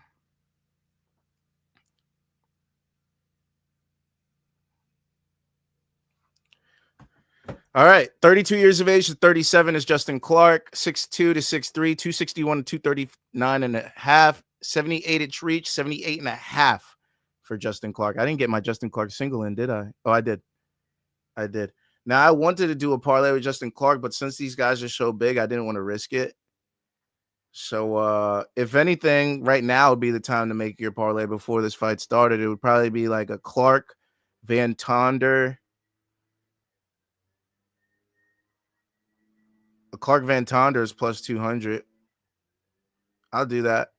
All right. 32 years of age to 37 is Justin Clark. 6'2 to 6'3, 261 to 239 and a half. 78 inch reach, 78 and a half for Justin Clark. I didn't get my Justin Clark single in, did I? Oh, I did. I did. Now, I wanted to do a parlay with Justin Clark, but since these guys are so big, I didn't want to risk it. So, if anything, right now would be the time to make your parlay before this fight started. It would probably be like a Clark, Van Tonder, a Clark Van Tonder is plus 200. I'll do that.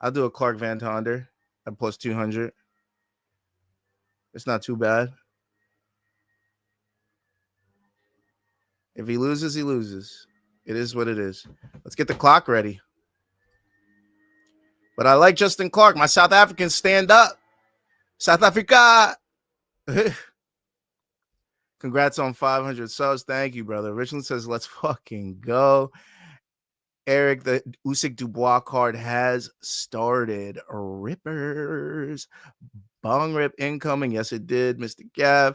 I'll do a Clark Van Tonder at plus 200. It's not too bad. If he loses, he loses. It is what it is. Let's get the clock ready. But I like Justin Clark. My South Africans stand up. South Africa. Congrats on 500 subs. Thank you, brother. Richland says, let's fucking go. Eric, the Usyk Dubois card has started. Rippers. Bong rip incoming. Yes, it did. Mr. Gaff.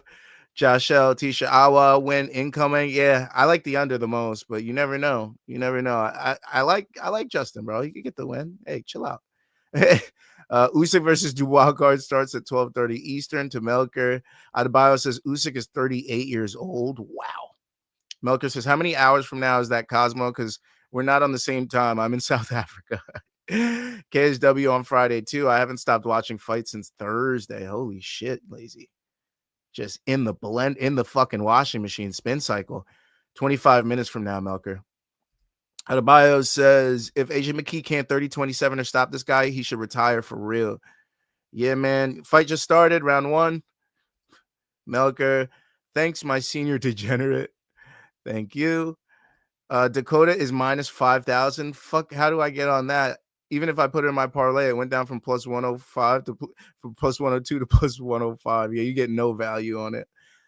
Joshelle, Tisha Awa win incoming. Yeah, I like the under the most, but you never know. You never know. I like Justin, bro. He could get the win. Hey, chill out. Usyk versus Dubois card starts at 12:30 Eastern to Melker. Adebayo says Usyk is 38 years old. Wow. Melker says, how many hours from now is that, Cosmo? Because we're not on the same time. I'm in South Africa. KSW on Friday, too. I haven't stopped watching fights since Thursday. Holy shit, lazy. Just in the fucking washing machine spin cycle. 25 minutes from now, Melker. Adebayo says, if AJ McKee can't 30-27 or stop this guy, he should retire for real. Yeah, man. Fight just started, round 1. Melker, thanks, my senior degenerate. Thank you. Dakota is minus 5,000. Fuck, how do I get on that? Even if I put it in my parlay, it went down from plus 105 to from plus 102 to plus 105. Yeah, you get no value on it.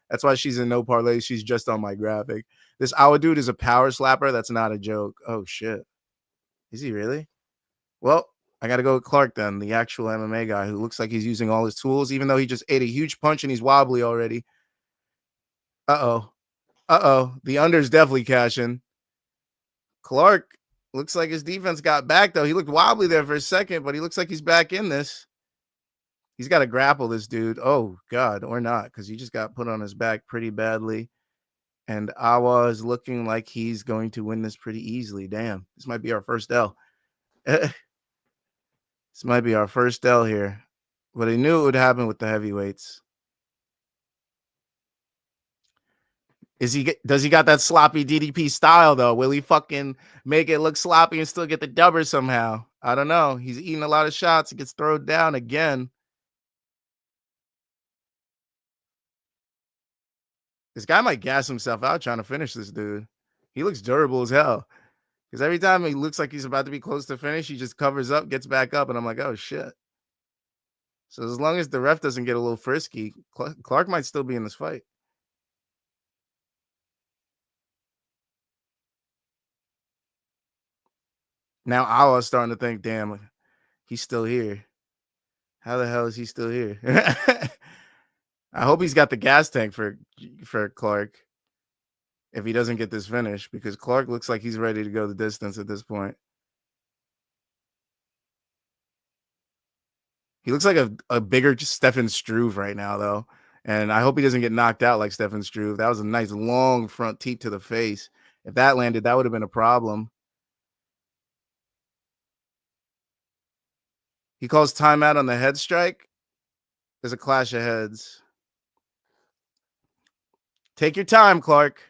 That's why she's in no parlay. She's just on my graphic. This Awa dude is a power slapper. That's not a joke. Oh, shit. Is he really? Well, I got to go with Clark then, the actual MMA guy who looks like he's using all his tools, even though he just ate a huge punch and he's wobbly already. Uh-oh. Uh-oh. The under's definitely cashing. Clark looks like his defense got back, though. He looked wobbly there for a second, but he looks like he's back in this. He's got to grapple this dude. Oh, God, or not, because he just got put on his back pretty badly. And Awa is looking like he's going to win this pretty easily. Damn, this might be our first L. This might be our first L here. But I knew it would happen with the heavyweights. Does he got that sloppy DDP style, though? Will he fucking make it look sloppy and still get the dubber somehow? I don't know. He's eating a lot of shots. He gets thrown down again. This guy might gas himself out trying to finish this dude. He looks durable as hell. Because every time he looks like he's about to be close to finish, he just covers up, gets back up, and I'm like, oh, shit. So as long as the ref doesn't get a little frisky, Clark might still be in this fight. Now Awa's starting to think, damn, he's still here. How the hell is he still here? I hope he's got the gas tank for Clark if he doesn't get this finish, because Clark looks like he's ready to go the distance at this point. He looks like a bigger Stefan Struve right now, though. And I hope he doesn't get knocked out like Stefan Struve. That was a nice long front teep to the face. If that landed, that would have been a problem. He calls timeout on the head strike. There's a clash of heads. Take your time, Clark.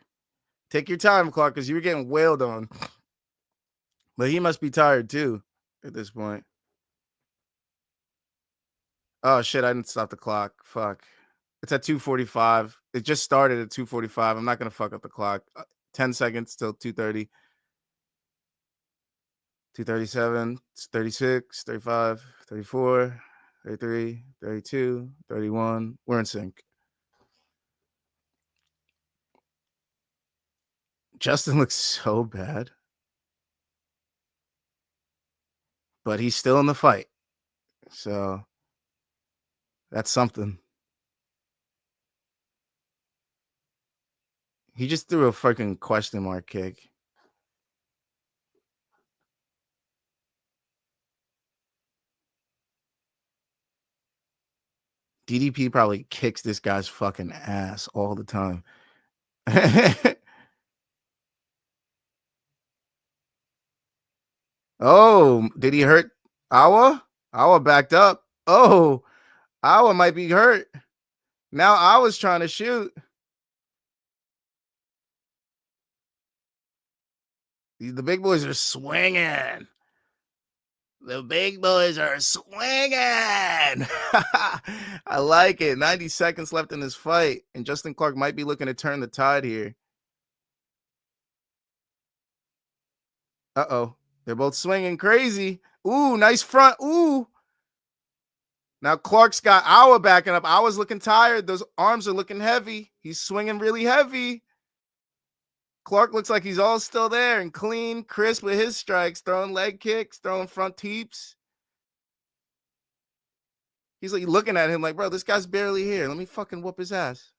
Take your time, Clark, because you were getting wailed on. But he must be tired, too, at this point. Oh, shit, I didn't stop the clock. Fuck. It's at 2:45. It just started at 2:45. I'm not going to fuck up the clock. 10 seconds till 2:30. 237, 36, 35, 34, 33, 32, 31. We're in sync. Justin looks so bad. But he's still in the fight. So that's something. He just threw a fucking question mark kick. DDP probably kicks this guy's fucking ass all the time. Oh, did he hurt Awa? Awa backed up. Oh, Awa might be hurt. Now Awa's trying to shoot. The big boys are swinging. The big boys are swinging. I like it. 90 seconds left in this fight. And Justin Clark might be looking to turn the tide here. Uh-oh. They're both swinging crazy. Ooh, nice front. Ooh. Now Clark's got Awa backing up. Awa's looking tired. Those arms are looking heavy. He's swinging really heavy. Clark looks like he's all still there and clean, crisp with his strikes, throwing leg kicks, throwing front teeps. He's like looking at him like, bro, this guy's barely here. Let me fucking whoop his ass.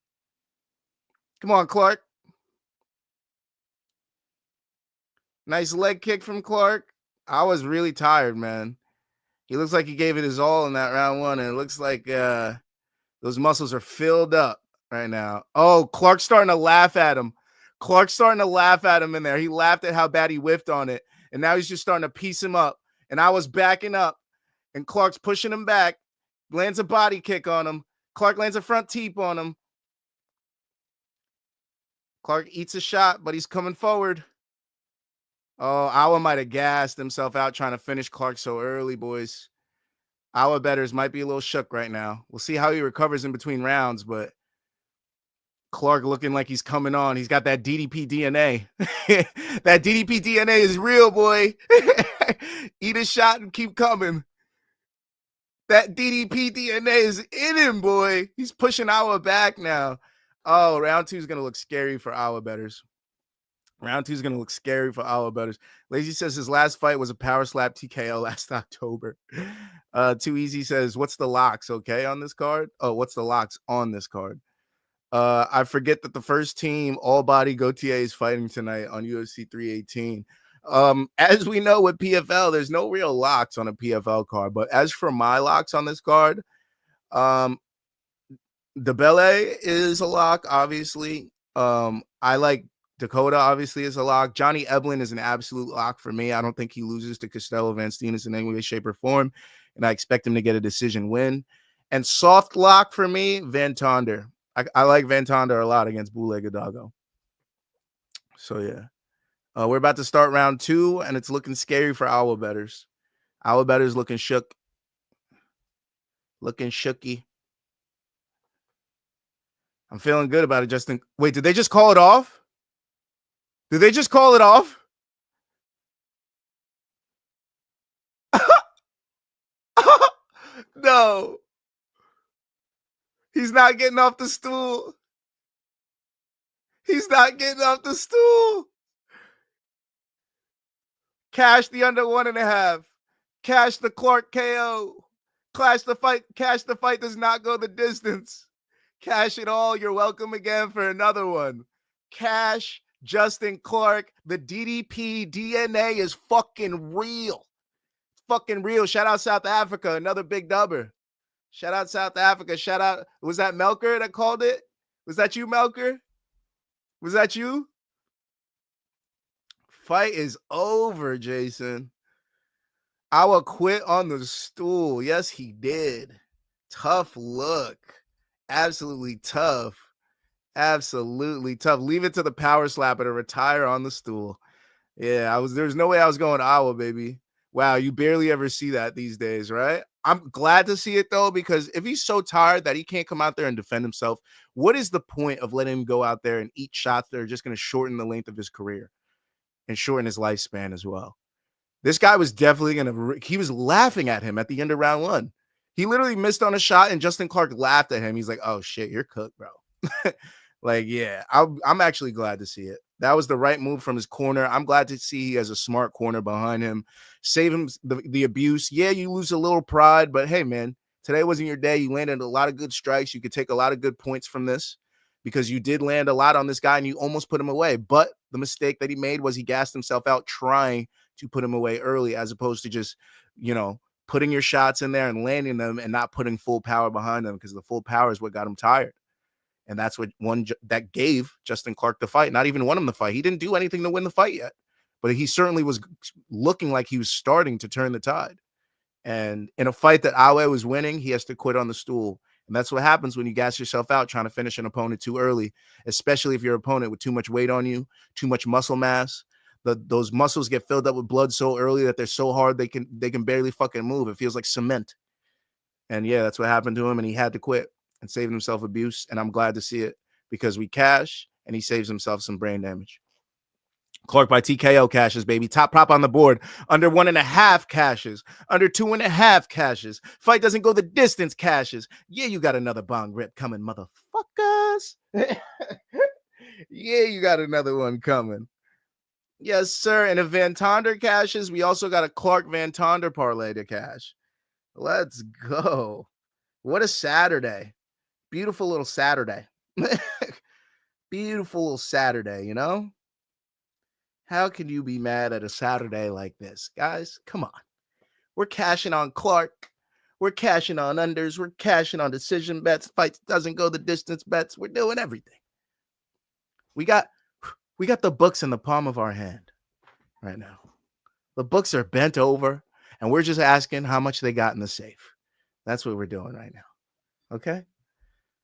Come on, Clark. Nice leg kick from Clark. I was really tired, man. He looks like he gave it his all in that round one, and it looks like those muscles are filled up right now. Oh, Clark's starting to laugh at him. Clark's starting to laugh at him in there. He laughed at how bad he whiffed on it, and now he's just starting to piece him up. And I was backing up, and Clark's pushing him back, lands a body kick on him. Clark lands a front teep on him. Clark eats a shot, but he's coming forward. Oh, Awa might have gassed himself out trying to finish Clark so early, boys. Awa bettors might be a little shook right now. We'll see how he recovers in between rounds, but Clark looking like he's coming on. He's got that DDP DNA. That DDP DNA is real, boy. Eat a shot and keep coming. That DDP DNA is in him, boy. He's pushing Awa back now. Oh, round 2 is going to look scary for Awa bettors. Round 2 is going to look scary for Awa bettors. Lazy says his last fight was a power slap TKO last October. Too Easy says, what's the locks, okay, on this card? Oh, what's the locks on this card? I forget that the first team, All Body Gautier, is fighting tonight on UFC 318. As we know with PFL, there's no real locks on a PFL card. But as for my locks on this card, Debele is a lock, obviously. I like Dakota, obviously, is a lock. Johnny Eblen is an absolute lock for me. I don't think he loses to Costello Van Steenis in any way, shape, or form. And I expect him to get a decision win. And soft lock for me, Van Tonder. I like Van Tonder a lot against Boule Gdago. So, yeah. We're about to start round 2, and it's looking scary for Awa bettors. Awa bettors looking shook. Looking shooky. I'm feeling good about it, Justin. Wait, did they just call it off? Did they just call it off? No. He's not getting off the stool. He's not getting off the stool. Cash the under 1.5. Cash the Clark KO. Cash the fight does not go the distance. Cash it all. You're welcome again for another one. Cash Justin Clark. The DDP DNA is fucking real. Fucking real. Shout out South Africa. Another big dubber. Shout out South Africa. Shout out. Was that Melker that called it? Was that you, Melker? Was that you? Fight is over, Jason. Awa quit on the stool. Yes, he did. Tough look. Absolutely tough. Absolutely tough. Leave it to the power slapper to retire on the stool. Yeah, there's no way I was going to Awa, baby. Wow, you barely ever see that these days, right? I'm glad to see it, though, because if he's so tired that he can't come out there and defend himself, what is the point of letting him go out there and eat shots that are just going to shorten the length of his career and shorten his lifespan as well? This guy was definitely he was laughing at him at the end of round 1. He literally missed on a shot, and Justin Clark laughed at him. He's like, "Oh shit, you're cooked, bro." Like, yeah, I'm actually glad to see it. That was the right move from his corner. I'm glad to see he has a smart corner behind him. Save him the abuse. Yeah, you lose a little pride, but hey, man, today wasn't your day. You landed a lot of good strikes. You could take a lot of good points from this because you did land a lot on this guy and you almost put him away. But the mistake that he made was he gassed himself out trying to put him away early, as opposed to just, putting your shots in there and landing them and not putting full power behind them, because the full power is what got him tired. And that's what that gave Justin Clark the fight. Not even won him the fight. He didn't do anything to win the fight yet, but he certainly was looking like he was starting to turn the tide. And in a fight that Awe was winning, he has to quit on the stool. And that's what happens when you gas yourself out trying to finish an opponent too early, especially if your opponent with too much weight on you, too much muscle mass. Those muscles get filled up with blood so early that they're so hard they can barely fucking move. It feels like cement. And yeah, that's what happened to him, and he had to quit and saving himself abuse. And I'm glad to see it because we cash and he saves himself some brain damage. Clark by TKO cashes, baby. Top prop on the board. Under 1.5 cashes. Under 2.5 cashes. Fight doesn't go the distance cashes. Yeah, you got another bong rip coming, motherfuckers. Yeah, you got another one coming. Yes, sir. And if Van Tonder cashes, we also got a Clark Van Tonder parlay to cash. Let's go. What a Saturday. Beautiful little Saturday. Beautiful little Saturday, How can you be mad at a Saturday like this? Guys, come on. We're cashing on Clark. We're cashing on unders. We're cashing on decision bets. Fights doesn't go the distance bets. We're doing everything. We got the books in the palm of our hand right now. The books are bent over, and we're just asking how much they got in the safe. That's what we're doing right now. Okay?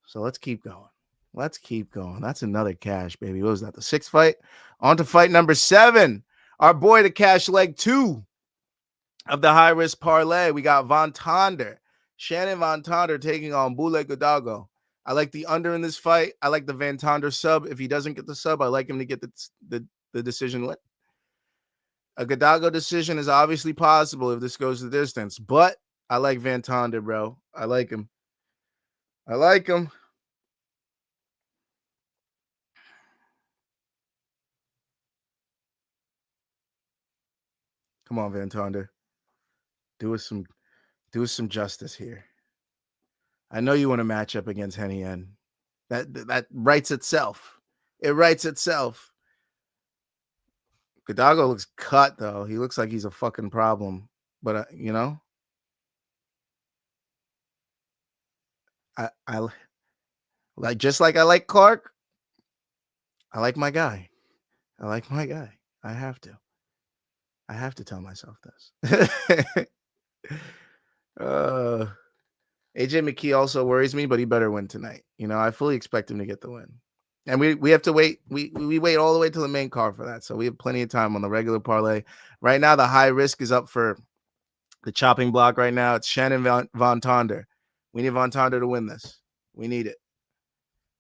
So let's keep going. Let's keep going. That's another cash, baby. What was that? The 6th fight? On to fight number 7. Our boy to cash leg 2 of the high-risk parlay. We got Van Tonder. Shannon Van Tonder taking on Bule Gdago. I like the under in this fight. I like the Van Tonder sub. If he doesn't get the sub, I like him to get the decision win. A Gdago decision is obviously possible if this goes the distance, but I like Van Tonder, bro. I like him. I like him. Come on, Van Tonder. Do us some justice here. I know you want to match up against Henniene. That writes itself. It writes itself. Gdago looks cut, though. He looks like he's a fucking problem. But, I like, just like I like Clark, I like my guy. I like my guy. I have to tell myself this. AJ McKee also worries me, but he better win tonight. I fully expect him to get the win. And we have to wait. We wait all the way to the main card for that. So we have plenty of time on the regular parlay. Right now, the high risk is up for the chopping block right now. It's Shannon Van Tonder. We need Van Tonder to win this. We need it.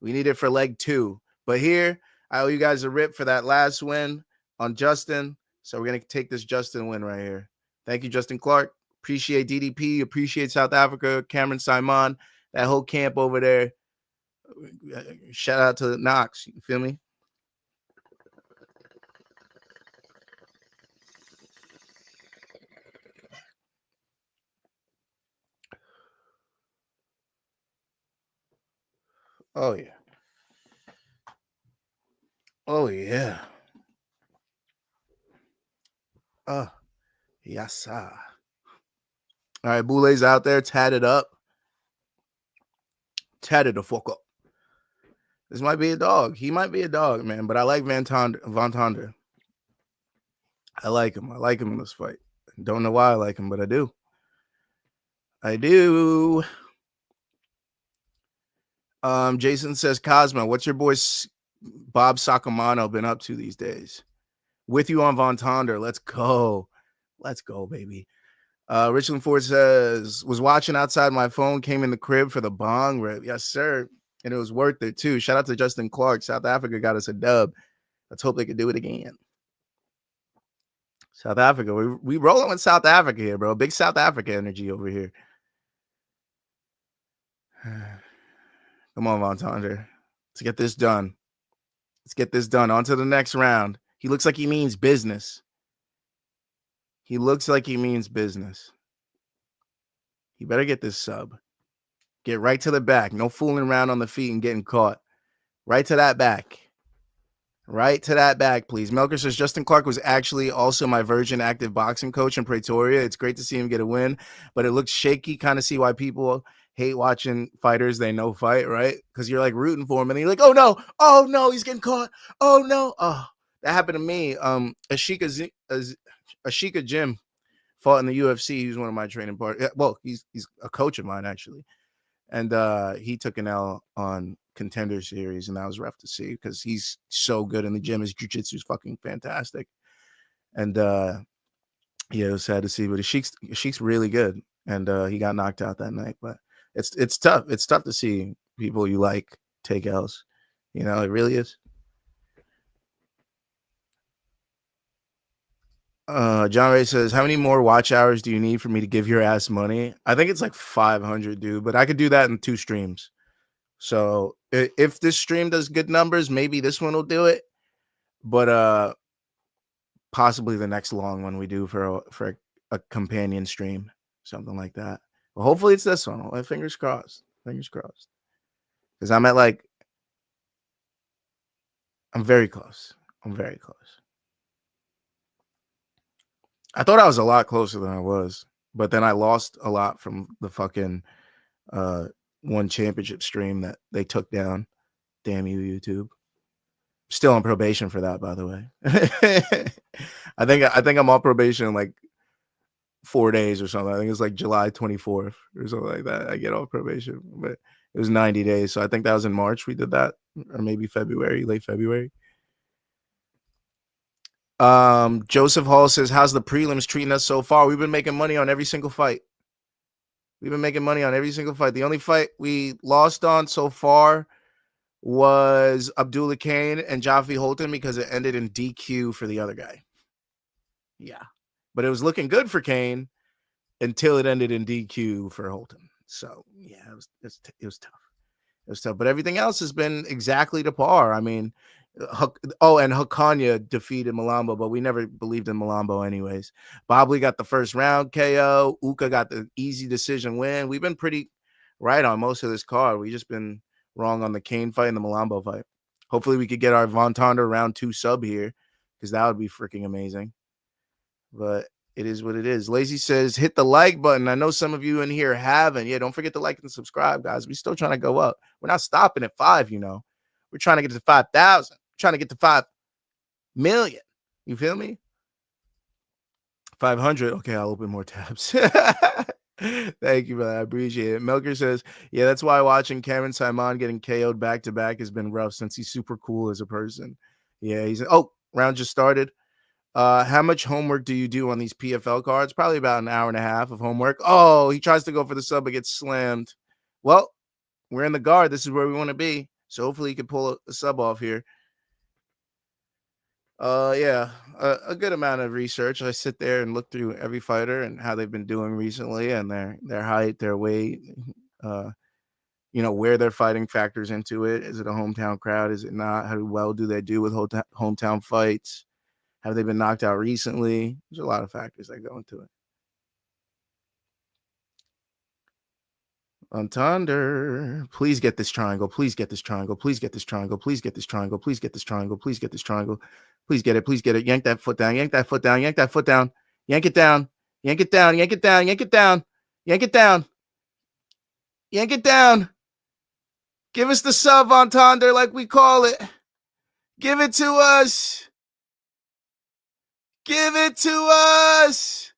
We need it for leg 2. But here, I owe you guys a rip for that last win on Justin. So we're going to take this Justin win right here. Thank you, Justin Clark. Appreciate DDP. Appreciate South Africa. Cameron Simon. That whole camp over there. Shout out to Knox. You feel me? Oh, yeah. Oh, yeah. Yes, sir. All right, Boulet's out there, tatted up. Tatted the fuck up. This might be a dog. He might be a dog, man, but I like Van Tonder. I like him. I like him in this fight. Don't know why I like him, but I do. I do. Jason says, Cosmo, what's your boy Bob Sacamano been up to these days? With you on Van Tonder. Let's go. Let's go, baby. Richland Ford says, was watching outside my phone, came in the crib for the bong rip. Yes, sir. And it was worth it, too. Shout out to Justin Clark. South Africa got us a dub. Let's hope they could do it again. South Africa. We rolling with South Africa here, bro. Big South Africa energy over here. Come on, Von Tonder. Let's get this done. Let's get this done. On to the next round. He looks like he means business. He looks like he means business. He better get this sub. Get right to the back. No fooling around on the feet and getting caught. Right to that back. Right to that back, please. Melker says Justin Clark was actually also my Virgin active boxing coach in Pretoria. It's great to see him get a win, but it looks shaky. Kind of see why people hate watching fighters they know fight, right? Because you're like rooting for him, and you're like, oh no, he's getting caught. Oh no, that happened to me. Ashika Jim fought in the UFC. He was one of my training partners. Well, he's a coach of mine actually, and he took an L on Contender Series, and that was rough to see because he's so good in the gym. His jiu-jitsu is fucking fantastic, and yeah, it was sad to see. But Ashik's really good, and he got knocked out that night. But it's tough. It's tough to see people you like take L's. You know, it really is. John Ray says, how many more watch hours do you need for me to give your ass money? I think it's like 500, dude, but I could do that in 2 streams. So if this stream does good numbers, maybe this one will do it. But possibly the next long one we do for a companion stream, something like that. Well, hopefully it's this one. Well, fingers crossed. Fingers crossed. Because I'm very close. I'm very close. I thought I was a lot closer than I was, but then I lost a lot from the fucking one championship stream that they took down. Damn you, YouTube. Still on probation for that, by the way. I think I'm on probation in like 4 days or something. I think it's like July 24th or something like that. I get off probation, but it was 90 days. So I think that was in March we did that, or maybe February, late February. Joseph Hall says, how's the prelims treating us so far? We've been making money on every single fight. The only fight we lost on so far was Abdullah Kane and Jaffe Holton because it ended in DQ for the other guy. Yeah. But it was looking good for Kane until it ended in DQ for Holton. So, yeah, it was tough. It was tough. But everything else has been exactly to par. I mean, and Hokonya defeated Mlambo, but we never believed in Mlambo anyways. Bobley got the first round KO. Ukah got the easy decision win. We've been pretty right on most of this card. We just been wrong on the Kane fight and the Mlambo fight. Hopefully we could get our Von Tonder round 2 sub here, because that would be freaking amazing. But it is what it is. Lazy says, hit the like button. I know some of you in here haven't. Yeah, don't forget to like and subscribe, guys. We're still trying to go up. We're not stopping at 5, you know. We're trying to get to 5,000. Trying to get to 5 million. You feel me? 500. Okay, I'll open more tabs. Thank you, brother. I appreciate it. Melker says, yeah, that's why watching Cameron Simon getting KO'd back-to-back has been rough since he's super cool as a person. Yeah, round just started. How much homework do you do on these PFL cards? Probably about an hour and a half of homework. Oh, he tries to go for the sub but gets slammed. Well, we're in the guard. This is where we want to be. So hopefully he can pull a sub off here. Yeah, a good amount of research. I sit there and look through every fighter and how they've been doing recently, and their height, their weight, where they're fighting factors into it. Is it a hometown crowd? Is it not? How well do they do with hometown fights? Have they been knocked out recently? There's a lot of factors that go into it. On Tonder, please get this triangle. Please get this triangle. Please get this triangle. Please get this triangle. Please get this triangle. Please get this triangle. Please get it. Please get it. Yank that foot down. Yank that foot down. Yank that foot down. Yank it down. Yank it down. Yank it down. Yank it down. Yank it down. Yank it down. Give us the sub on Tonder like we call it. Give it to us. Give it to us.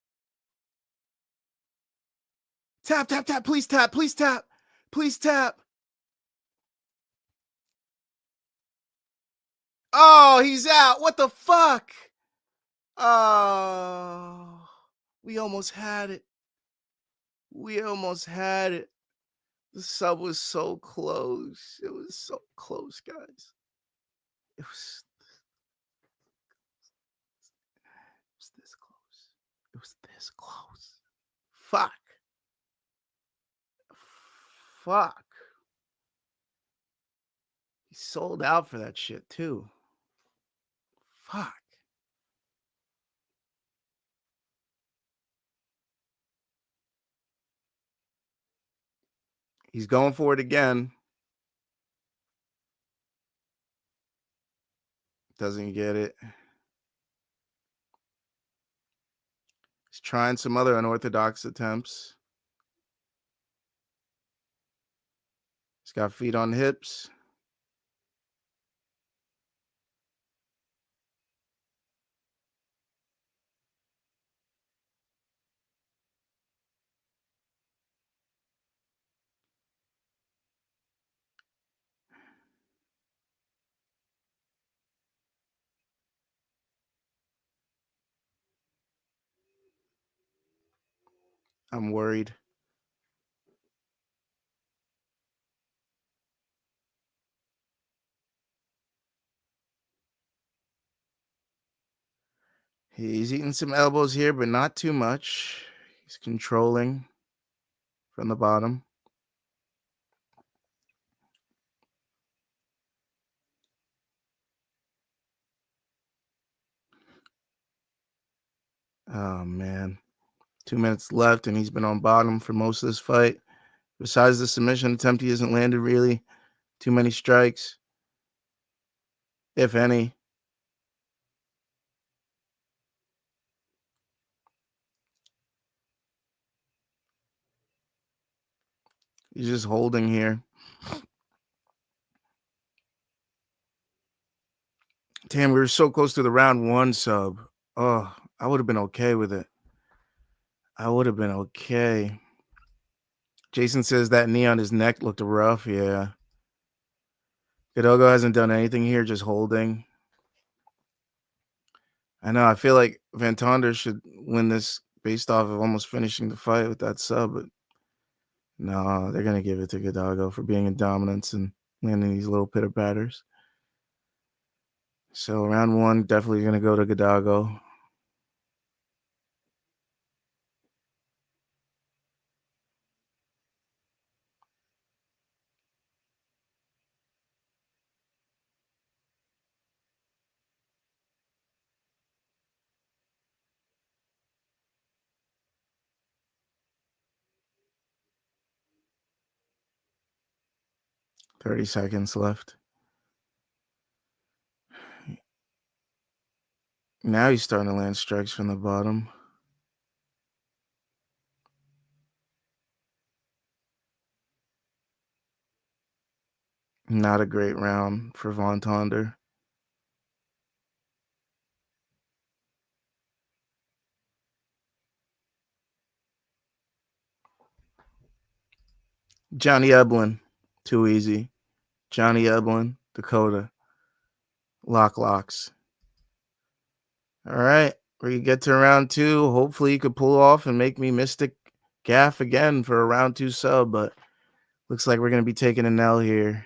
Tap, tap, tap. Please tap. Please tap. Please tap. Oh, he's out. What the fuck? Oh, we almost had it. We almost had it. The sub was so close. It was so close, guys. It was this close. this close. Fuck. He sold out for that shit too. Fuck. He's going for it again. Doesn't get it. He's trying some other unorthodox attempts. He's got feet on hips. I'm worried. He's eating some elbows here, but not too much. He's controlling from the bottom. Oh, man. 2 minutes left, and he's been on bottom for most of this fight. Besides the submission attempt, he hasn't landed really too many strikes, if any. He's just holding here. Damn, we were so close to the round 1 sub. Oh, I would have been okay with it. I would have been okay. Jason says that knee on his neck looked rough. Yeah. Gdago hasn't done anything here, just holding. I know. I feel like Van Tonder should win this based off of almost finishing the fight with that sub, but no, they're going to give it to Gdago for being in dominance and landing these little pitter patters. So round 1, definitely going to go to Gdago. $30 seconds left. Now he's starting to land strikes from the bottom. Not a great round for Van Tonder. Johnny Eblen, too easy. Johnny Eblen, Dakota. Locks. All right, we get to round 2. Hopefully you could pull off and make me Mystic Gaff again for a round 2 sub, but looks like we're going to be taking an L here.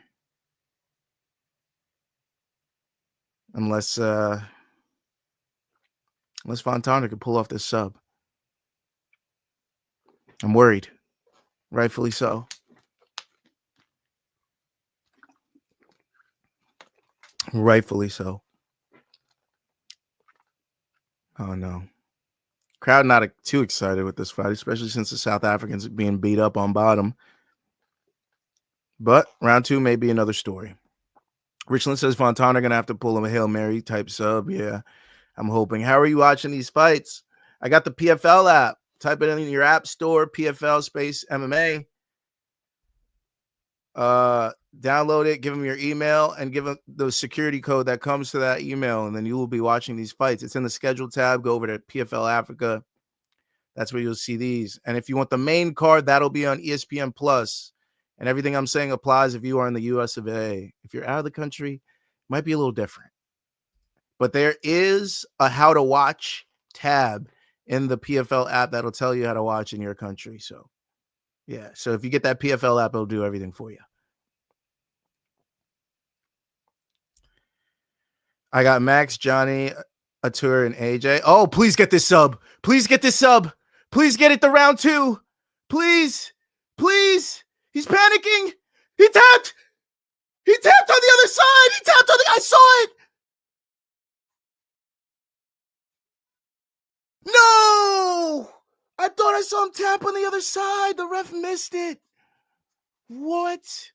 Unless Van Tonder could pull off this sub. I'm worried. Rightfully so. Rightfully so. Oh, no. Crowd not too excited with this fight, especially since the South Africans are being beat up on bottom. But round 2 may be another story. Richland says Van Tonder going to have to pull a Hail Mary type sub. Yeah, I'm hoping. How are you watching these fights? I got the PFL app. Type it in your app store, PFL space MMA. Download it, give them your email, and give them the security code that comes to that email, and then you will be watching these fights. It's in the schedule tab. Go over to PFL Africa. That's where you'll see these. And if you want the main card, that'll be on ESPN Plus. And everything I'm saying applies if you are in the US of A. If you're out of the country, it might be a little different. But there is a how to watch tab in the PFL app that'll tell you how to watch in your country. So, yeah. So if you get that PFL app, it'll do everything for you. I got Max, Johnny, Atur, and AJ. Oh, please get this sub. Please get this sub. Please get it to round 2. Please. Please. He's panicking. He tapped. He tapped on the other side. He tapped on the... I saw it. No! I thought I saw him tap on the other side. The ref missed it. What?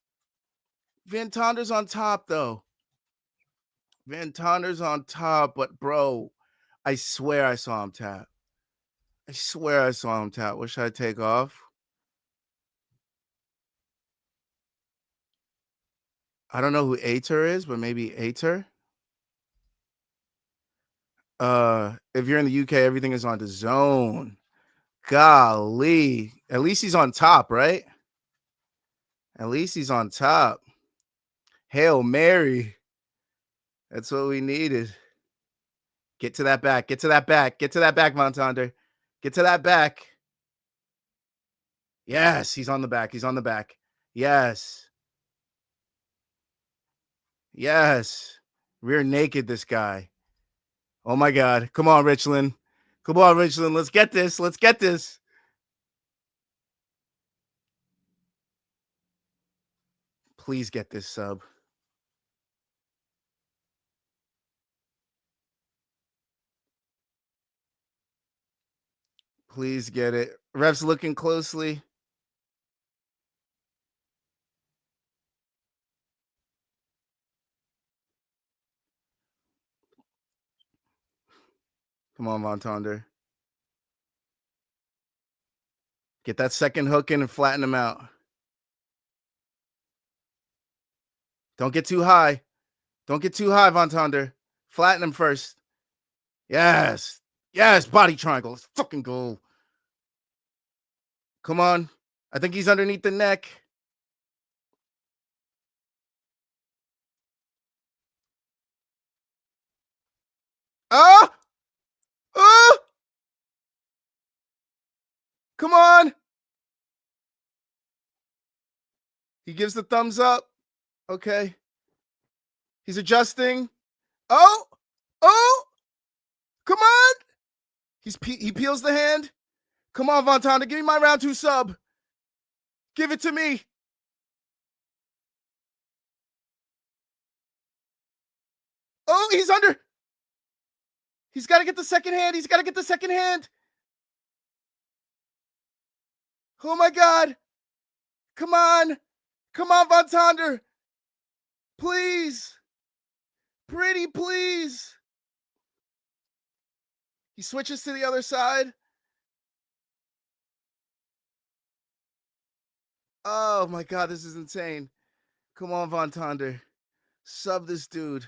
Van Tonder's on top, though. Van Tonder's on top, but bro, I swear I saw him tap. I swear I saw him tap. What should I take off? I don't know who Ater is, but maybe Ater. If you're in the UK, everything is on DAZN. Golly. At least he's on top, right? At least he's on top. Hail Mary. That's what we needed. Get to that back. Get to that back. Get to that back, Van Tonder. Get to that back. Yes, he's on the back. He's on the back. Yes. Yes. Rear naked, this guy. Oh, my God. Come on, Richland. Come on, Richland. Let's get this. Let's get this. Please get this sub. Please get it. Ref's looking closely. Come on, Van Tonder. Get that second hook in and flatten him out. Don't get too high. Don't get too high, Van Tonder. Flatten him first. Yes. Yes, body triangle. Let's fucking go. Come on. I think he's underneath the neck. Oh! Oh! Come on. He gives the thumbs up. Okay. He's adjusting. Oh! Oh! Come on. He peels the hand. Come on, Van Tonder. Give me my round 2 sub. Give it to me. Oh, he's under. He's got to get the second hand. He's got to get the second hand. Oh, my God. Come on. Come on, Van Tonder. Please. Pretty, please. He switches to the other side. Oh, my God. This is insane. Come on, Van Tonder. Sub this dude.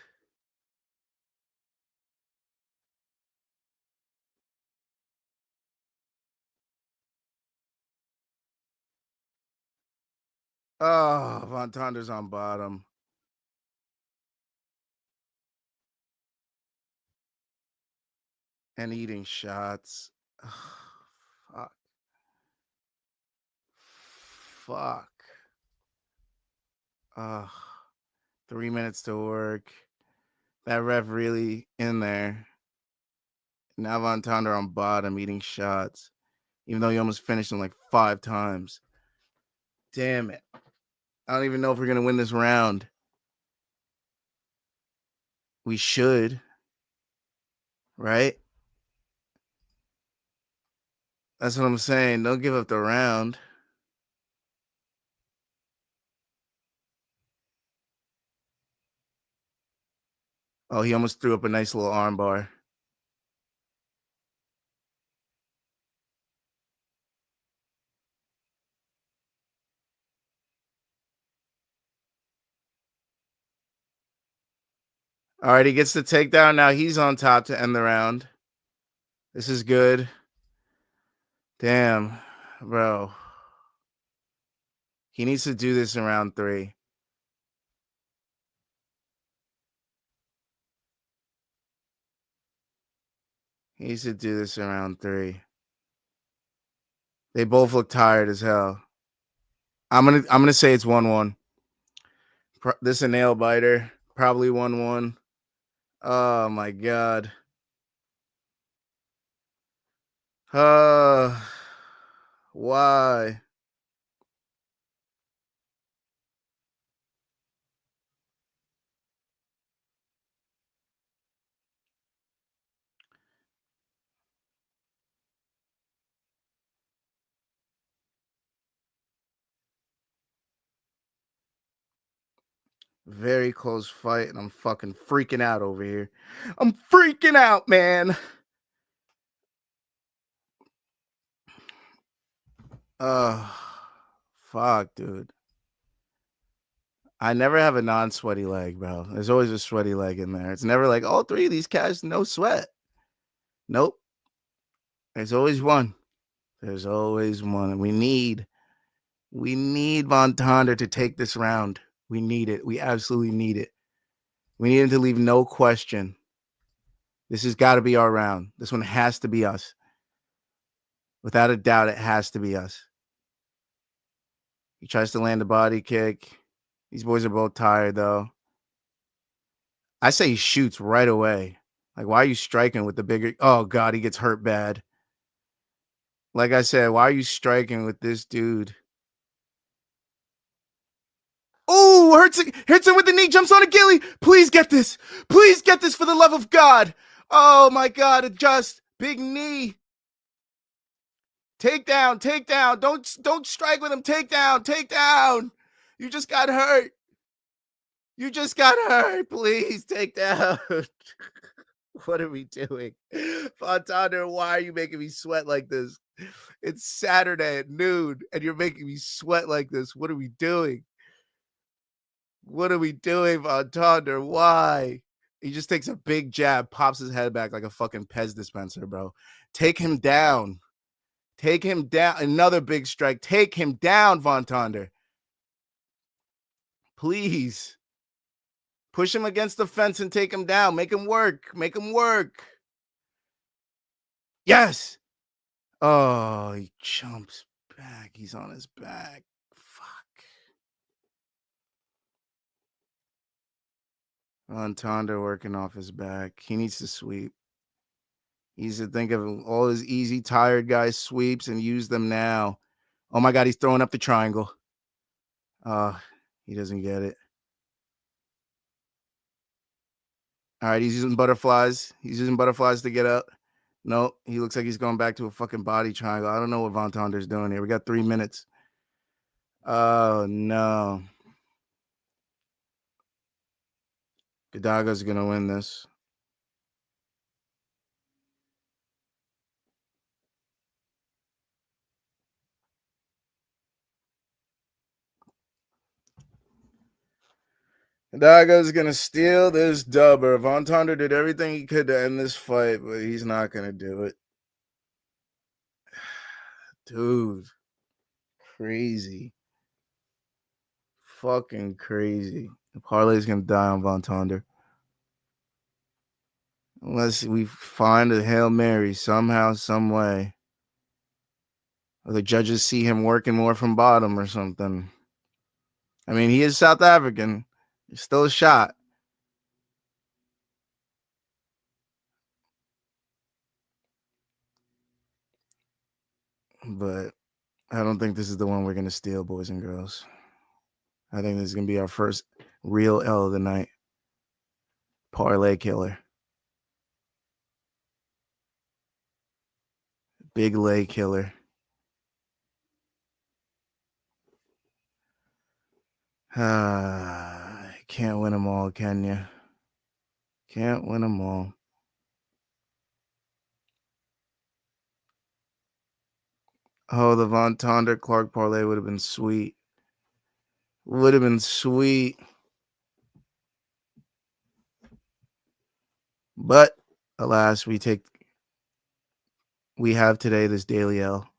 Oh, Van Tonder's on bottom. And eating shots. Fuck. Fuck. 3 minutes to work. That ref really in there. Now Van Tonder on bottom eating shots. Even though he almost finished him like 5 times. Damn it. I don't even know if we're going to win this round. We should. Right? That's what I'm saying. Don't give up the round. Oh, he almost threw up a nice little arm bar. All right, he gets the takedown. Now he's on top to end the round. This is good. Damn, bro. He needs to do this in round 3. He needs to do this in round 3. They both look tired as hell. I'm gonna say it's 1-1. This is a nail biter. Probably 1-1. Oh my God. Why? Very close fight, and I'm fucking freaking out over here. I'm freaking out, man. Fuck, dude. I never have a non-sweaty leg, bro. There's always a sweaty leg in there. It's never like all three of these cats, no sweat. Nope. There's always one. There's always one. We need Von Tonder to take this round. We need it. We absolutely need it. We need him to leave no question. This has got to be our round. This one has to be us. Without a doubt, it has to be us. He tries to land a body kick. These boys are both tired, though. I say he shoots right away. Like, why are you striking with the bigger? Oh, God, he gets hurt bad. Like I said, why are you striking with this dude? Oh, hits him with the knee, jumps on a ghillie. Please get this. Please get this for the love of God. Oh, my God, adjust. Big knee. Takedown. Don't strike with him. Takedown. You just got hurt. Please take down. What are we doing? Tonder, why are you making me sweat like this? It's Saturday at noon, and you're making me sweat like this. What are we doing? Tonder? Why? He just takes a big jab, pops his head back like a fucking Pez dispenser, bro. Take him down. Another big strike. Take him down, Tonder. Please. Push him against the fence and take him down. Make him work. Yes. Oh, he jumps back. He's on his back. Fuck. Tonder working off his back. He needs to sweep. He needs to think of all his easy, tired guys sweeps and use them now. Oh, my God. He's throwing up the triangle. He doesn't get it. All right, he's using butterflies. To get up. Nope, he looks like he's going back to a fucking body triangle. I don't know what Tonder's doing here. We got 3 minutes. Oh, no. Gdago's going to win this. Gdago's going to steal this dubber. Tonder did everything he could to end this fight, but he's not going to do it. Dude. Crazy. Fucking crazy. The parlay's going to die on Tonder. Unless we find a Hail Mary somehow, some way. Or the judges see him working more from bottom or something. I mean, he is South African. There's still a shot. But I don't think this is the one we're going to steal, boys and girls. I think this is going to be our first real L of the night. Parlay killer. Big lay killer. Can't win them all, can you? Can't win them all. Oh, the Tonder Clark parlay would have been sweet. But alas, we have today this daily L.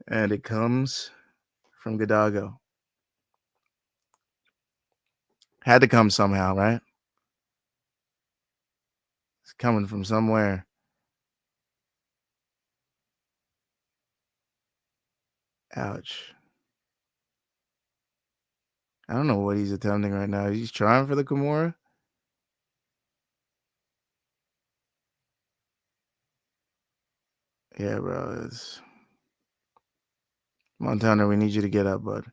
And it comes from Gdago. Had to come somehow, right? It's coming from somewhere. Ouch. I don't know what he's attempting right now. He's trying for the Kimura. Yeah, bro. It's Montana, we need you to get up, bud.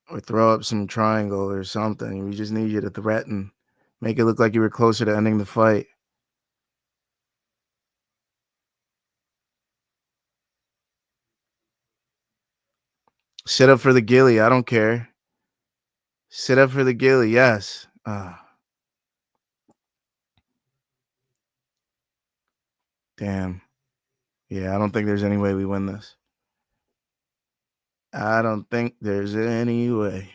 Or throw up some triangle or something. We just need you to threaten. Make it look like you were closer to ending the fight. Sit up for the gilly. I don't care. Sit up for the gilly. Yes. Damn. Yeah, I don't think there's any way we win this. I don't think there's any way.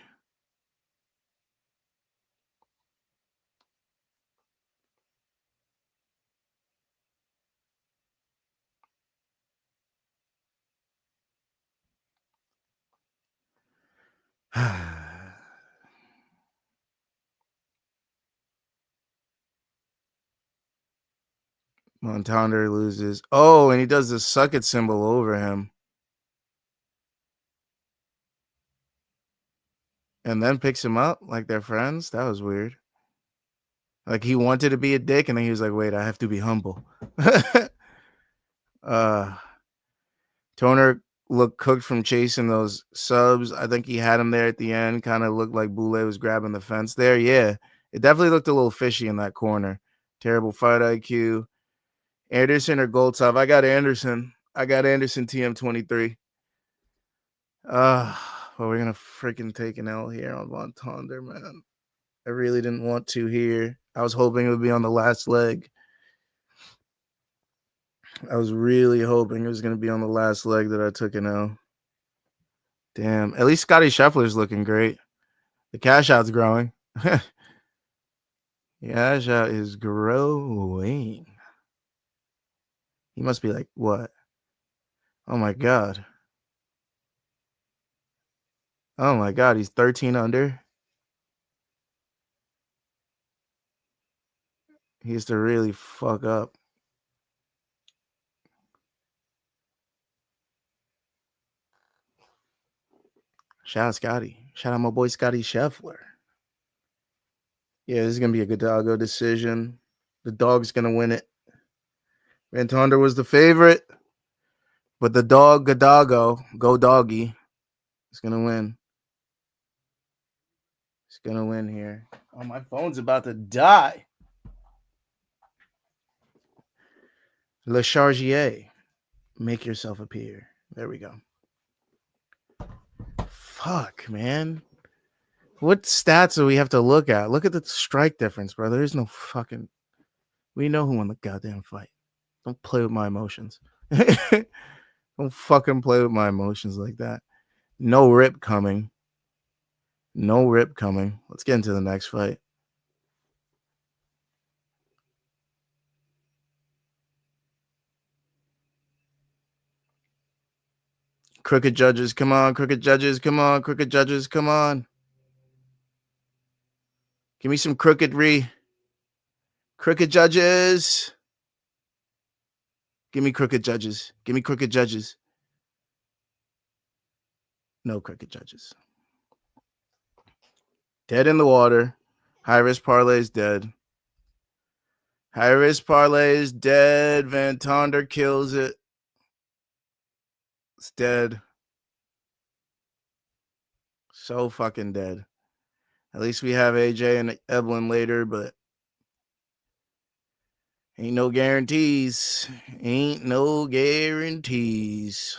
Tonder loses. Oh, and he does the suck it symbol over him. And then picks him up like they're friends. That was weird. Like he wanted to be a dick, and then he was like, wait, I have to be humble. Tonder looked cooked from chasing those subs. I think he had him there at the end. Kind of looked like Boulay was grabbing the fence there. Yeah, it definitely looked a little fishy in that corner. Terrible fight IQ. Anderson or Goldtop? I got Anderson. TM23. But we're gonna freaking take an L here on Von Tonder, man. I really didn't want to here. I was hoping it would be on the last leg. I was really hoping it was gonna be on the last leg that I took an L. Damn. At least Scotty Scheffler's looking great. The cash out's growing. Cash out is growing. He must be like, what? Oh my God. Oh my God. He's 13 under. He used to really fuck up. Shout out Scotty. Shout out my boy Scotty Scheffler. Yeah, this is going to be a Gdago decision. The dog's going to win it. Van Tonder was the favorite, but the dog, Gdago, go doggy, is going to win. He's going to win here. Oh, my phone's about to die. Le Chargier, make yourself appear. There we go. Fuck, man. What stats do we have to look at? Look at the strike difference, bro. There is no fucking... We know who won the goddamn fight. Don't play with my emotions. Don't fucking play with my emotions like that. No rip coming. No rip coming. Let's get into the next fight. Crooked judges, come on. Crooked judges, come on. Crooked judges, come on. Give me some crookedry. Crooked judges. Give me crooked judges. Give me crooked judges. No crooked judges. Dead in the water. High risk parlay is dead. High risk parlay is dead. Van Tonder kills it. It's dead. So fucking dead. At least we have AJ and Eblen later, but ain't no guarantees. Ain't no guarantees.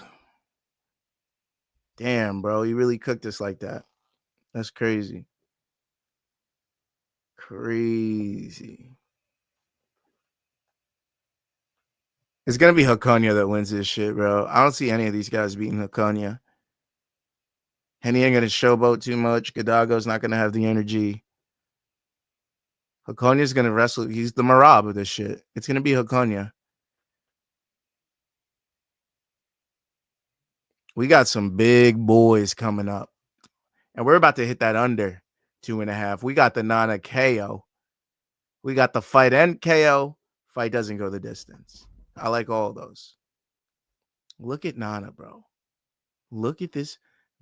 Damn, bro. You really cooked us like that. That's crazy. Crazy. It's going to be Hokonya that wins this shit, bro. I don't see any of these guys beating Hokonya. Henniene ain't going to showboat too much. Gdago's not going to have the energy. Hokonya's going to wrestle. He's the Marab of this shit. It's going to be Hokonya. We got some big boys coming up. And we're about to hit that under 2.5. We got the Nana KO. We got the fight and KO. Fight doesn't go the distance. I like all those. Look at Nana, bro. Look at this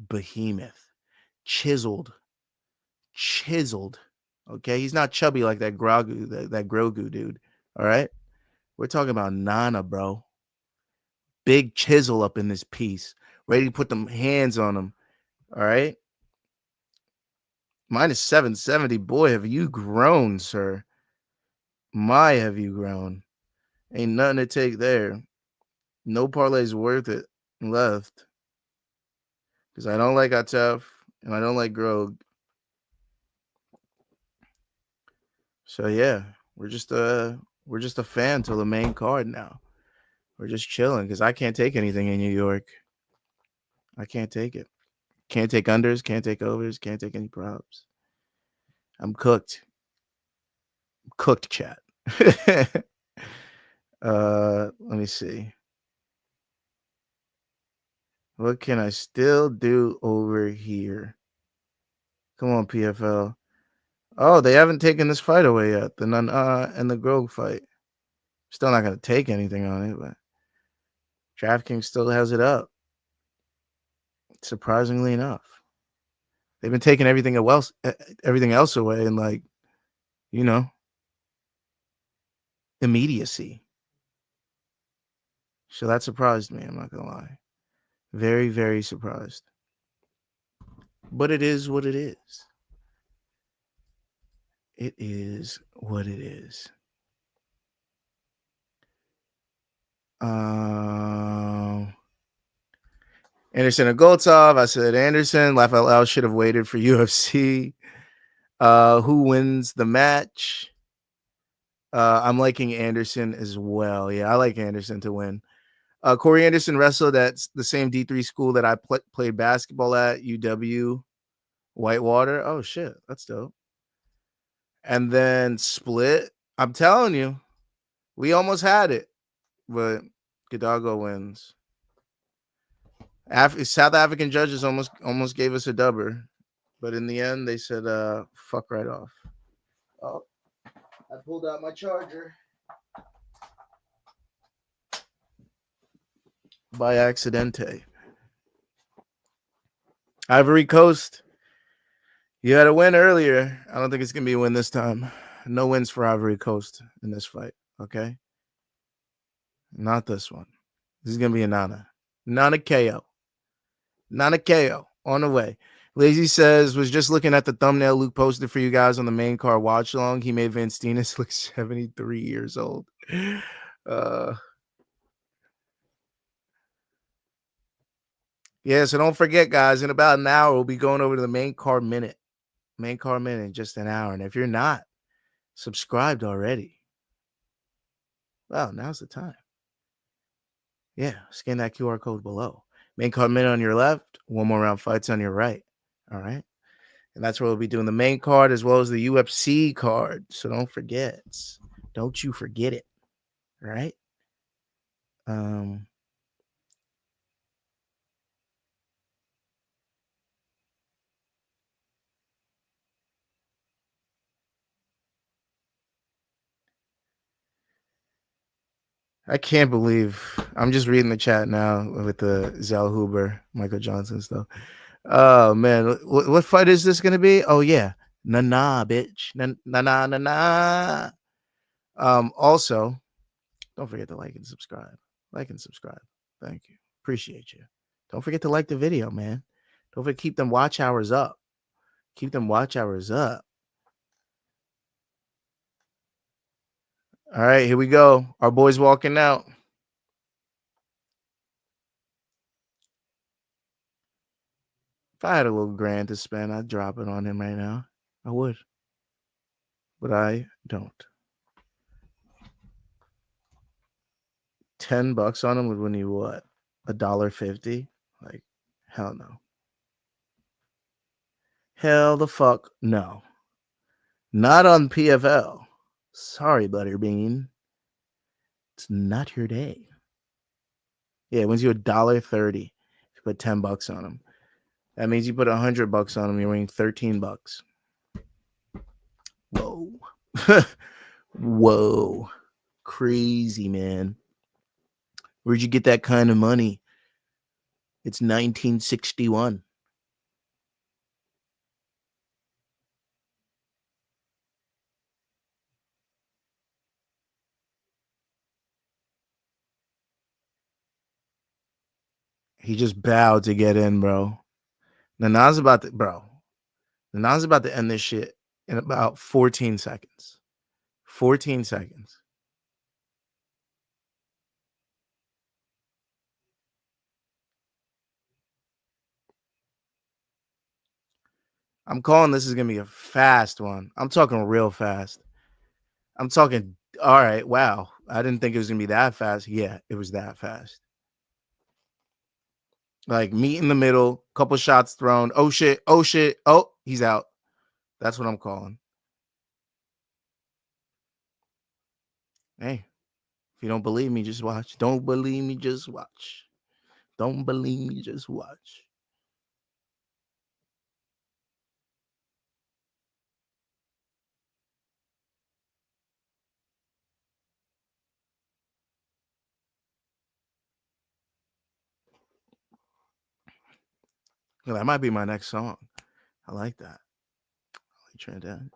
behemoth. Chiseled. Okay, he's not chubby like that Grogu dude. All right. We're talking about Nana, bro. Big chisel up in this piece. Ready to put them hands on him. All right. Minus 770. Boy, have you grown, sir. My, have you grown. Ain't nothing to take there. No parlays worth it left. Because I don't like Atef and I don't like Grog. So yeah, we're just a fan till the main card now. We're just chilling because I can't take anything in New York. I can't take it. Can't take unders, can't take overs, can't take any props. I'm cooked. Cooked, chat. Let me see. What can I still do over here? Come on, PFL. Oh, they haven't taken this fight away yet. The Nana and the Grog fight. Still not going to take anything on it, but DraftKings still has it up. Surprisingly enough. They've been taking everything else away in, like, you know, immediacy. So that surprised me, I'm not going to lie. Very, very surprised. But it is what it is. It is what it is. Anderson and Goltsov. I said Anderson. Laugh Out Loud should have waited for UFC. Who wins the match? I'm liking Anderson as well. Yeah, I like Anderson to win. Corey Anderson wrestled at the same D3 school that I played basketball at, UW Whitewater. Oh, shit. That's dope. And then split. I'm telling you, we almost had it, but Gdago wins. South African judges almost gave us a dubber, but in the end, they said, fuck right off. Oh, I pulled out my charger. By accidente. Ivory Coast. You had a win earlier. I don't think it's going to be a win this time. No wins for Ivory Coast in this fight, okay? Not this one. This is going to be a Nana. Nana KO. Nana KO on the way. Lazy says, was just looking at the thumbnail Luke posted for you guys on the main card watch along. He made Van Steenis look 73 years old. Yeah, so don't forget, guys, in about an hour, we'll be going over to the main card minute. Main card minute in just an hour. And if you're not subscribed already, well, now's the time. Yeah, scan that QR code below. Main card minute on your left, one more round fights on your right. All right. And that's where we'll be doing the main card as well as the UFC card. So don't forget. Don't you forget it. All right. I can't believe I'm just reading the chat now with the Zal Huber, Michael Johnson stuff. Oh man, what fight is this gonna be? Oh yeah, nah, bitch, nah. Also, don't forget to like and subscribe. Like and subscribe. Thank you, appreciate you. Don't forget to like the video, man. Don't forget to keep them watch hours up. Keep them watch hours up. All right, here we go. Our boys walking out. If I had a little grand to spend, I'd drop it on him right now. I would. But I don't. $10 on him would win you what? $1.50? Like, hell no. Hell the fuck no. Not on PFL. Sorry, Butterbean. It's not your day. Yeah, it wins you $1.30 if you put $10 on him. That means you put $100 on him, you're winning $13. Whoa. Whoa. Crazy, man. Where'd you get that kind of money? It's 1961. He just bowed to get in, bro. Gnaoze about to, Gnaoze about to end this shit in about 14 seconds. 14 seconds. I'm calling this is going to be a fast one. I'm talking real fast. I'm talking, all right, wow. I didn't think it was going to be that fast. Yeah, it was that fast. Like meet in the middle, couple shots thrown. Oh, shit. Oh, shit. Oh, he's out. That's what I'm calling. Hey, if you don't believe me, just watch. Don't believe me, just watch. Don't believe me, just watch. That might be my next song. I like that. I like Trinidad.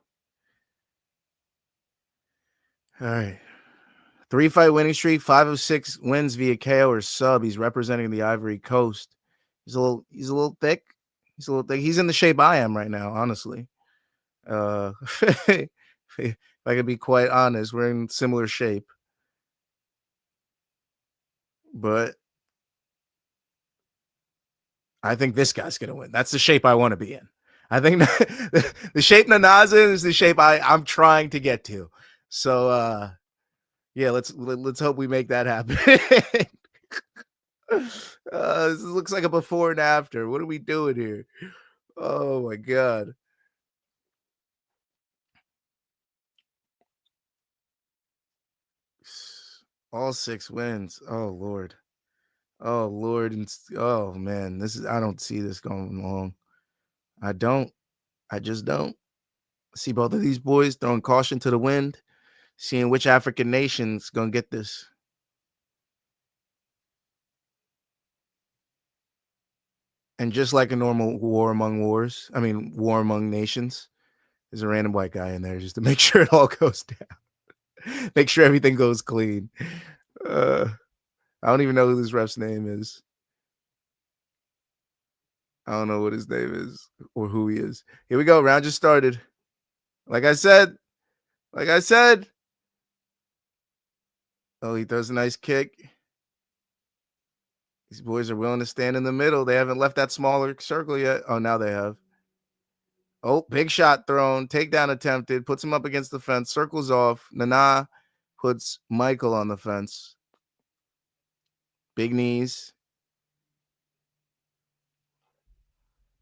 All right. 3-fight winning streak, 5 of 6 wins via KO or sub. He's representing the Ivory Coast. He's a little thick. He's in the shape I am right now, honestly. If I could be quite honest, we're in similar shape. But I think this guy's gonna win. That's the shape I want to be in. I think the shape Gnaoze is the shape I'm trying to get to. So yeah, let's hope we make that happen. This looks like a before and after. What are we doing here? Oh my god. All 6 wins. Oh Lord. Oh Lord. Oh man. I don't see this going long. I just don't. See both of these boys throwing caution to the wind, seeing which African nation's gonna get this. And just like a normal war among nations, there's a random white guy in there just to make sure it all goes down. Make sure everything goes clean. I don't even know who this ref's name is. I don't know what his name is or who he is. Here we go. Round just started. Like I said. Oh, he throws a nice kick. These boys are willing to stand in the middle. They haven't left that smaller circle yet. Oh, now they have. Oh, big shot thrown. Takedown attempted. Puts him up against the fence. Circles off. Nana puts Michael on the fence. Big knees.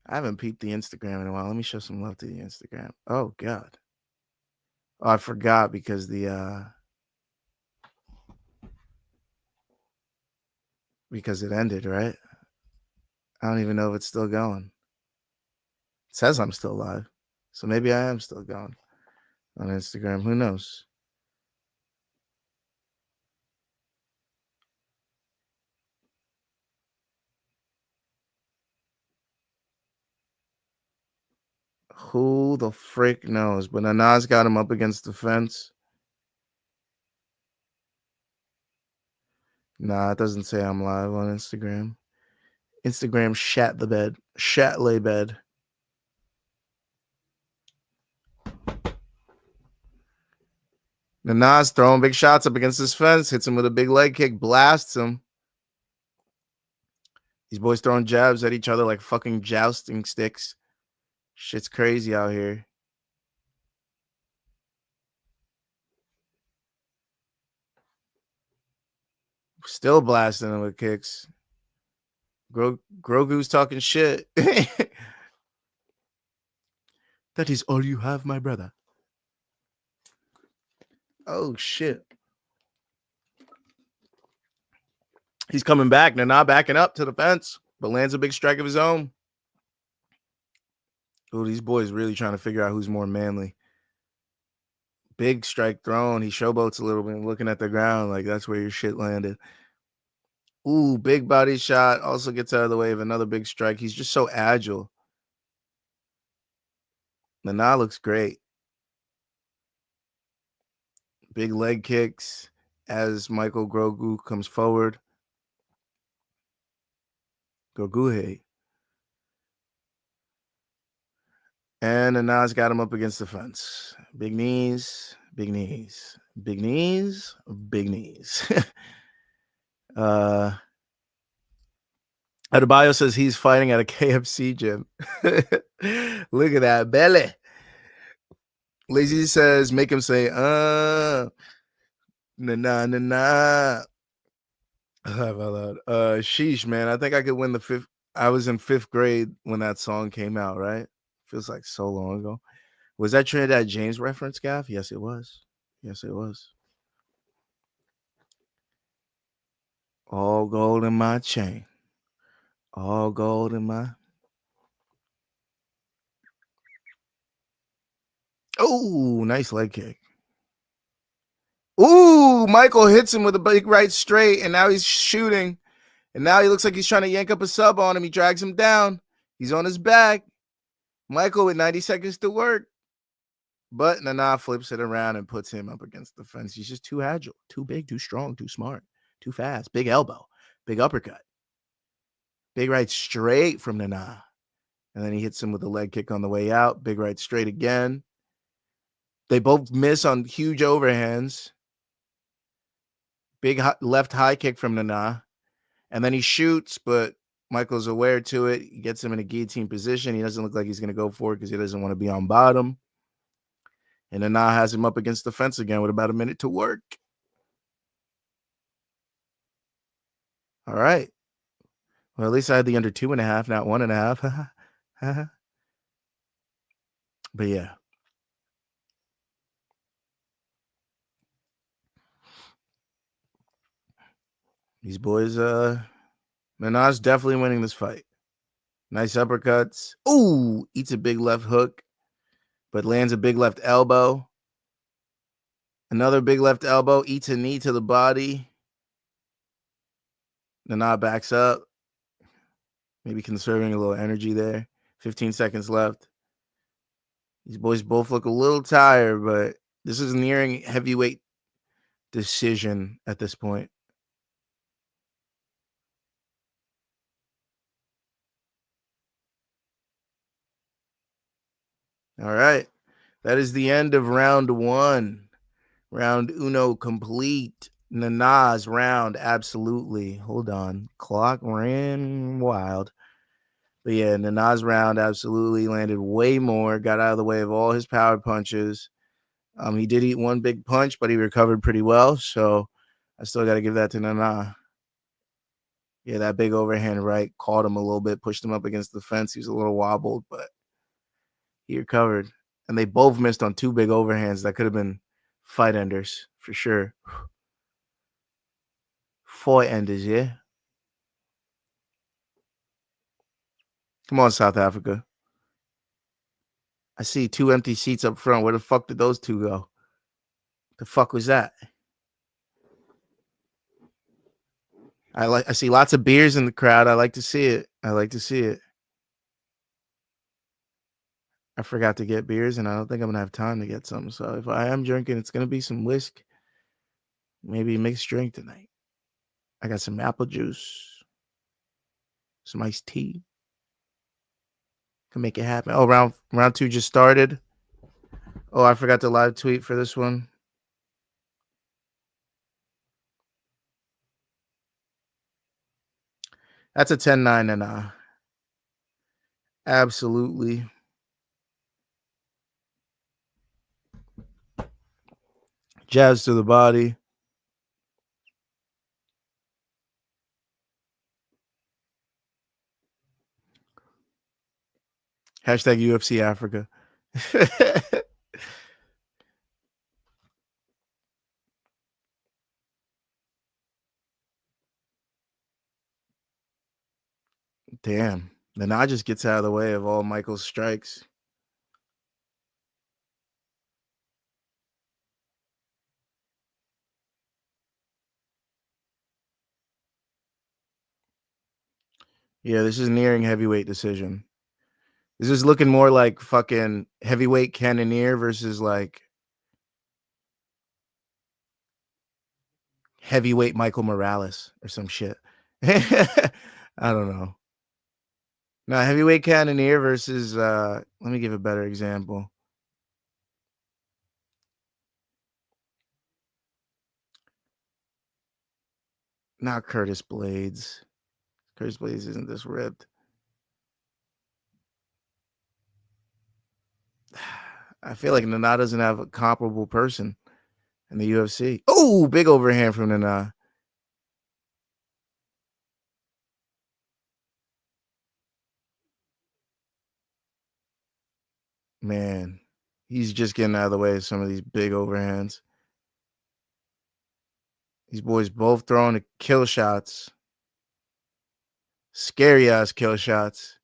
I haven't peeped the Instagram in a while. Let me show some love to the Instagram. Oh, God. Oh, I forgot because it ended, right? I don't even know if it's still going. It says I'm still live. So maybe I am still going on Instagram. Who knows? Who the frick knows? But Nana's got him up against the fence. Nah, it doesn't say I'm live on Instagram. Instagram shat the bed. Shat lay bed. Nana's throwing big shots up against this fence. Hits him with a big leg kick. Blasts him. These boys throwing jabs at each other like fucking jousting sticks. Shit's crazy out here. Still blasting him with kicks. Grogu's talking shit. That is all you have, my brother. Oh, shit. He's coming back. Nana backing up to the fence, but lands a big strike of his own. Oh, these boys really trying to figure out who's more manly. Big strike thrown. He showboats a little bit, looking at the ground like that's where your shit landed. Ooh, big body shot. Also gets out of the way of another big strike. He's just so agile. Nana looks great. Big leg kicks as Michael Grogu comes forward. Goguhe. And Gnaoze got him up against the fence. Big knees, big knees, big knees, big knees. Adebayo says he's fighting at a KFC gym. Look at that belly. Lazy says make him say, nah, nah, nah, nah. Sheesh, man. I think I could win the fifth. I was in 5th grade when that song came out, right? Feels like so long ago. Was that Trinidad James reference, Gaff? Yes, it was. Yes, it was. All gold in my chain. All gold in my. Oh, nice leg kick. Ooh, Michael hits him with a big right straight, and now he's shooting. And now he looks like he's trying to yank up a sub on him. He drags him down. He's on his back. Michael with 90 seconds to work. But Nana flips it around and puts him up against the fence. He's just too agile, too big, too strong, too smart, too fast. Big elbow, big uppercut. Big right straight from Nana. And then he hits him with a leg kick on the way out. Big right straight again. They both miss on huge overhands. Big left high kick from Nana. And then he shoots, but Michael's aware to it. He gets him in a guillotine position. He doesn't look like he's going to go for it because he doesn't want to be on bottom. And Nana has him up against the fence again with about a minute to work. All right. Well, at least I had the under 2.5, not 1.5. But yeah. These boys, Nana's definitely winning this fight. Nice uppercuts. Ooh, eats a big left hook, but lands a big left elbow. Another big left elbow, eats a knee to the body. Nana backs up. Maybe conserving a little energy there. 15 seconds left. These boys both look a little tired, but this is nearing heavyweight decision at this point. All right. That is the end of round 1. Round uno complete. Nana's round, absolutely. Hold on. Clock ran wild. But yeah, Nana's round absolutely landed way more, got out of the way of all his power punches. He did eat one big punch, but he recovered pretty well. So I still got to give that to Nana. Yeah, that big overhand right caught him a little bit, pushed him up against the fence. He was a little wobbled, but he recovered. And they both missed on 2 big overhands that could have been fight enders for sure. Fight enders, yeah. Come on, South Africa. I see 2 empty seats up front. Where the fuck did those 2 go? The fuck was that? I see lots of beers in the crowd. I like to see it. I forgot to get beers, and I don't think I'm gonna have time to get some. So if I am drinking, it's gonna be some whiskey, maybe mixed drink tonight. I got some apple juice, some iced tea. Can make it happen. Oh, round 2 just started. Oh, I forgot to live tweet for this one. That's a 10-9 and absolutely. Jabs to the body. Hashtag UFC Africa. Damn. Nana just gets out of the way of all Michael's strikes. Yeah, this is nearing heavyweight decision. This is looking more like fucking heavyweight Cannonier versus like heavyweight Michael Morales or some shit. I don't know. Now, heavyweight Cannonier versus, let me give a better example. Not Curtis Blades. Curtis Blades isn't this ripped. I feel like Nana doesn't have a comparable person in the UFC. Oh, big overhand from Nana. Man, he's just getting out of the way of some of these big overhands. These boys both throwing the kill shots. Scary ass kill shots.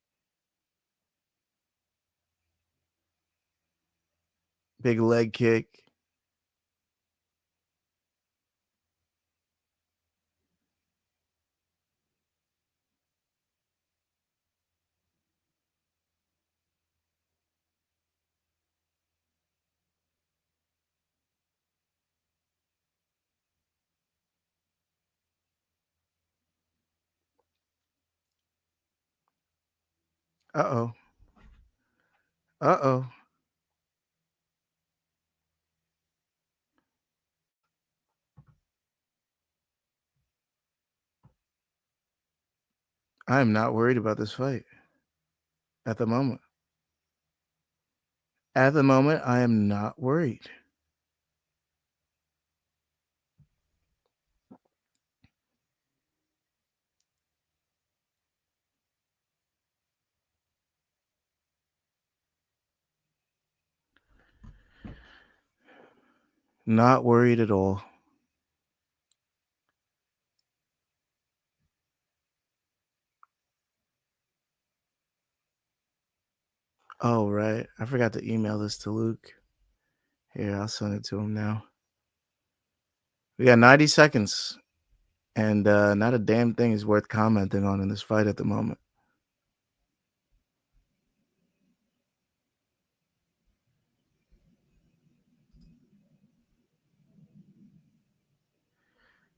Big leg kick. Uh-oh. Uh-oh. I am not worried about this fight at the moment. At the moment, I am not worried. Not worried at all. Oh, right. I forgot to email this to Luke. Here, I'll send it to him now. We got 90 seconds, and not a damn thing is worth commenting on in this fight at the moment.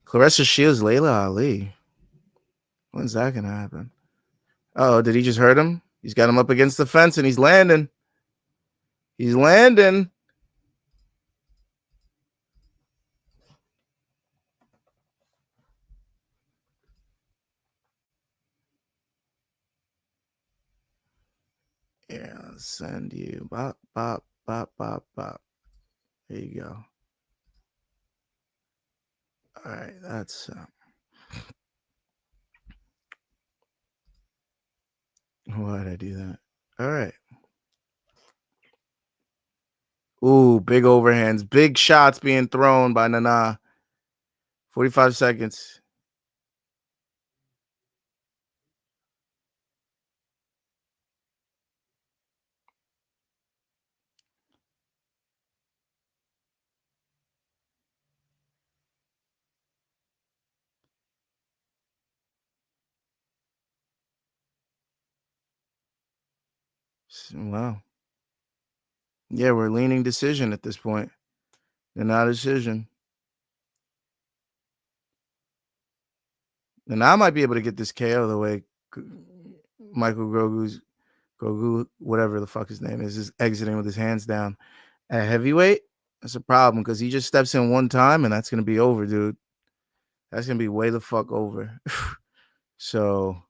Clarissa Shields, Layla Ali. When's that going to happen? Oh, did he just hurt him? He's got him up against the fence, and he's landing. He's landing. Yeah, I'll send you. Bop, bop, bop, bop, bop. There you go. All right, that's... why did I do that? All right. Ooh, big overhands. Big shots being thrown by Nana. 45 seconds. Wow. Yeah, we're leaning decision at this point. Nana decision. And I might be able to get this KO the way Michael Grogu, whatever the fuck his name is exiting with his hands down. At heavyweight, that's a problem because he just steps in one time and that's going to be over, dude. That's going to be way the fuck over. So,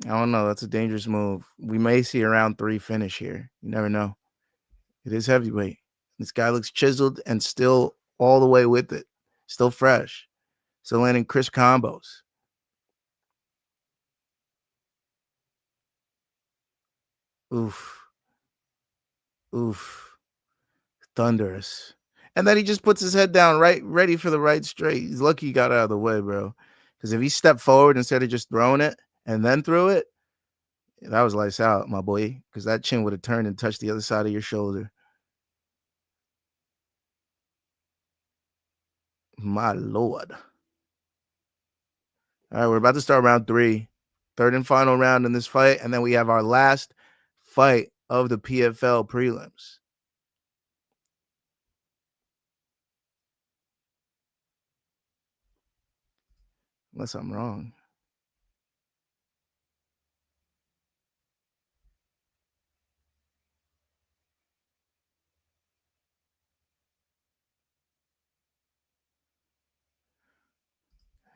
I don't know. That's a dangerous move. We may see a round 3 finish here. You never know. It is heavyweight. This guy looks chiseled and still all the way with it. Still fresh. Still landing crisp combos. Oof. Oof. Thunderous. And then he just puts his head down, right, ready for the right straight. He's lucky he got out of the way, bro. Because if he stepped forward instead of just throwing it and then threw it, that was lights out, my boy. Because that chin would have turned and touched the other side of your shoulder. My lord. All right, we're about to start round 3. Third and final round in this fight. And then we have our last fight of the PFL prelims. Unless I'm wrong.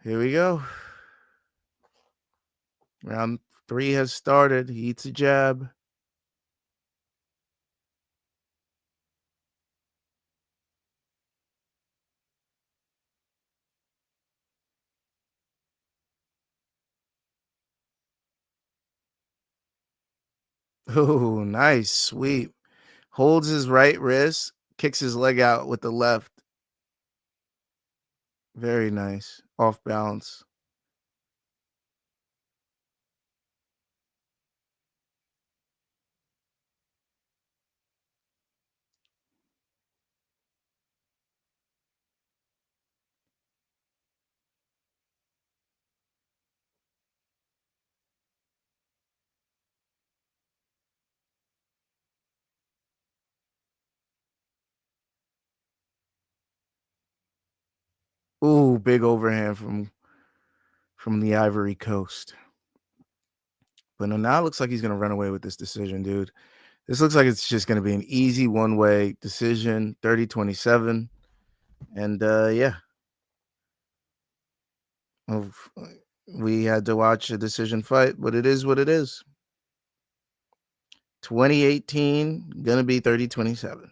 Here we go. Round 3 has started. He eats a jab. Oh, nice sweep. Holds his right wrist, kicks his leg out with the left. Very nice. Off balance. Ooh, big overhand from the Ivory Coast. But no, now it looks like he's going to run away with this decision, dude. This looks like it's just going to be an easy one-way decision, 30-27. And yeah. We had to watch a decision fight, but it is what it is. 2018, going to be 30-27.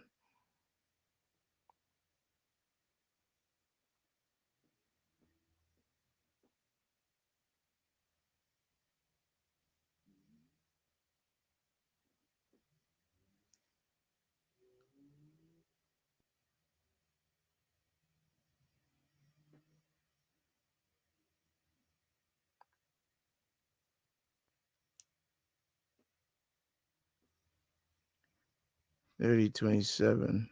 $30-27.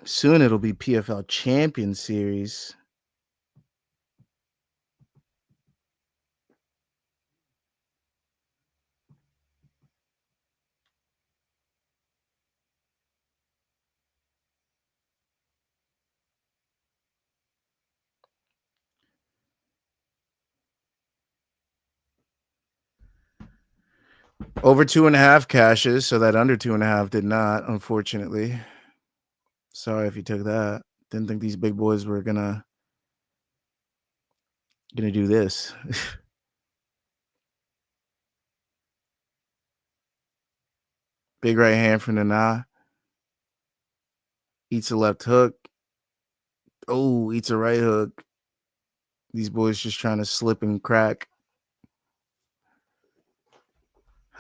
Soon it'll be PFL Champion Series. Over 2.5 cashes, so that under 2.5 did not, unfortunately. Sorry if you took that. Didn't think these big boys were gonna do this. Big right hand from Nana. Eats a left hook. Oh, eats a right hook. These boys just trying to slip and crack.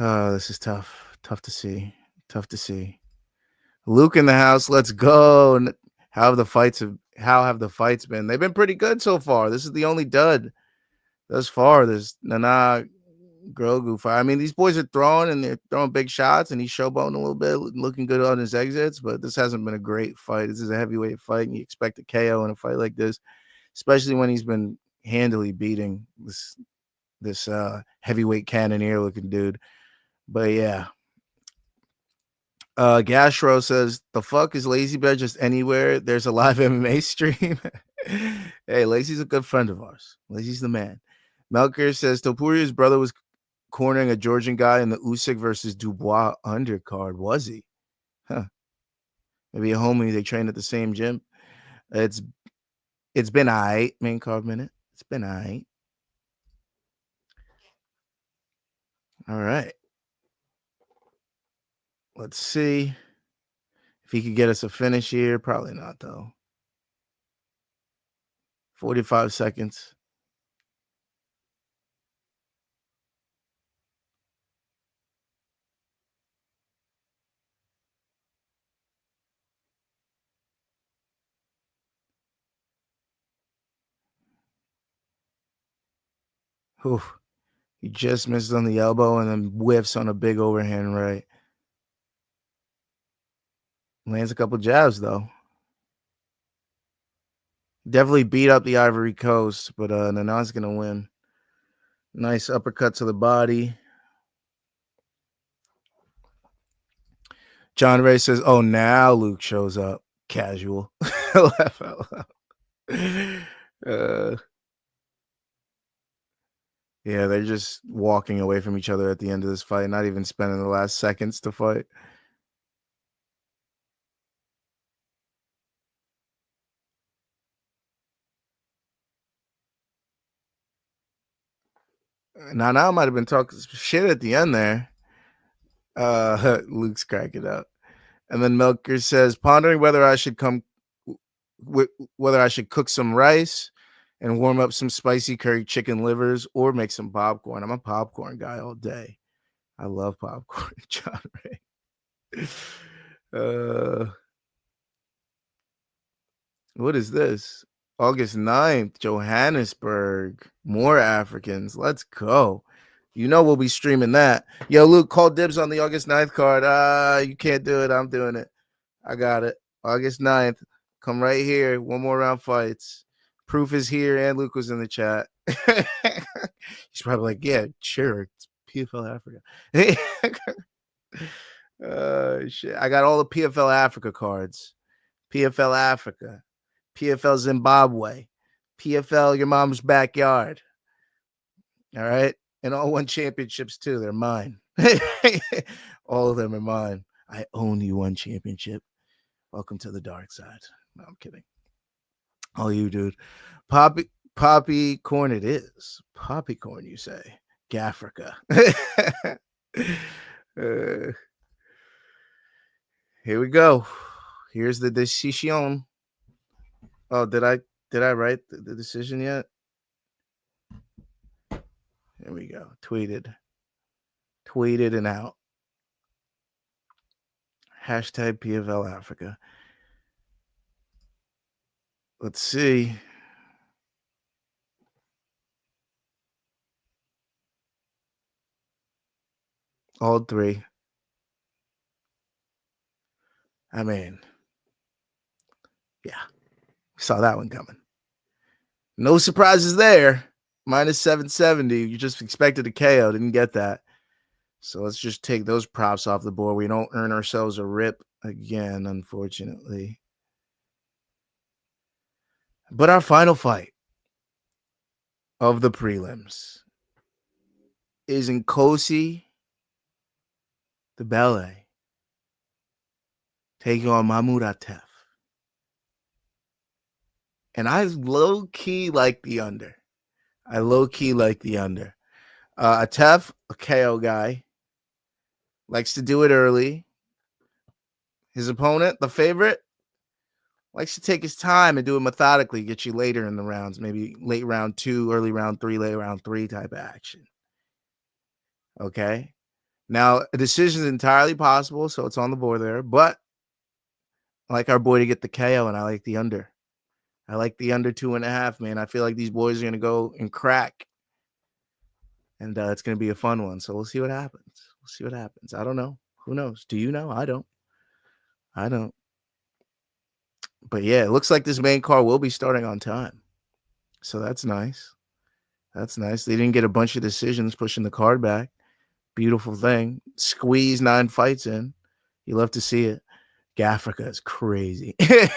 Oh, this is tough. Tough to see. Tough to see. Luke in the house. Let's go. How have the fights been? They've been pretty good so far. This is the only dud thus far. There's Nana Grogu fight. I mean, these boys are throwing and they're throwing big shots, and he's showboating a little bit, looking good on his exits. But this hasn't been a great fight. This is a heavyweight fight, and you expect a KO in a fight like this, especially when he's been handily beating this heavyweight cannoneer looking dude. But yeah. Gashro says, the fuck is Lazy Bear just anywhere? There's a live MMA stream. Hey, Lazy's a good friend of ours. Lazy's the man. Melker says, Topuria's brother was cornering a Georgian guy in the Usyk versus Dubois undercard. Was he? Huh. Maybe a homie. They train at the same gym. It's been all right, main card minute. It's been all right. All right. Let's see if he could get us a finish here. Probably not, though. 45 seconds. Oof. He just missed on the elbow and then whiffs on a big overhand right. Lands a couple jabs, though. Definitely beat up the Ivory Coast, but Nana's going to win. Nice uppercut to the body. John Ray says, oh, now Luke shows up. Casual. Laugh out loud. Yeah, they're just walking away from each other at the end of this fight, not even spending the last seconds to fight. Now might have been talking shit at the end there. Luke's cracking up. And then Melker says, pondering whether I should whether I should cook some rice and warm up some spicy curry chicken livers or make some popcorn. I'm a popcorn guy all day. I love popcorn, John Ray. What is this? August 9th, Johannesburg. More Africans. Let's go. You know we'll be streaming that. Yo, Luke, call dibs on the August 9th card. You can't do it. I'm doing it. I got it. August 9th. Come right here. One more round fights. Proof is here, and Luke was in the chat. He's probably like, yeah, sure. It's PFL Africa. Shit. I got all the PFL Africa cards. PFL Africa. PFL Zimbabwe. PFL your mom's backyard. All right. And all won championships too. They're mine. All of them are mine. I own you one championship. Welcome to the dark side. No, I'm kidding. Oh, you, dude. Poppy corn it is. Poppy corn, you say. Gaffrica. Here we go. Here's the decision. Oh, did I write the decision yet? Here we go. Tweeted and out. Hashtag PFL Africa. Let's see. All three. I mean, yeah. Saw that one coming. No surprises there. Minus 770. You just expected a KO. Didn't get that. So let's just take those props off the board. We don't earn ourselves a rip again, unfortunately. But our final fight of the prelims is Nkosi the Ballet taking on Mahmoud Atef. And I low-key like the under. Atef, a KO guy, likes to do it early. His opponent, the favorite, likes to take his time and do it methodically, get you later in the rounds, maybe late round 2, early round 3, late round 3 type of action. Okay? Now, a decision is entirely possible, so it's on the board there, but I like our boy to get the KO, and I like the under. I like the under 2.5, man. I feel like these boys are going to go and crack, and it's going to be a fun one, so we'll see what happens. I don't know. Who knows? Do you know? I don't. But yeah, it looks like this main card will be starting on time. So that's nice. They didn't get a bunch of decisions pushing the card back. Beautiful thing. Squeeze 9 fights in. You love to see it. Gaffrica is crazy. If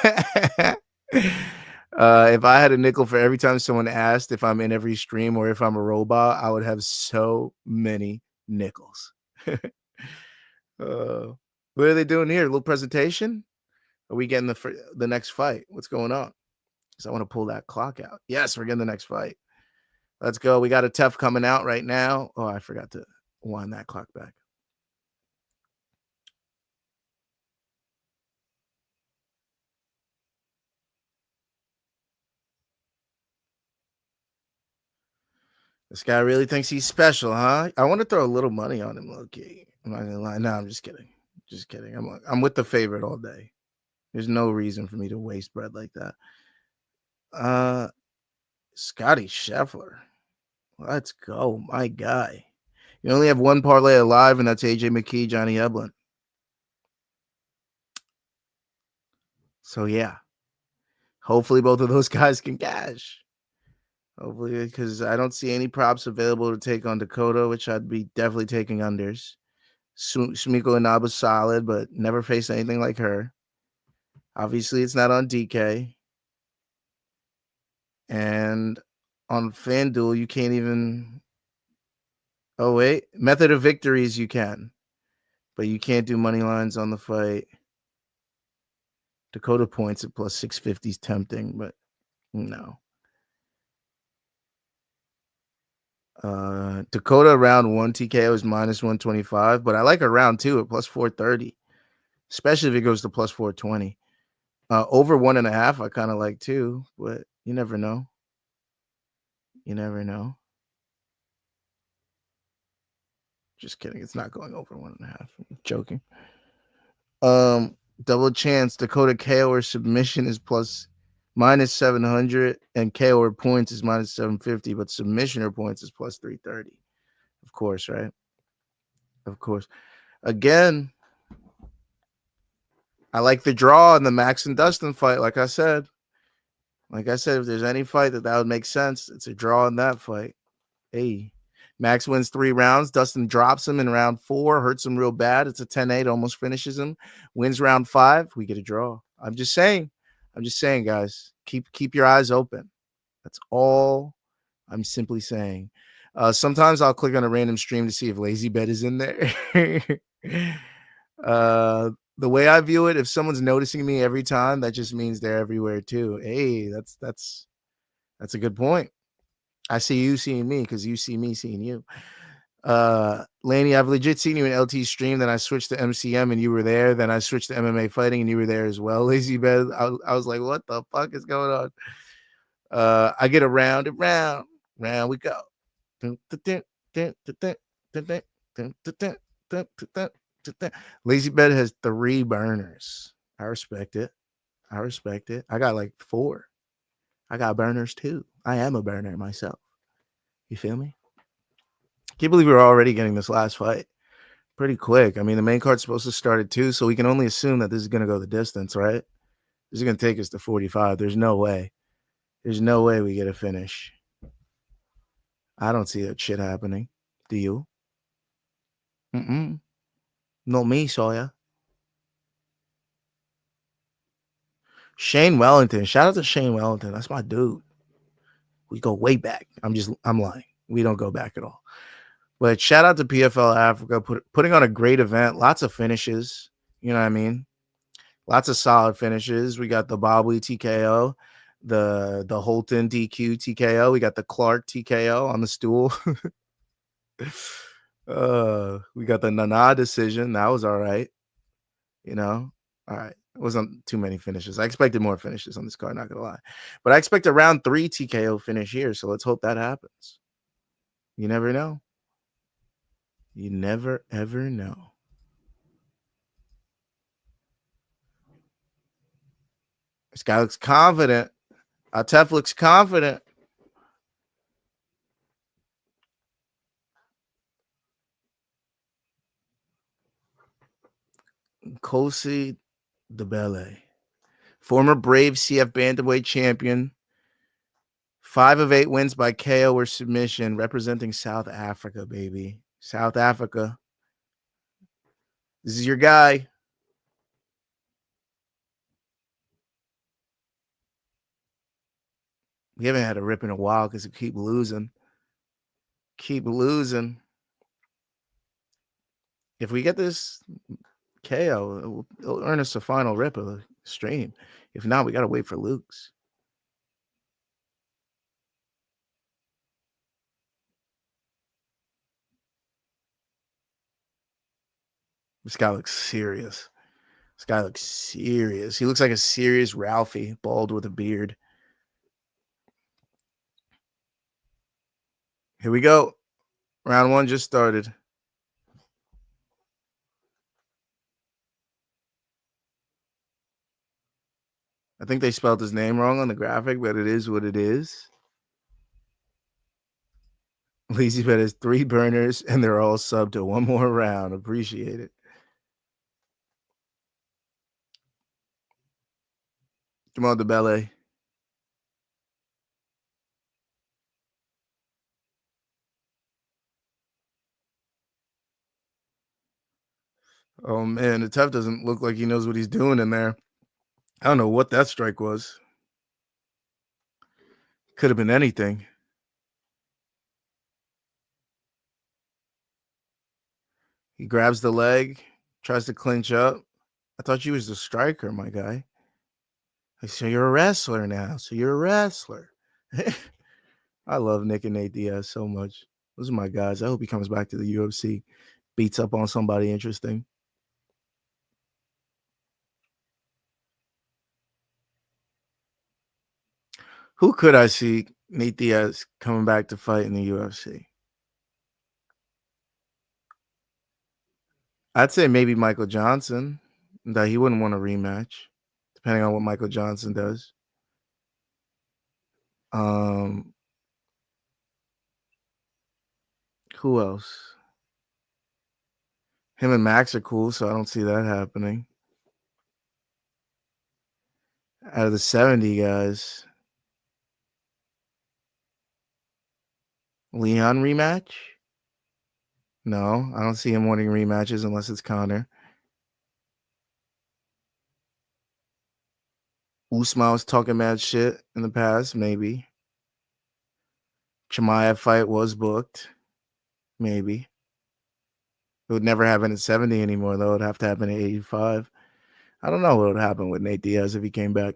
I had a nickel for every time someone asked if I'm in every stream or if I'm a robot, I would have so many nickels. What are they doing here? A little presentation? Are we getting the next fight? What's going on? Because I want to pull that clock out. Yes, we're getting the next fight. Let's go. We got a Tef coming out right now. Oh, I forgot to wind that clock back. This guy really thinks he's special, huh? I want to throw a little money on him, low-key. I'm not gonna lie. No, I'm just kidding. I'm with the favorite all day. There's no reason for me to waste bread like that. Scotty Scheffler. Let's go, my guy. You only have one parlay alive, and that's AJ McKee, Johnny Eblen. So yeah, hopefully both of those guys can cash. Hopefully, because I don't see any props available to take on Dakota, which I'd be definitely taking unders. Sumiko Inaba's solid, but never faced anything like her. Obviously, it's not on DK. And on FanDuel, you can't even Oh, wait. Method of victories you can. But you can't do money lines on the fight. Dakota points at plus 650 is tempting, but no. Dakota round 1 TKO is minus 125, but I like a round 2 at plus 430, especially if it goes to plus 420. Over 1.5, I kind of like too, but you never know. You never know. Just kidding. It's not going over 1.5. I'm joking. Double chance Dakota KO or submission is plus minus 700, and KO or points is minus 750, but submission or points is plus 330. Of course, right? Of course. Again, I like the draw in the Max and Dustin fight. Like I said, if there's any fight that would make sense, it's a draw in that fight. Hey, Max wins 3 rounds. Dustin drops him in round 4, hurts him real bad. It's a 10-8, almost finishes him. Wins round 5, we get a draw. I'm just saying, guys. Keep your eyes open. That's all I'm simply saying. Sometimes I'll click on a random stream to see if Lazy Bet is in there. The way I view it, if someone's noticing me every time, that just means they're everywhere too. Hey, that's a good point. I see you seeing me because you see me seeing you. Laney, I've legit seen you in LT stream. Then I switched to MCM and you were there. Then I switched to MMA fighting and you were there as well. Lazy Bet. I was like, what the fuck is going on? I get around and round we go. Lazy Bet has 3 burners. I respect it. I got like 4. I got burners too. I am a burner myself. You feel me? Can't believe we were already getting this last fight pretty quick. I mean, the main card's supposed to start at 2, so we can only assume that this is going to go the distance, right? This is going to take us to 45. There's no way. We get a finish. I don't see that shit happening. Do you? Not me, Sawyer. Shane Wellington. Shout out to Shane Wellington. That's my dude. We go way back. I'm lying. We don't go back at all. But shout out to PFL Africa putting on a great event. Lots of finishes. You know what I mean? Lots of solid finishes. We got the Bobley TKO, the Holton DQ TKO. We got the Clark TKO on the stool. We got the Nana decision. That was all right. You know? All right. It wasn't too many finishes. I expected more finishes on this card, not gonna lie. But I expect a round 3 TKO finish here, so let's hope that happens. You never know. You never ever know. This guy looks confident. Atef looks confident. Kosi Debele, former Brave CF Bantamweight champion. 5 of 8 wins by KO or submission, representing South Africa, baby. South Africa. This is your guy. We haven't had a rip in a while because we keep losing. If we get this KO, it'll earn us a final rip of the stream. If not, we got to wait for Luke's. This guy looks serious. He looks like a serious Ralphie, bald with a beard. Here we go. Round 1 just started. I think they spelled his name wrong on the graphic, but it is what it is. Lazy Bet has 3 burners, and they're all subbed to 1 more round. Appreciate it. Come on, Debele. Oh, man, the Tough doesn't look like he knows what he's doing in there. I don't know what that strike was. Could have been anything. He grabs the leg, tries to clinch up. I thought you was the striker, my guy. So you're a wrestler now. So you're a wrestler. I love Nick and Nate Diaz so much. Those are my guys. I hope he comes back to the UFC, beats up on somebody interesting. Who could I see Nate Diaz coming back to fight in the UFC? I'd say maybe Michael Johnson. That he wouldn't want a rematch, depending on what Michael Johnson does. Who else? Him and Max are cool, so I don't see that happening. Out of the 70 guys, Leon rematch? No, I don't see him wanting rematches unless it's Connor. Usman was talking mad shit in the past, maybe. Chimaev fight was booked, maybe. It would never happen at 70 anymore, though. It would have to happen at 85. I don't know what would happen with Nate Diaz if he came back.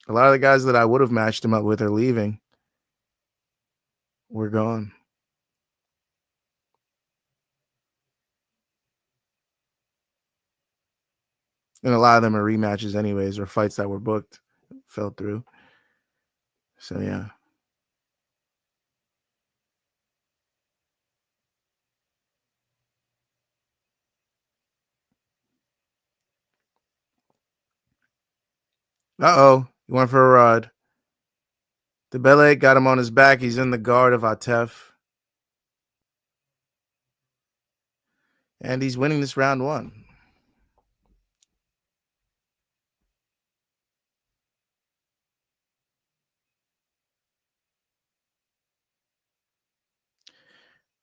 A lot of the guys that I would have matched him up with are leaving. We're gone. And a lot of them are rematches anyways, or fights that were booked, fell through. So, yeah. Uh-oh. He went for a ride. The belly got him on his back. He's in the guard of Atef. And he's winning this round 1.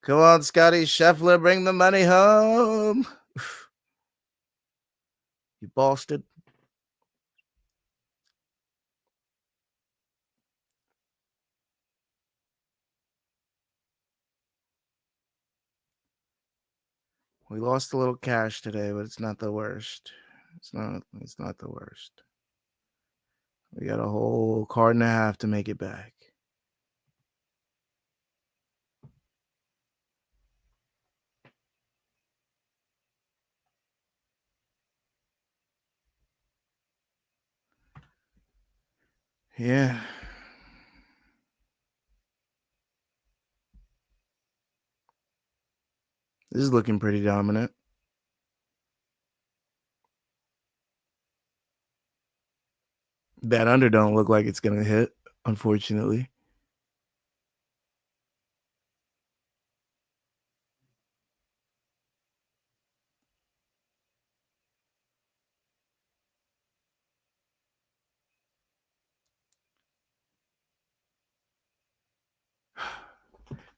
Come on, Scotty Scheffler, bring the money home. You bastard. We lost a little cash today, but it's not the worst. It's not the worst. We got a whole card and a half to make it back. Yeah. This is looking pretty dominant. That under don't look like it's going to hit, unfortunately.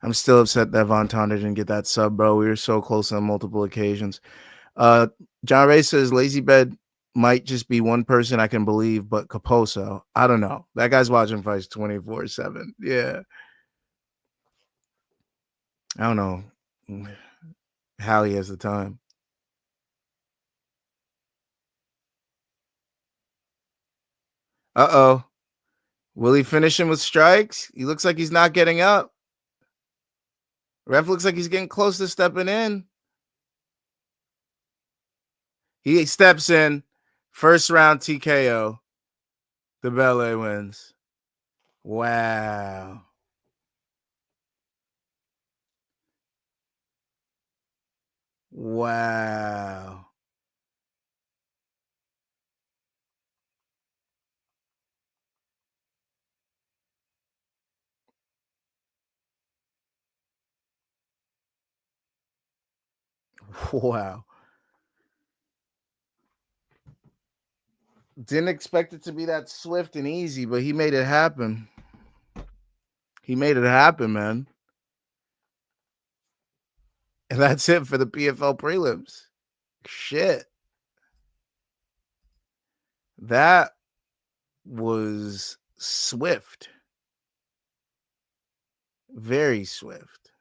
I'm still upset that Von Tonder didn't get that sub, bro. We were so close on multiple occasions. John Ray says Lazy Bed might just be one person I can believe, but Caposo, I don't know. That guy's watching fights 24/7. Yeah. I don't know how he has the time. Uh-oh. Will he finish him with strikes? He looks like he's not getting up. Ref looks like he's getting close to stepping in. He steps in. First round TKO. The Bele wins. Wow. Wow. Wow. Didn't expect it to be that swift and easy, but he made it happen. He made it happen, man. And that's it for the PFL prelims. Shit. That was swift. Very swift.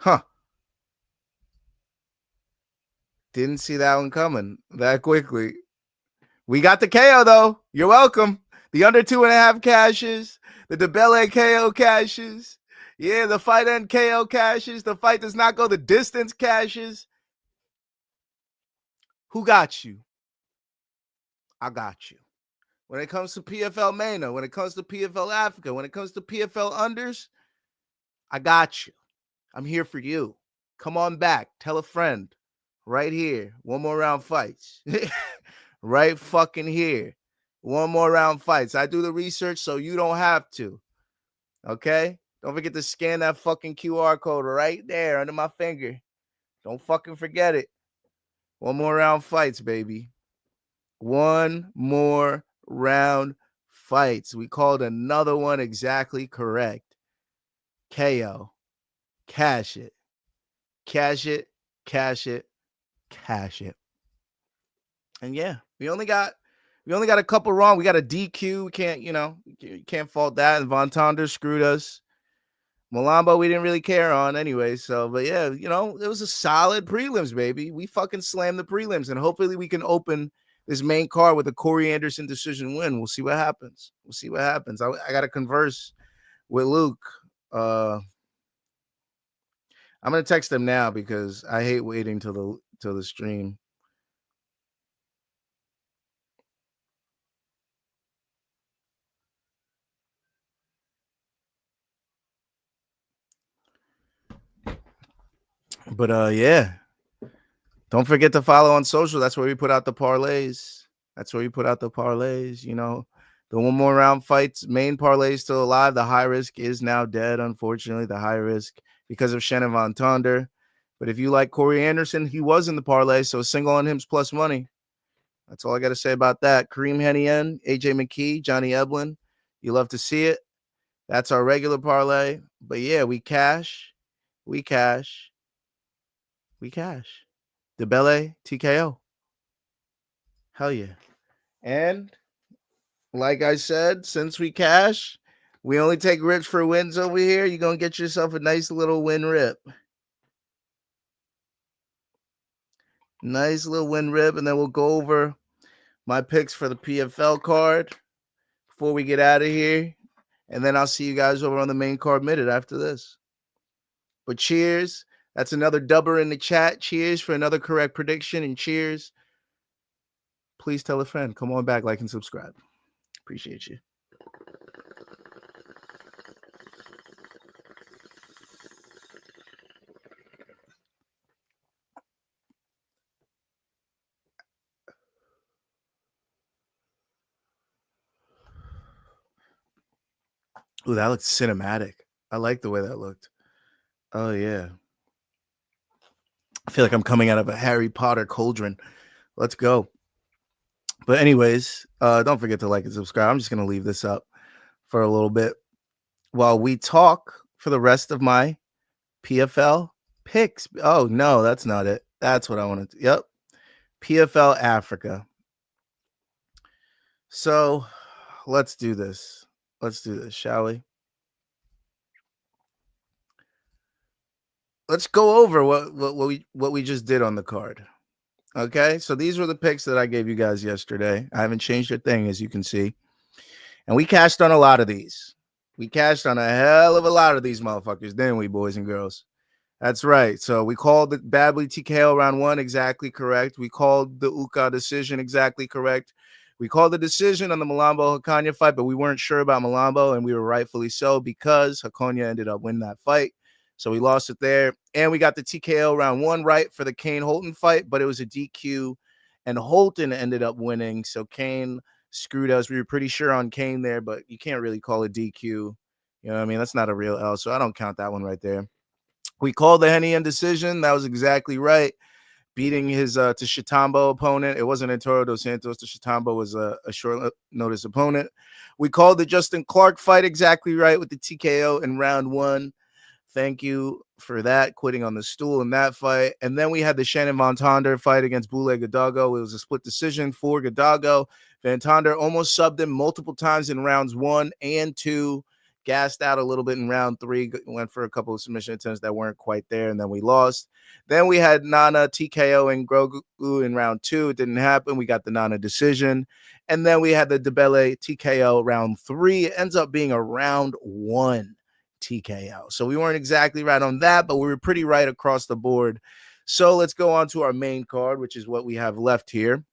Huh. Didn't see that one coming that quickly. We got the KO, though. You're welcome. The under 2.5 cashes. The Debele KO cashes. Yeah, the fight end KO cashes. The fight does not go the distance cashes. Who got you? I got you. When it comes to PFL Mania, when it comes to PFL Africa, when it comes to PFL Unders, I got you. I'm here for you. Come on back. Tell a friend. Right here. One more round fights. Right fucking here. One more round fights. I do the research so you don't have to. Okay? Don't forget to scan that fucking QR code right there under my finger. Don't fucking forget it. One more round fights, baby. One more round fights. We called another one exactly correct. KO. Cash it. Cash it. Cash it. Cash it. And yeah, we only got a couple wrong. We got a DQ. We can't fault that. And Von Tonder screwed us. Mlambo, we didn't really care on anyway. So, but yeah, it was a solid prelims, baby. We fucking slammed the prelims, and hopefully we can open this main card with a Corey Anderson decision win. We'll see what happens. I got to converse with Luke. I'm gonna text him now because I hate waiting till the stream. But yeah. Don't forget to follow on social. That's where we put out the parlays. The one more round fights, main parlay is still alive. The high risk is now dead, unfortunately. The high risk because of Shannon Von Tonder. But if you like Corey Anderson, he was in the parlay, so single on him's plus money. That's all I got to say about that. Kareem Henniene, AJ McKee, Johnny Eblen. You love to see it. That's our regular parlay. But yeah, we cash. Debele TKO. Hell yeah. And like I said, since we cash, we only take rips for wins over here. You're going to get yourself a nice little win rip. And then we'll go over my picks for the PFL card before we get out of here. And then I'll see you guys over on the main card minute after this. But cheers. That's another dubber in the chat. Cheers for another correct prediction. And cheers. Please tell a friend. Come on back, like, and subscribe. Appreciate you. Ooh, that looked cinematic. I like the way that looked. Oh, yeah. I feel like I'm coming out of a Harry Potter cauldron. Let's go. But anyways, don't forget to like and subscribe. I'm just going to leave this up for a little bit while we talk for the rest of my PFL picks. Oh, no, that's not it. That's what I wanted to. Yep. PFL Africa. So let's do this. Shall we? Let's go over what we just did on the card. Okay, so these were the picks that I gave you guys yesterday. I haven't changed a thing, as you can see. And we cashed on a lot of these. We cashed on a hell of a lot of these motherfuckers, didn't we, boys and girls? That's right. So we called the Badly TKO round 1 exactly correct. We called the Ukah decision exactly correct. We called the decision on the Mlambo Hokonya fight, but we weren't sure about Mlambo, and we were rightfully so because Hokonya ended up winning that fight. So we lost it there. And we got the TKO round 1 right for the Kane Holton fight, but it was a DQ, and Holton ended up winning. So Kane screwed us. We were pretty sure on Kane there, but you can't really call it DQ. You know what I mean? That's not a real L, so I don't count that one right there. We called the Henniene decision. That was exactly right. Beating his Tshitamba opponent. It wasn't Antoro dos Santos. Tshitamba was a short notice opponent. We called the Justin Clark fight exactly right with the TKO in round 1. Thank you for that, quitting on the stool in that fight. And then we had the Shannon Von Tonder fight against Bule Gdago. It was a split decision for Gdago. Von Tonder almost subbed him multiple times in rounds 1 and 2. gassed out a little bit in round 3, went for a couple of submission attempts that weren't quite there, and then we lost. Then we had Nana TKO and Grogu in round 2. It didn't happen. We got the Nana decision. And then we had the Debele TKO round 3. It ends up being a round 1 TKO. So we weren't exactly right on that, but we were pretty right across the board. So let's go on to our main card, which is what we have left here.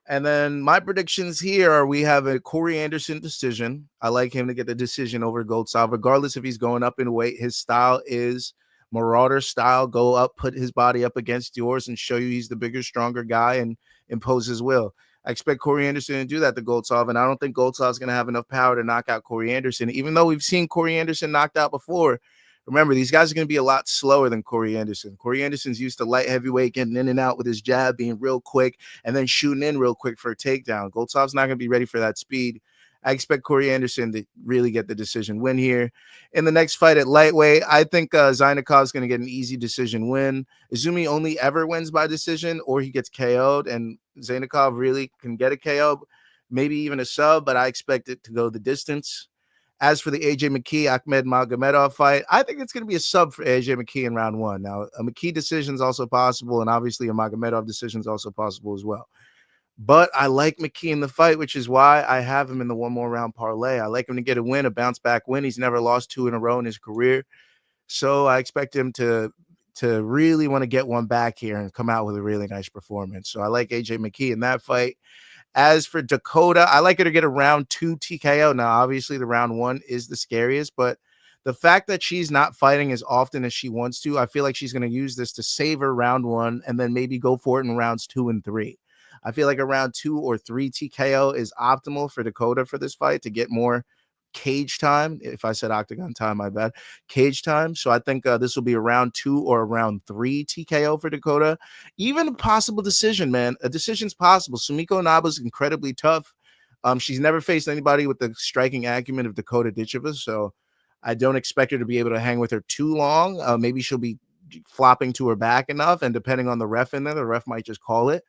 And then my predictions here are we have a Corey Anderson decision. I like him to get the decision over Goltsov, regardless if he's going up in weight. His style is Marauder style. Go up, put his body up against yours and show you he's the bigger, stronger guy and impose his will. I expect Corey Anderson to do that to Goltsov, and I don't think Goltsov is going to have enough power to knock out Corey Anderson, even though we've seen Corey Anderson knocked out before. Remember, these guys are going to be a lot slower than Corey Anderson. Corey Anderson's used to light heavyweight, getting in and out with his jab, being real quick, and then shooting in real quick for a takedown. Goltsov's not going to be ready for that speed. I expect Corey Anderson to really get the decision win here. In the next fight at lightweight, I think Zainikov going to get an easy decision win. Izumi only ever wins by decision or he gets KO'd, and Zainikov really can get a KO, maybe even a sub, but I expect it to go the distance. As for the AJ McKee, Ahmed Magomedov fight, I think it's going to be a sub for AJ McKee in round 1. Now, a McKee decision is also possible, and obviously a Magomedov decision is also possible as well. But I like McKee in the fight, which is why I have him in the one more round parlay. I like him to get a win, a bounce back win. He's never lost 2 in a row in his career. So I expect him to really want to get one back here and come out with a really nice performance. So I like AJ McKee in that fight. As for Dakota, I like her to get a round 2 TKO. Now, obviously, the round 1 is the scariest, but the fact that she's not fighting as often as she wants to, I feel like she's going to use this to save her round 1 and then maybe go for it in rounds 2 and 3. I feel like a round 2 or 3 TKO is optimal for Dakota for this fight to get more cage time. If I said octagon time, my bad. Cage time. So I think this will be a round 2 or a round 3 TKO for Dakota. Even a possible decision, man. A decision's possible. Sumiko Naba's incredibly tough. She's never faced anybody with the striking acumen of Dakota Ditcheva, so I don't expect her to be able to hang with her too long. Maybe she'll be flopping to her back enough, and depending on the ref in there, the ref might just call it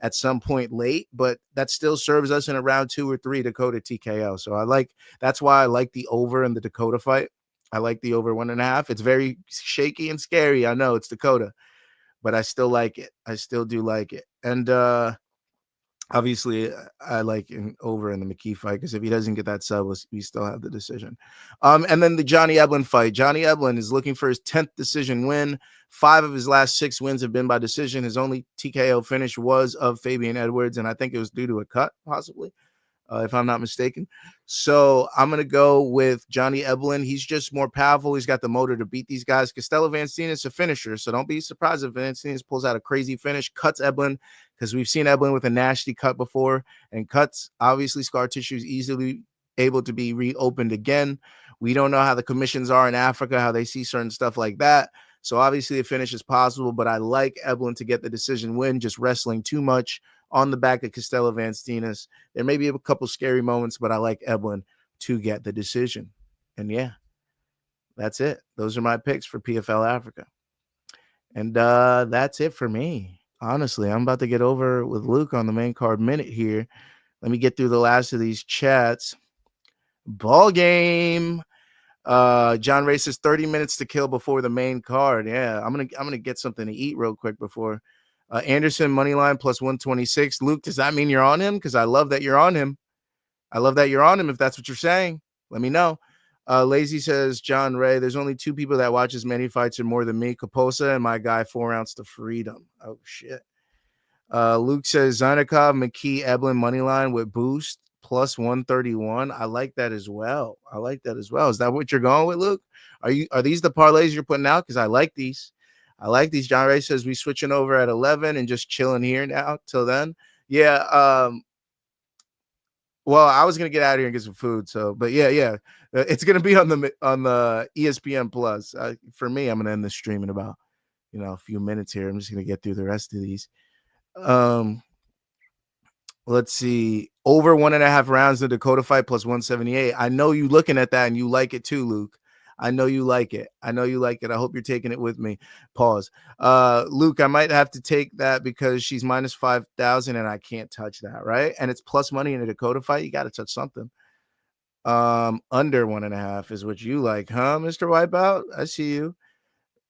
at some point late, but that still serves us in a round 2 or 3 Dakota TKO. So that's why I like the over in the Dakota fight. I like the over 1.5. It's very shaky and scary. I know it's Dakota, but I still like it. I still do like it. And obviously I like an over in the McKee fight because if he doesn't get that sub, we still have the decision. And then the Johnny Eblen fight. Johnny Eblen is looking for his 10th decision win. 5 of his last 6 wins have been by decision. His only TKO finish was of Fabian Edwards, and I think it was due to a cut, possibly, if I'm not mistaken. So I'm going to go with Johnny Eblen. He's just more powerful. He's got the motor to beat these guys. Costello Van Steenis is a finisher, so don't be surprised if Van Steenis pulls out a crazy finish, cuts Eblen, because we've seen Eblen with a nasty cut before, and cuts, obviously, scar tissue is easily able to be reopened again. We don't know how the commissions are in Africa, how they see certain stuff like that. So obviously a finish is possible, but I like Eblen to get the decision win, just wrestling too much on the back of Costello Van Steenis. There may be a couple scary moments, but I like Eblen to get the decision. And yeah, that's it. Those are my picks for PFL Africa. And that's it for me. Honestly, I'm about to get over with Luke on the main card minute here. Let me get through the last of these chats. Ball game. John Ray says 30 minutes to kill before the main card. Yeah, I'm gonna get something to eat real quick before. Anderson money line plus 126. Luke, does that mean you're on him? Because I love that you're on him. I love that you're on him. If that's what you're saying, let me know. Lazy says John Ray, there's only 2 people that watch as many fights or more than me, Kaposa and my guy 4 ounce to freedom. Oh shit. Luke says Zainikov, McKee, Eblen money line with boost plus 131. I like that as well. Is that what you're going with, Luke? Are these the parlays you're putting out? Because I like these. John Ray says we switching over at 11 and just chilling here now till then. Yeah. Well, I was gonna get out of here and get some food. So, but yeah. It's gonna be on the ESPN Plus. For me, I'm gonna end the stream in about a few minutes here. I'm just gonna get through the rest of these. Let's see. Over 1.5 rounds in the Dakota fight plus 178. I know you looking at that and you like it too, Luke. I know you like it. I hope you're taking it with me. Pause. Luke, I might have to take that because she's minus 5,000 and I can't touch that, right? And it's plus money in a Dakota fight. You got to touch something. Under 1.5 is what you like, huh, Mr. Wipeout? I see you.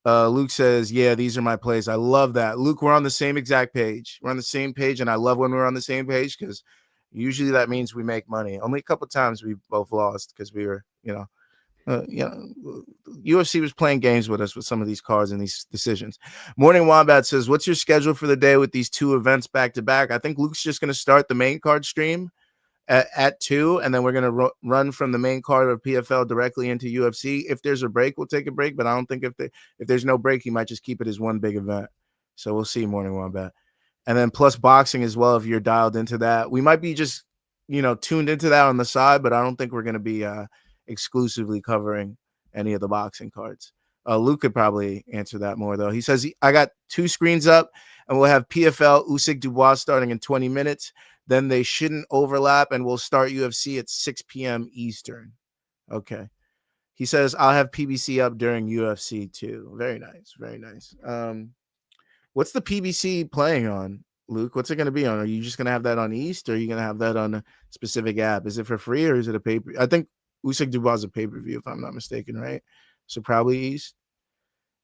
Luke says, yeah, these are my plays. I love that. Luke, we're on the same exact page. We're on the same page, and I love when we're on the same page because usually that means we make money. Only a couple times we both lost because we were, UFC was playing games with us with some of these cards and these decisions. Morning Wombat says, what's your schedule for the day with these two events back to back? I think Luke's just going to start the main card stream at 2, and then we're going to run from the main card of PFL directly into UFC. If there's a break, we'll take a break, but I don't think if there's no break, he might just keep it as one big event. So we'll see. Morning Wombat. And then plus boxing as well, if you're dialed into that. We might be just, tuned into that on the side, but I don't think we're going to be exclusively covering any of the boxing cards. Luke could probably answer that more, though. He says, I got 2 screens up, and we'll have PFL Usyk Dubois starting in 20 minutes. Then they shouldn't overlap, and we'll start UFC at 6 p.m. Eastern. Okay. He says, I'll have PBC up during UFC too. Very nice. Very nice. What's the PBC playing on, Luke? What's it going to be on? Are you just going to have that on East, or are you going to have that on a specific app? Is it for free, or is it a pay-per? I think Usyk Dubois is a pay-per-view, if I'm not mistaken, right? So probably East.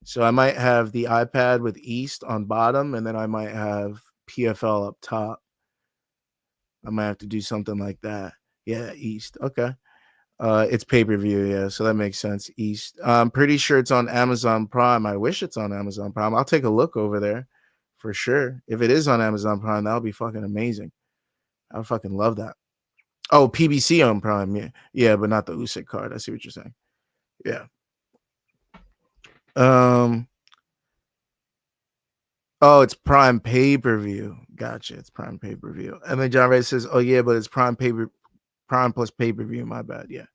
So I might have the iPad with East on bottom, and then I might have PFL up top. I might have to do something like that. Yeah, East. Okay. It's pay-per-view, yeah, so that makes sense. East. I'm pretty sure it's on Amazon Prime. I wish it's on Amazon Prime. I'll take a look over there for sure. If it is on Amazon Prime, that'll be fucking amazing. I would fucking love that. Oh, PBC on Prime, yeah. Yeah, but not the Usyk card. I see what you're saying. Yeah. Oh, it's Prime pay-per-view. Gotcha. It's Prime pay-per-view. And then John Ray says, oh, yeah, but it's Prime plus pay-per-view. My bad. Yeah.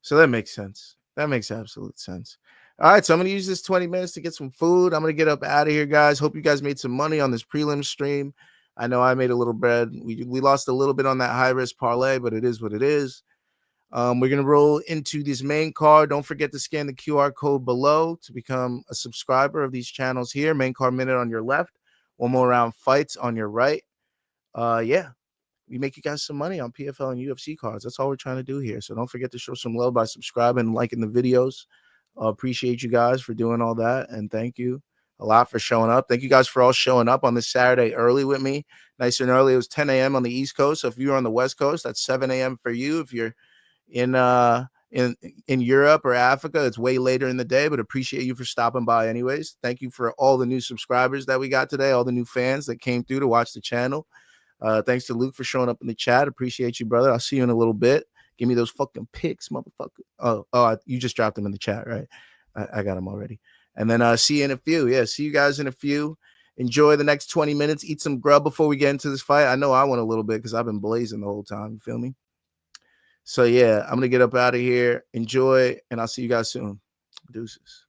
So that makes sense. That makes absolute sense. All right. So I'm going to use this 20 minutes to get some food. I'm going to get up out of here, guys. Hope you guys made some money on this prelim stream. I know I made a little bread. We lost a little bit on that high-risk parlay, but it is what it is. We're going to roll into this main card. Don't forget to scan the QR code below to become a subscriber of these channels here. Main card minute on your left. One more round fights on your right. Yeah, we make you guys some money on PFL and UFC cards. That's all we're trying to do here. So don't forget to show some love by subscribing and liking the videos. Appreciate you guys for doing all that. And thank you a lot for showing up. Thank you guys for all showing up on this Saturday early with me. Nice and early. It was 10 a.m. on the East Coast. So if you're on the West Coast, that's 7 a.m. for you. If you're in Europe or Africa, it's way later in the day, but appreciate you for stopping by anyways. Thank you for all the new subscribers that we got today, all the new fans that came through to watch the channel. Thanks to Luke for showing up in the chat. Appreciate you, brother. I'll see you in a little bit. Give me those fucking picks, motherfucker. Oh, you just dropped them in the chat, right? I got them already. And then see you in a few. Yeah, see you guys in a few. Enjoy the next 20 minutes. Eat some grub before we get into this fight. I know I want a little bit because I've been blazing the whole time. You feel me? So, yeah, I'm going to get up out of here. Enjoy, and I'll see you guys soon. Deuces.